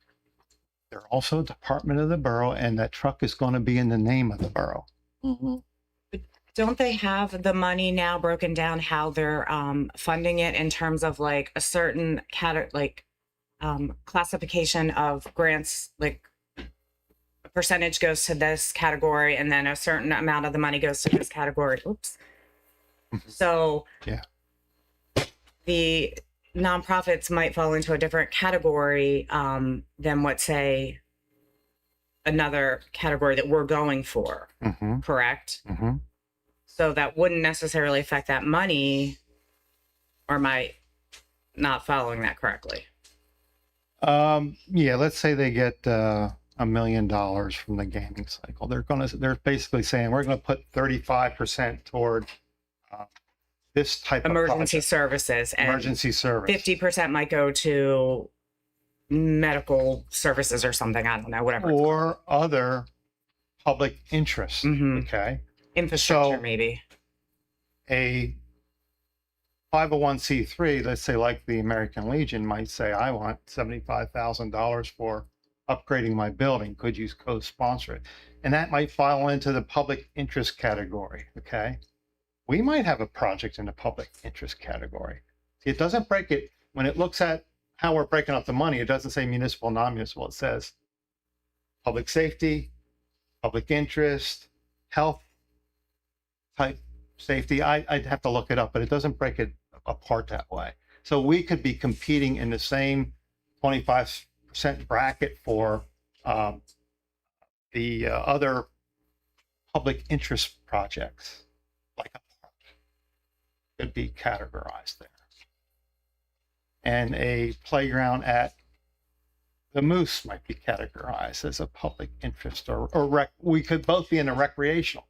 They're also a department of the borough, and that truck is going to be in the name of the borough. Don't they have the money now broken down how they're funding it in terms of like a certain classification of grants, like a percentage goes to this category and then a certain amount of the money goes to this category. Oops. So yeah, the nonprofits might fall into a different category than what, say, another category that we're going for, correct? So that wouldn't necessarily affect that money, or am I not following that correctly? Yeah, let's say they get $1 million from the gaming cycle. They're basically saying we're going to put 35% toward this type of emergency project. Services, and Emergency service. 50% might go to medical services or something. I don't know, whatever. Or other public interest. Okay. Infrastructure, So, maybe. A 501c3, let's say like the American Legion, might say, I want $75,000 for upgrading my building. Could you co-sponsor it? And that might fall into the public interest category. Okay. We might have a project in the public interest category. See, it doesn't break it when it looks at how we're breaking up the money. It doesn't say municipal, non-municipal. It says public safety, public interest, health type safety. I'd have to look it up, but it doesn't break it apart that way. So we could be competing in the same 25% bracket for the other public interest projects, like a park could be categorized there. And a playground at the Moose might be categorized as a public interest, or we could both be in a recreational.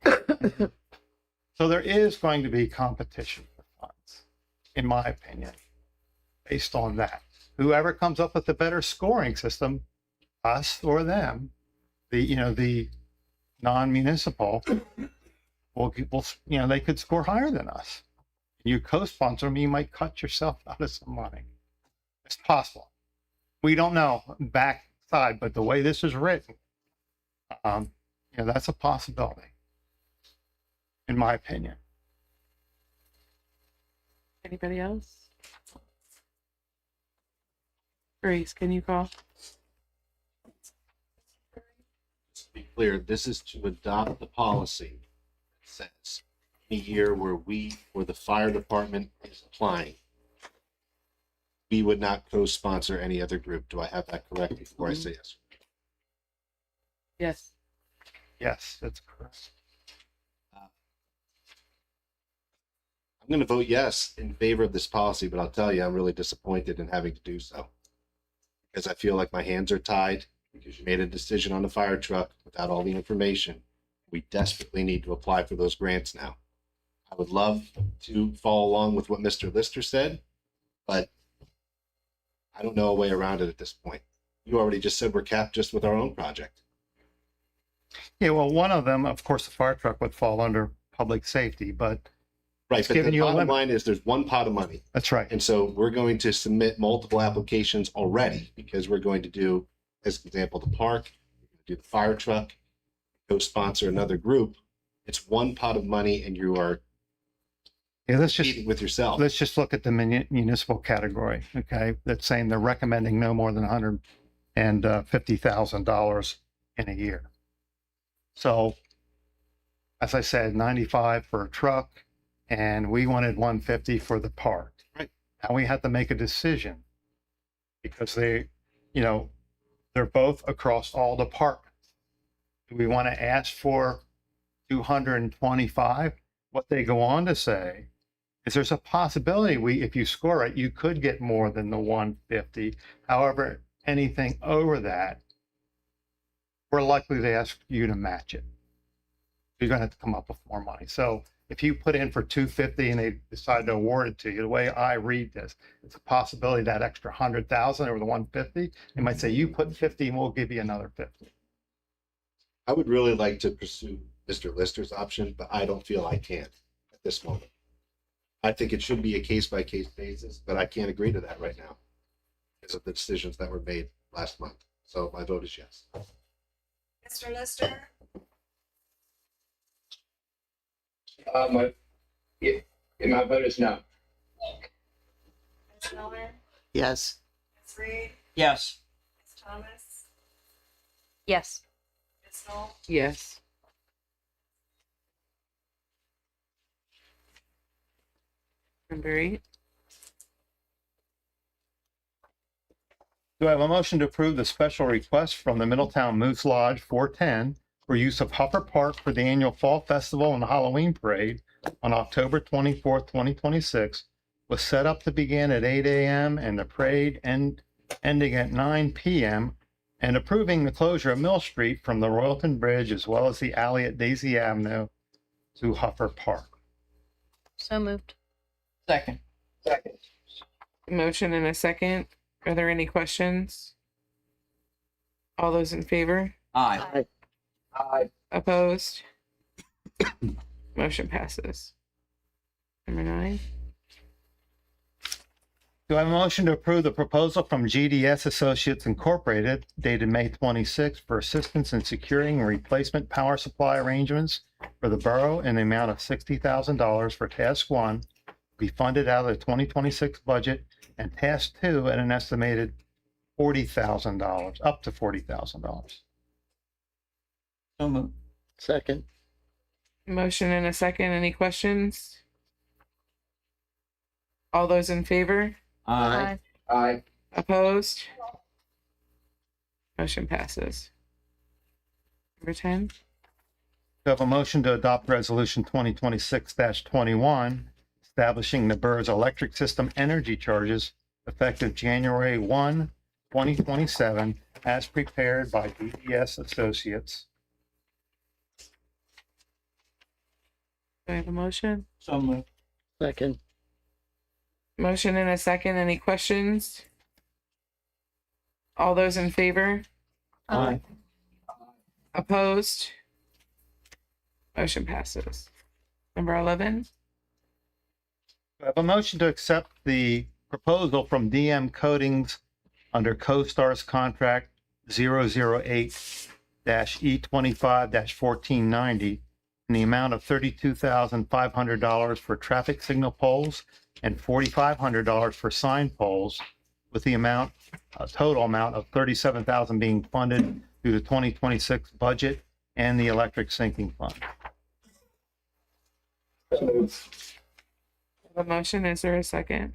So there is going to be competition for funds, in my opinion, based on that. Whoever comes up with the better scoring system, us or them, the non-municipal they could score higher than us. You co-sponsor them, you might cut yourself out of some money. It's possible. We don't know backside, but the way this is written, that's a possibility, in my opinion. Anybody else? Grace, can you call? To be clear, this is to adopt the policy that says any year where the fire department is applying, we would not co-sponsor any other group. Do I have that correct before I say yes? Yes. Yes, that's correct. I'm going to vote yes in favor of this policy, but I'll tell you, I'm really disappointed in having to do so. Because I feel like my hands are tied because you made a decision on the fire truck without all the information. We desperately need to apply for those grants now. I would love to follow along with what Mr. Lister said, but I don't know a way around it at this point. You already just said we're capped just with our own project. Yeah, well, one of them, of course, the fire truck would fall under public safety, but Right, it's but giving the you a bottom limit. line is there's one pot of money. That's right. And so we're going to submit multiple applications already because we're going to do, as an example, the park, do the fire truck, co-sponsor another group. It's one pot of money and you are let's competing with yourself. Let's just look at the municipal category, okay? That's saying they're recommending no more than $150,000 in a year. So, as I said, 95 for a truck, and we wanted 150 for the park. Right. Now we have to make a decision because they're both across all departments. Do we want to ask for 225? What they go on to say is there's a possibility if you score it, you could get more than the 150. However, anything over that, we're likely to ask you to match it. You're going to have to come up with more money. So if you put in for 250 and they decide to award it to you, the way I read this, it's a possibility that extra 100,000 over the 150, they might say, you put 50 and we'll give you another 50. I would really like to pursue Mr. Lister's option, but I don't feel I can at this moment. I think it should be a case-by-case basis, but I can't agree to that right now because of the decisions that were made last month. So my vote is yes. Mr. Lister? My vote is no. Ms. Miller? Yes. Ms. Reed? Yes. Ms. Thomas? Yes. Ms. Knoll? Yes. Number 8. Do I have a motion to approve the special request from the Middletown Moose Lodge 410 for use of Huffer Park for the annual Fall Festival and Halloween Parade on October 24th, 2026, was set up to begin at 8 a.m. and the parade ending at 9 p.m., and approving the closure of Mill Street from the Royalton Bridge as well as the alley at Daisy Avenue to Huffer Park. So moved. Second. Second. Motion and a second. Are there any questions? All those in favor? Aye. Aye. Opposed? Motion passes. Number 9. Do I have a motion to approve the proposal from GDS Associates Incorporated dated May 26 for assistance in securing replacement power supply arrangements for the borough in the amount of $60,000 for Task 1 be funded out of the 2026 budget, and Task 2 at an estimated $40,000, up to $40,000. So moved. Second. Motion and a second. Any questions? All those in favor? Aye. Aye. Opposed? Motion passes. Number 10. Do I have a motion to adopt Resolution 2026-21, establishing the borough's electric system energy charges effective January 1, 2027, as prepared by GDS Associates? Do I have a motion? So moved. Second. Motion and a second. Any questions? All those in favor? Aye. Opposed? Motion passes. Number 11. I have a motion to accept the proposal from DM Coatings under CoStar's contract 008-E25-1490 in the amount of $32,500 for traffic signal poles and $4,500 for sign poles, with the amount, a total amount of $37,000 being funded through the 2026 budget and the electric sinking fund. A motion, is there a second?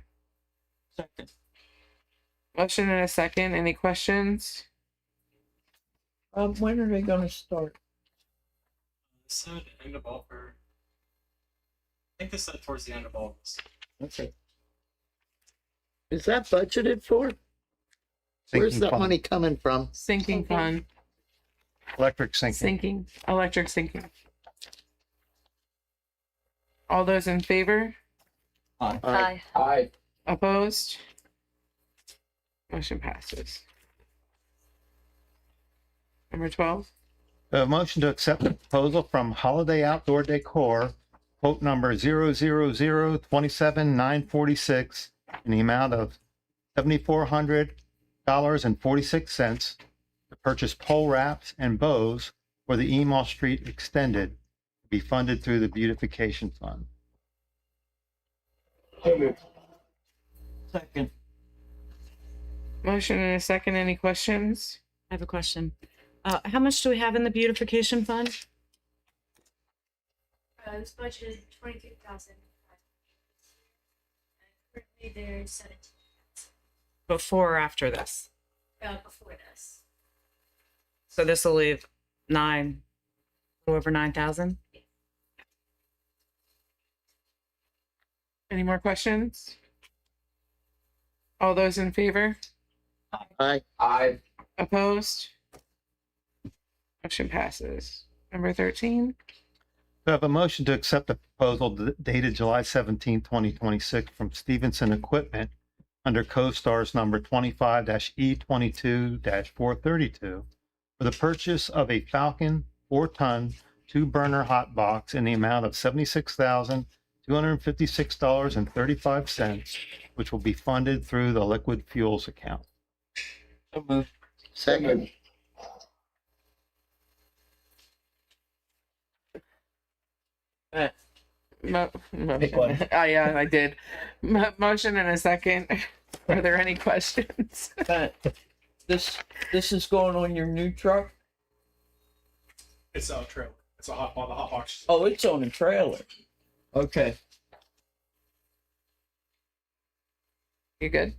Second. Motion and a second. Any questions? When are they gonna start? Said end of August. I think they said towards the end of August. Okay. Is that budgeted for? Where's Sinking that fund. money coming from? Sinking fund. Electric sinking. Sinking. Electric sinking. All those in favor? Aye. Aye. Opposed? Motion passes. Number 12. A motion to accept the proposal from Holiday Outdoor Decor, quote number 000-27946, in the amount of $7,400.46 to purchase pole wraps and bows for the Email Street Extended, to be funded through the Beautification Fund. Second. Motion and a second. Any questions? I have a question. How much do we have in the beautification fund? It's budgeted 23,000. Currently there's 17 Before or after this? before this. So this will leave a little over 9,000. Any more questions? All those in favor? Aye. Aye. Opposed? Motion passes. Number 13. I have a motion to accept the proposal dated July 17, 2026 from Stevenson Equipment under CoStar's number 25-E22-432 for the purchase of a Falcon 4-ton 2-burner hot box in the amount of $76,256.35, which will be funded through the liquid fuels account. So moved. Second. Motion. Yeah, I did. Motion and a second. Are there any questions? This is going on your new truck? It's a trailer. It's a hot box. Oh, it's on a trailer. Okay. You good?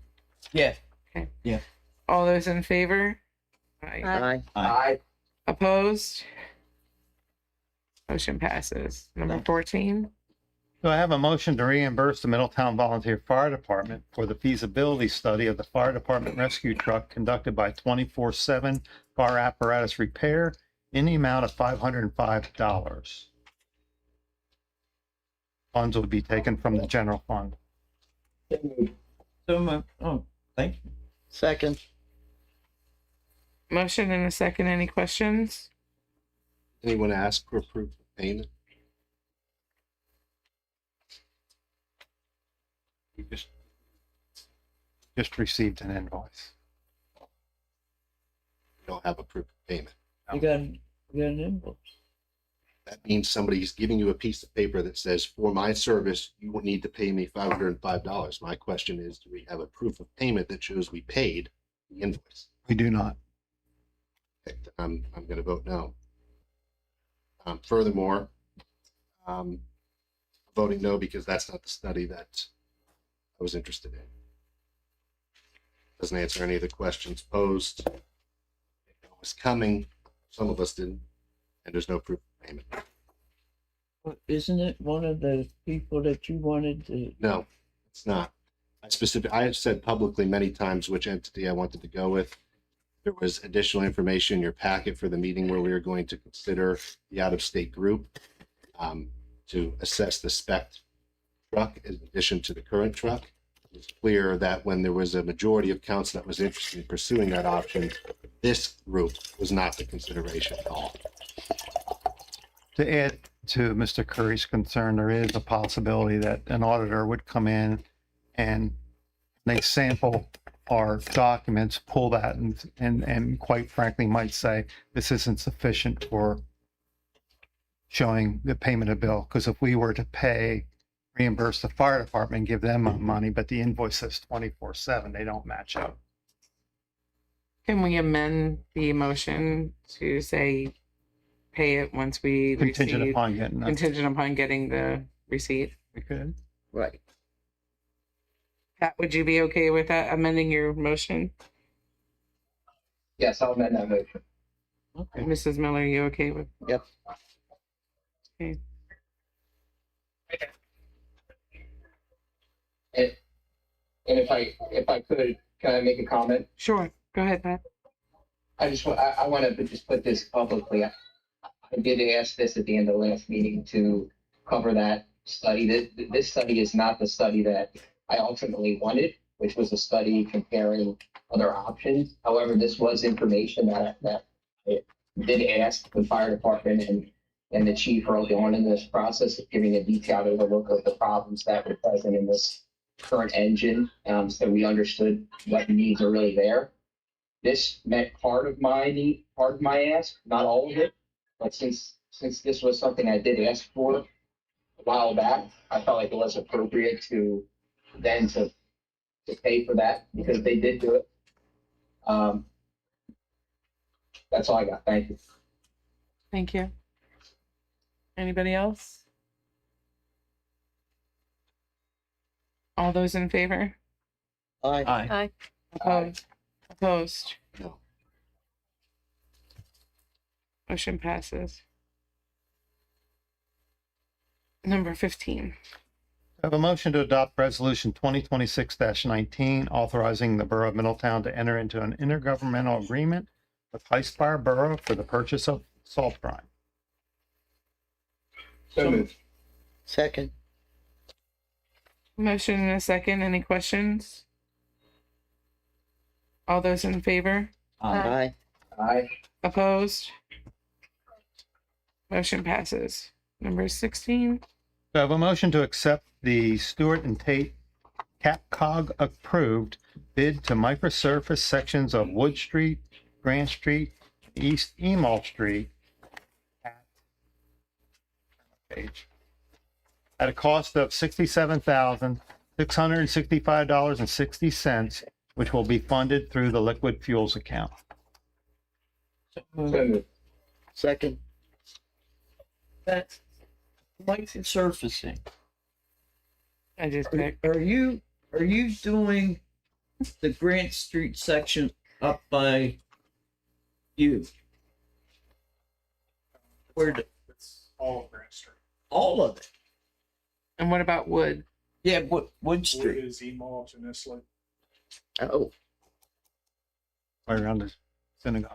Yeah. Okay. Yeah. All those in favor? Aye. Aye. Aye. Opposed? Motion passes. Number 14. So I have a motion to reimburse the Middletown Volunteer Fire Department for the feasibility study of the fire department rescue truck conducted by 24/7 Fire Apparatus Repair in the amount of $505. Funds will be taken from the general fund. So moved. Oh, thank you. Second. Motion and a second. Any questions? Anyone ask for proof of payment? We just received an invoice. We don't have a proof of payment. You got an invoice. That means somebody's giving you a piece of paper that says, for my service, you will need to pay me $505. My question is, do we have a proof of payment that shows we paid the invoice? We do not. Okay, I'm going to vote no. Furthermore, voting no because that's not the study that I was interested in. Doesn't answer any of the questions posed. It was coming. Some of us didn't, and there's no proof of payment. Well, isn't it one of the people that you wanted to? No, it's not. I have said publicly many times which entity I wanted to go with. There was additional information in your packet for the meeting where we were going to consider the out-of-state group to assess the spec truck in addition to the current truck. It's clear that when there was a majority of council that was interested in pursuing that option, this group was not the consideration at all. To add to Mr. Curry's concern, there is a possibility that an auditor would come in and they sample our documents, pull that and quite frankly might say, this isn't sufficient for showing the payment of bill. Because if we were to reimburse the fire department, give them money, but the invoice says 24/7, they don't match up. Can we amend the motion to say pay it once we Contingent receive- upon getting that. contingent upon getting the receipt? We could. Right. Pat, would you be okay with that, amending your motion? Yes, I'll amend that motion. Mrs. Miller, you okay with? Yep. Okay. And if I could, can I make a comment? Sure. Go ahead, Pat. I want to just put this publicly. I did ask this at the end of the last meeting to cover that study. This study is not the study that I ultimately wanted, which was a study comparing other options. However, this was information that I did ask the fire department and the chief early on in this process of giving a detailed overlook of the problems that were present in this current engine, so we understood what needs are really there. This met part of my need, part of my ask, not all of it. But since this was something I did ask for a while back, I felt like it was appropriate to pay for that because they did do it. That's all I got. Thank you. Thank you. Anybody else? All those in favor? Aye. Aye. Opposed? Opposed? No. Motion passes. Number 15. I have a motion to adopt resolution 2026-19, authorizing the Borough of Middletown to enter into an intergovernmental agreement with Highspire Borough for the purchase of salt brine. So moved. Second. Motion and a second. Any questions? All those in favor? Aye. Aye. Opposed? Motion passes. Number 16. I have a motion to accept the Stewart and Tate CapCog approved bid to microsurface sections of Wood Street, Grant Street, East Emall Street at a cost of $67,665.60, which will be funded through the liquid fuels account. So moved. Second. That's microsurfacing. I just picked. Are you doing the Grant Street section up by you? It's all of Grant Street. All of it? And what about Wood? Yeah, Wood Street. is Emall to Nislet. Oh. Right around the synagogue.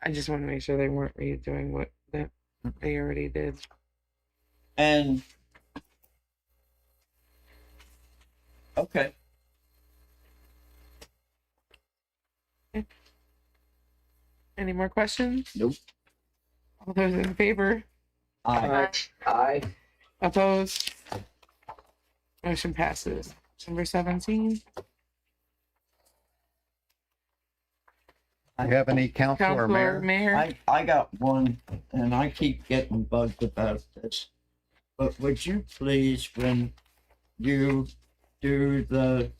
I just want to make sure they weren't redoing what that they already did. And okay. Any more questions? Nope. All those in favor? Aye. Aye. Opposed? Motion passes. Number 17. Do you have any council or Counselor, mayor? Mayor? I got one, and I keep getting bugged about this. But would you please, when you do the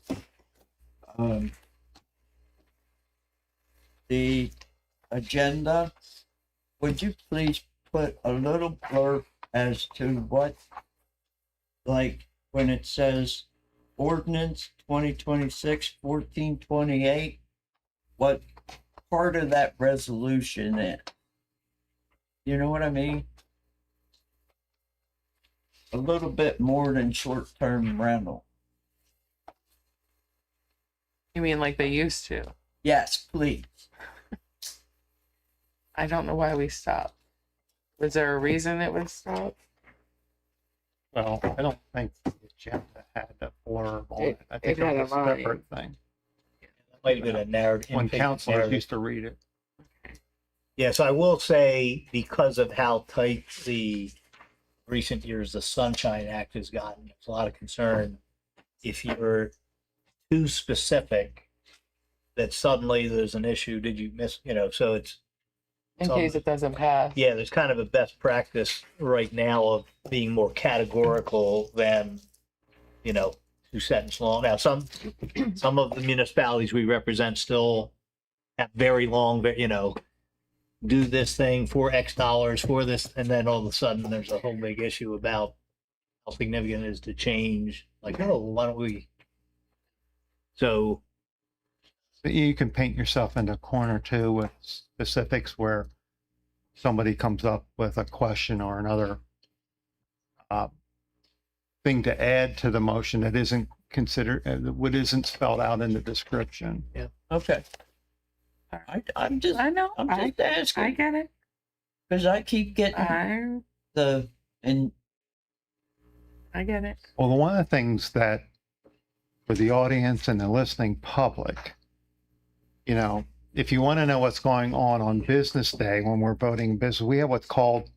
agenda, would you please put a little blurb as to what, like, when it says ordinance 2026-1428, what part of that resolution is? You know what I mean? A little bit more than short-term rental. You mean like they used to? Yes, please. I don't know why we stopped. Was there a reason it was stopped? Well, I don't think it agenda had a blurb on it. I think It had it a was a line. separate thing. That might have been a narrative. When counselors used to read it. Yes, I will say because of how tight the recent years the Sunshine Act has gotten, there's a lot of concern if you're too specific that suddenly there's an issue. Did you miss, so it's. In case it doesn't pass. Yeah, there's kind of a best practice right now of being more categorical than, 2 sentence long. Now, some of the municipalities we represent still have very long, do this thing for X dollars for this, and then all of a sudden there's a whole big issue about how significant it is to change. Like, oh, why don't we? So But you can paint yourself into a corner too with specifics where somebody comes up with a question or another thing to add to the motion that isn't considered, what isn't spelled out in the description. Yeah. Okay. I'm just, I know. I'm just asking. I get it. Because I keep getting I and I get it. Well, one of the things that for the audience and the listening public, if you want to know what's going on business day when we're voting in business, we have what's called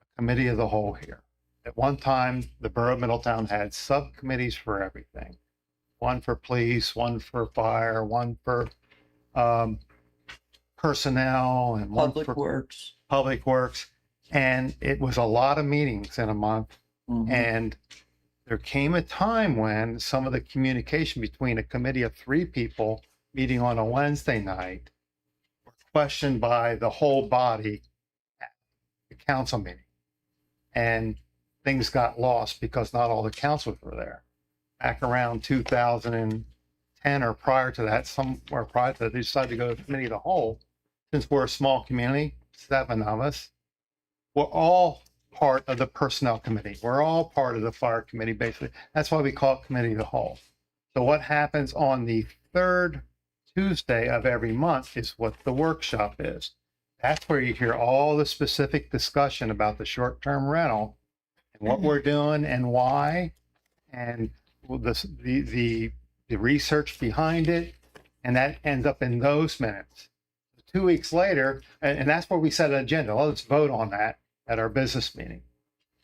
a committee of the whole here. At one time, the Borough of Middletown had subcommittees for everything. One for police, one for fire, one for personnel, and one for public works. And it was a lot of meetings in a month. And there came a time when some of the communication between a committee of 3 people meeting on a Wednesday night were questioned by the whole body at the council meeting. And things got lost because not all the councilors were there. Back around 2010 or prior to that, somewhere prior to that, they decided to go to committee of the whole. Since we're a small community, 7 of us, we're all part of the personnel committee. We're all part of the fire committee, basically. That's why we call it committee of the whole. So what happens on the 3rd Tuesday of every month is what the workshop is. That's where you hear all the specific discussion about the short-term rental and what we're doing and why, and the research behind it, and that ends up in those minutes. 2 weeks later, and that's where we set an agenda. Let's vote on that at our business meeting.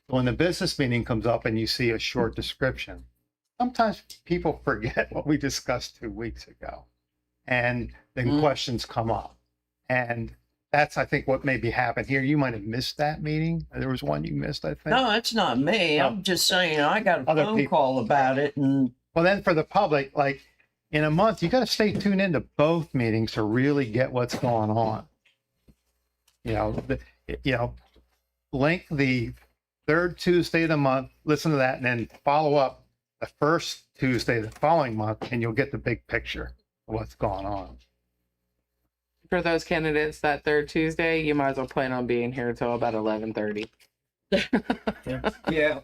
When the business meeting comes up and you see a short description, sometimes people forget what we discussed 2 weeks ago, and then questions come up. And that's, I think, what maybe happened here. You might have missed that meeting. There was one you missed, I think. no, it's not me. I'm just saying I got a phone call about it, and Well, then for the public, like in a month, you got to stay tuned into both meetings to really get what's going on. Link the 3rd Tuesday of the month, listen to that, and then follow up the 1st Tuesday the following month, and you'll get the big picture of what's going on. For those candidates, that 3rd Tuesday, you might as well plan on being here until about 11:30. yeah.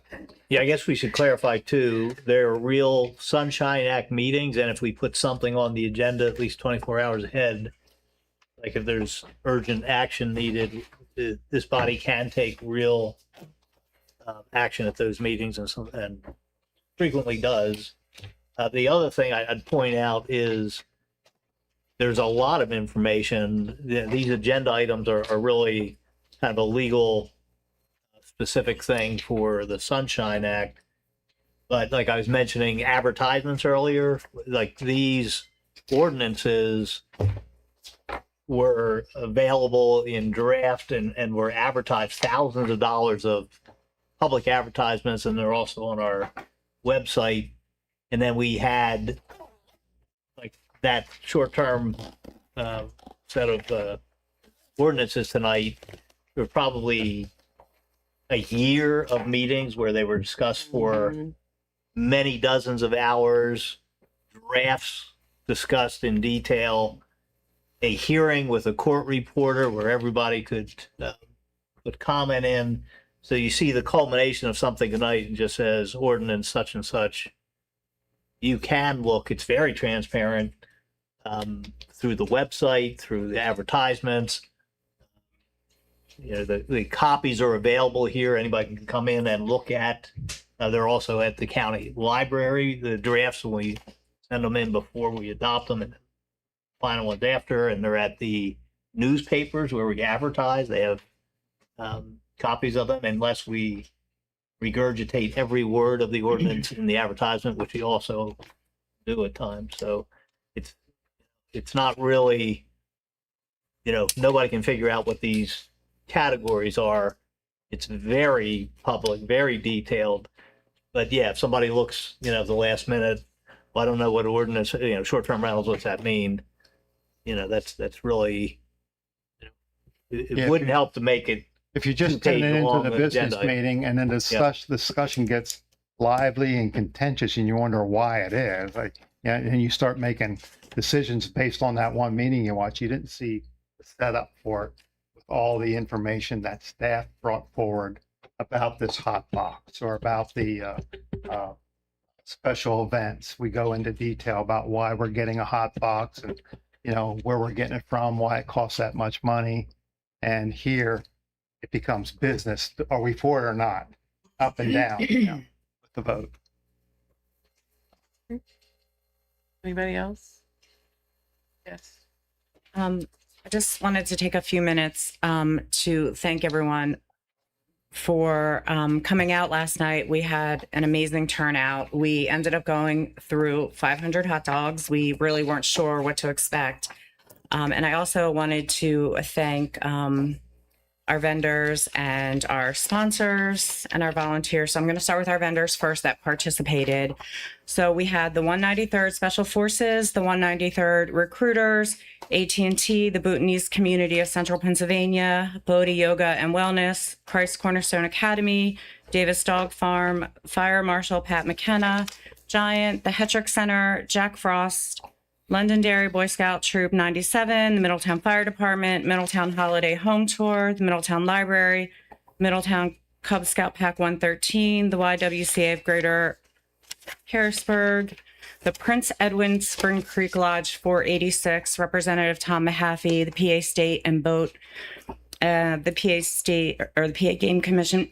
Yeah, I guess we should clarify too, there are real Sunshine Act meetings, and if we put something on the agenda at least 24 hours ahead, like if there's urgent action needed, this body can take real action at those meetings and frequently does. The other thing I'd point out is there's a lot of information. These agenda items are really kind of a legal specific thing for the Sunshine Act. But like I was mentioning advertisements earlier, like these ordinances were available in draft and were advertised, thousands of dollars of public advertisements, and they're also on our website. And then we had like that short-term set of ordinances tonight. There were probably a year of meetings where they were discussed for many dozens of hours, drafts discussed in detail, a hearing with a court reporter where everybody could comment in. So you see the culmination of something tonight and just says ordinance such and such. You can look, it's very transparent through the website, through the advertisements. The copies are available here. Anybody can come in and look at They're also at the county library, the drafts, when we send them in before we adopt them, and final ones after, and they're at the newspapers where we advertise. They have copies of them, unless we regurgitate every word of the ordinance in the advertisement, which we also do at times. So it's not really, nobody can figure out what these categories are. It's very public, very detailed. But yeah, if somebody looks, the last minute, well, I don't know what ordinance, short-term rentals, what's that mean? That's really, it wouldn't help to make it. If you just turn it into the business meeting and then discussion gets lively and contentious and you wonder why it is, and you start making decisions based on that one meeting you watch, you didn't see the setup for it with all the information that staff brought forward about this hot box or about the special events. We go into detail about why we're getting a hot box and, where we're getting it from, why it costs that much money. And here it becomes business. Are we for it or not? Up and down with the vote. Anybody else? Yes. I just wanted to take a few minutes to thank everyone for coming out last night. We had an amazing turnout. We ended up going through 500 hot dogs. We really weren't sure what to expect. And I also wanted to thank our vendors and our sponsors and our volunteers. So I'm going to start with our vendors first that participated. So we had the 193rd Special Forces, the 193rd Recruiters, AT&T, the Bhutanese Community of Central Pennsylvania, Bodhi Yoga and Wellness, Christ Cornerstone Academy, Davis Dog Farm, Fire Marshal Pat McKenna, Giant, the Hetrick Center, Jack Frost, Londonderry Boy Scout Troop 97, the Middletown Fire Department, Middletown Holiday Home Tour, the Middletown Library, Middletown Cub Scout Pack 113, the YWCA of Greater Harrisburg, the Prince Edwin Spring Creek Lodge 486, Representative Tom Mahaffey, the PA State and Boat, the PA State or the PA Game Commission,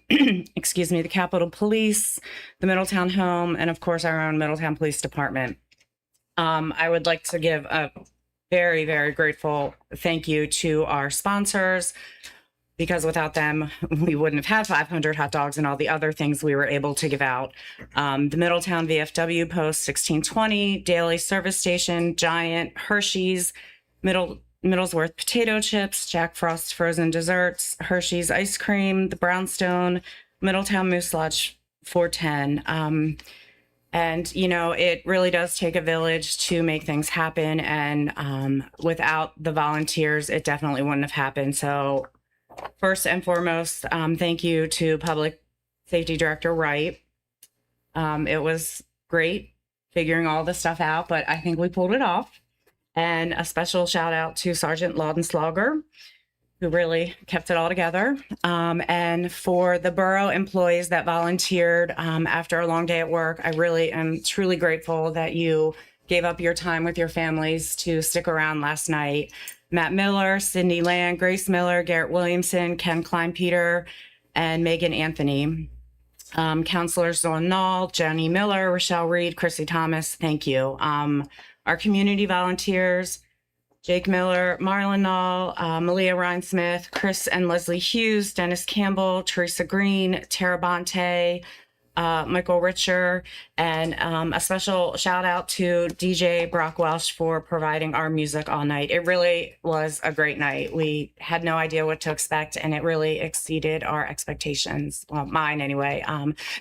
excuse me, the Capitol Police, the Middletown Home, and of course our own Middletown Police Department. I would like to give a very, very grateful thank you to our sponsors, because without them, we wouldn't have had 500 hot dogs and all the other things we were able to give out. The Middletown VFW Post 1620, Daily Service Station, Giant, Hershey's, Middlesworth Potato Chips, Jack Frost Frozen Desserts, Hershey's Ice Cream, the Brownstone, Middletown Moose Lodge 410. And, it really does take a village to make things happen. And without the volunteers, it definitely wouldn't have happened. So first and foremost, thank you to Public Safety Director Wright. It was great figuring all this stuff out, but I think we pulled it off. And a special shout out to Sergeant Laudenslager, who really kept it all together. And for the borough employees that volunteered after a long day at work, I really am truly grateful that you gave up your time with your families to stick around last night. Matt Miller, Cindy Land, Grace Miller, Garrett Williamson, Ken Klein-Peter, and Megan Anthony. Counselors Dawn Nall, Jenny Miller, Rochelle Reed, Chrissy Thomas, thank you. Our community volunteers, Jake Miller, Marlon Nall, Malia Ryan-Smith, Chris and Leslie Hughes, Dennis Campbell, Teresa Green, Tara Bonte, Michael Richer, and a special shout out to DJ Brock Welsh for providing our music all night. It really was a great night. We had no idea what to expect, and it really exceeded our expectations. Well, mine anyway.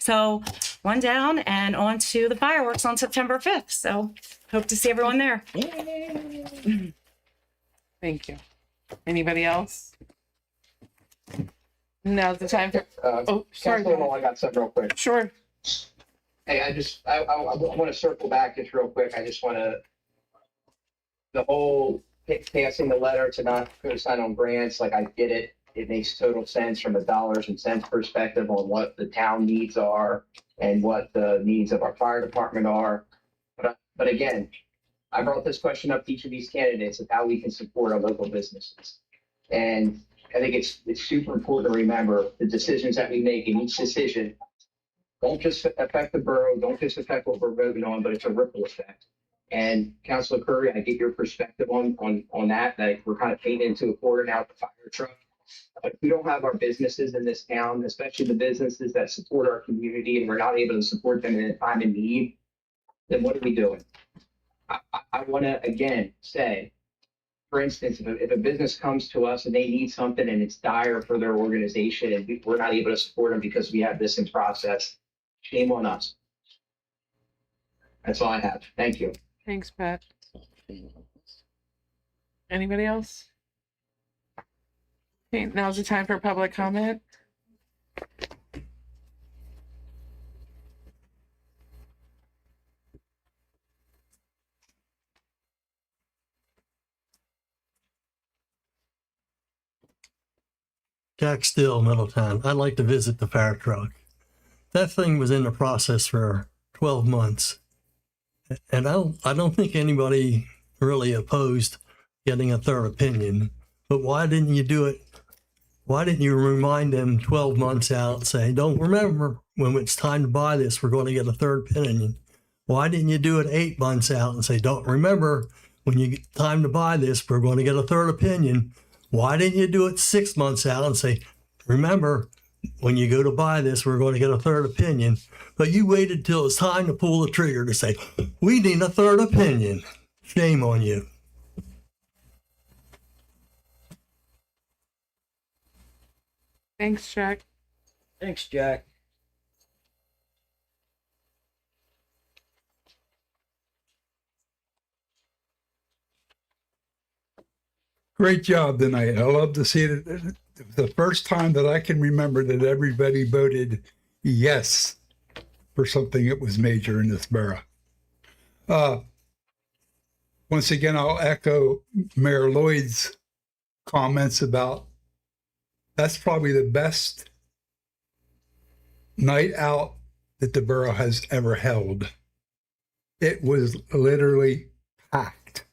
So one down and on to the fireworks on September 5th. So hope to see everyone there. Thank you. Anybody else? Now's the time for. Oh, sorry. I got something real quick. Sure. Hey, I want to circle back just real quick. I just want to, the whole passing the letter to not co-sign on grants, like I get it. It makes total sense from a dollars and cents perspective on what the town needs are and what the needs of our fire department are. But again, I brought this question up to each of these candidates of how we can support our local businesses. And I think it's super important to remember the decisions that we make, in each decision won't just affect the borough, don't just affect what we're voting on, but it's a ripple effect. And Councilor Curry, I get your perspective on that we're kind of fading into a corner now with the fire truck. But if we don't have our businesses in this town, especially the businesses that support our community, and we're not able to support them in a time of need, then what are we doing? I want to, again, say, for instance, if a business comes to us and they need something and it's dire for their organization and we're not able to support them because we have this in process, shame on us. That's all I have. Thank you. Thanks, Pat. Anybody else? Okay, now's the time for public comment. Jack Still, Middletown. I'd like to visit the fire truck. That thing was in the process for 12 months. And I don't think anybody really opposed getting a third opinion. But why didn't you do it? Why didn't you remind them 12 months out, say, don't remember when it's time to buy this, we're going to get a third opinion. Why didn't you do it 8 months out and say, don't remember when you get time to buy this, we're going to get a third opinion. Why didn't you do it 6 months out and say, remember, when you go to buy this, we're going to get a third opinion? But you waited till it's time to pull the trigger to say, we need a third opinion. Shame on you. Thanks, Jack. Thanks, Jack. Great job tonight. I love to see it. The first time that I can remember that everybody voted yes for something that was major in this borough. Once again, I'll echo Mayor Lloyd's comments about that's probably the best night out that the borough has ever held. It was literally packed.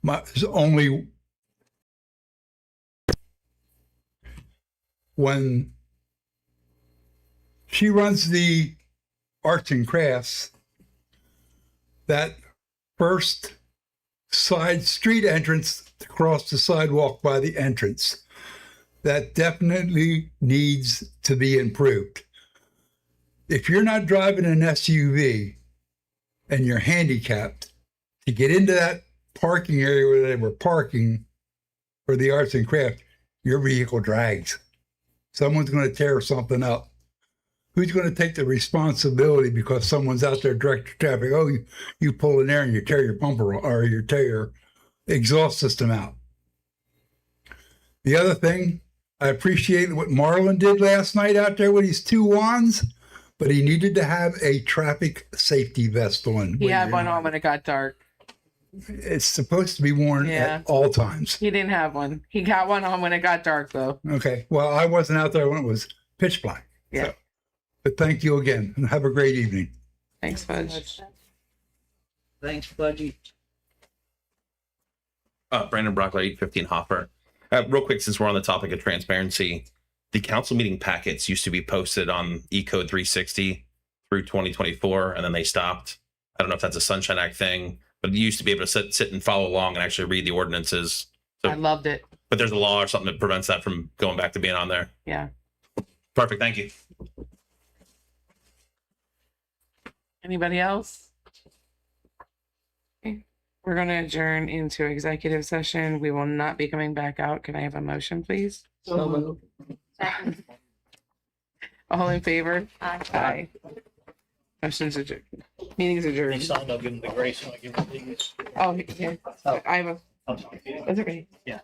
There's only when she runs the arts and crafts, that first side street entrance to cross the sidewalk by the entrance, that definitely needs to be improved. If you're not driving an SUV and you're handicapped, to get into that parking area where they were parking for the arts and craft, your vehicle drags. Someone's going to tear something up. Who's going to take the responsibility because someone's out there directing traffic? Oh, you pull in there and you tear your bumper or you tear your exhaust system out. The other thing, I appreciate what Marlon did last night out there with his 2 wands, but he needed to have a traffic safety vest on. He had one on when it got dark. It's supposed to be worn at all times. He didn't have one. He got one on when it got dark, though. Okay. Well, I wasn't out there when it was pitch black. Yeah. So, but thank you again and have a great evening. Thanks, Fudge. Thanks, Budgie. Brandon Brockler, 815 Hoffer. Real quick, since we're on the topic of transparency, the council meeting packets used to be posted on eCode 360 through 2024, and then they stopped. I don't know if that's a Sunshine Act thing, but you used to be able to sit and follow along and actually read the ordinances. So, I loved it. but there's a law or something that prevents that from going back to being on there. Yeah. Perfect. Thank you. Anybody else? Okay. We're going to adjourn into executive session. We will not be coming back out. Can I have a motion, please? So moved. Second. All in favor? Aye. Aye. Motion's adjourned. Meeting's adjourned. Next time I'll give them the grace when I give them these. Oh, yeah. I have a, I'm sorry. that's okay. Yeah.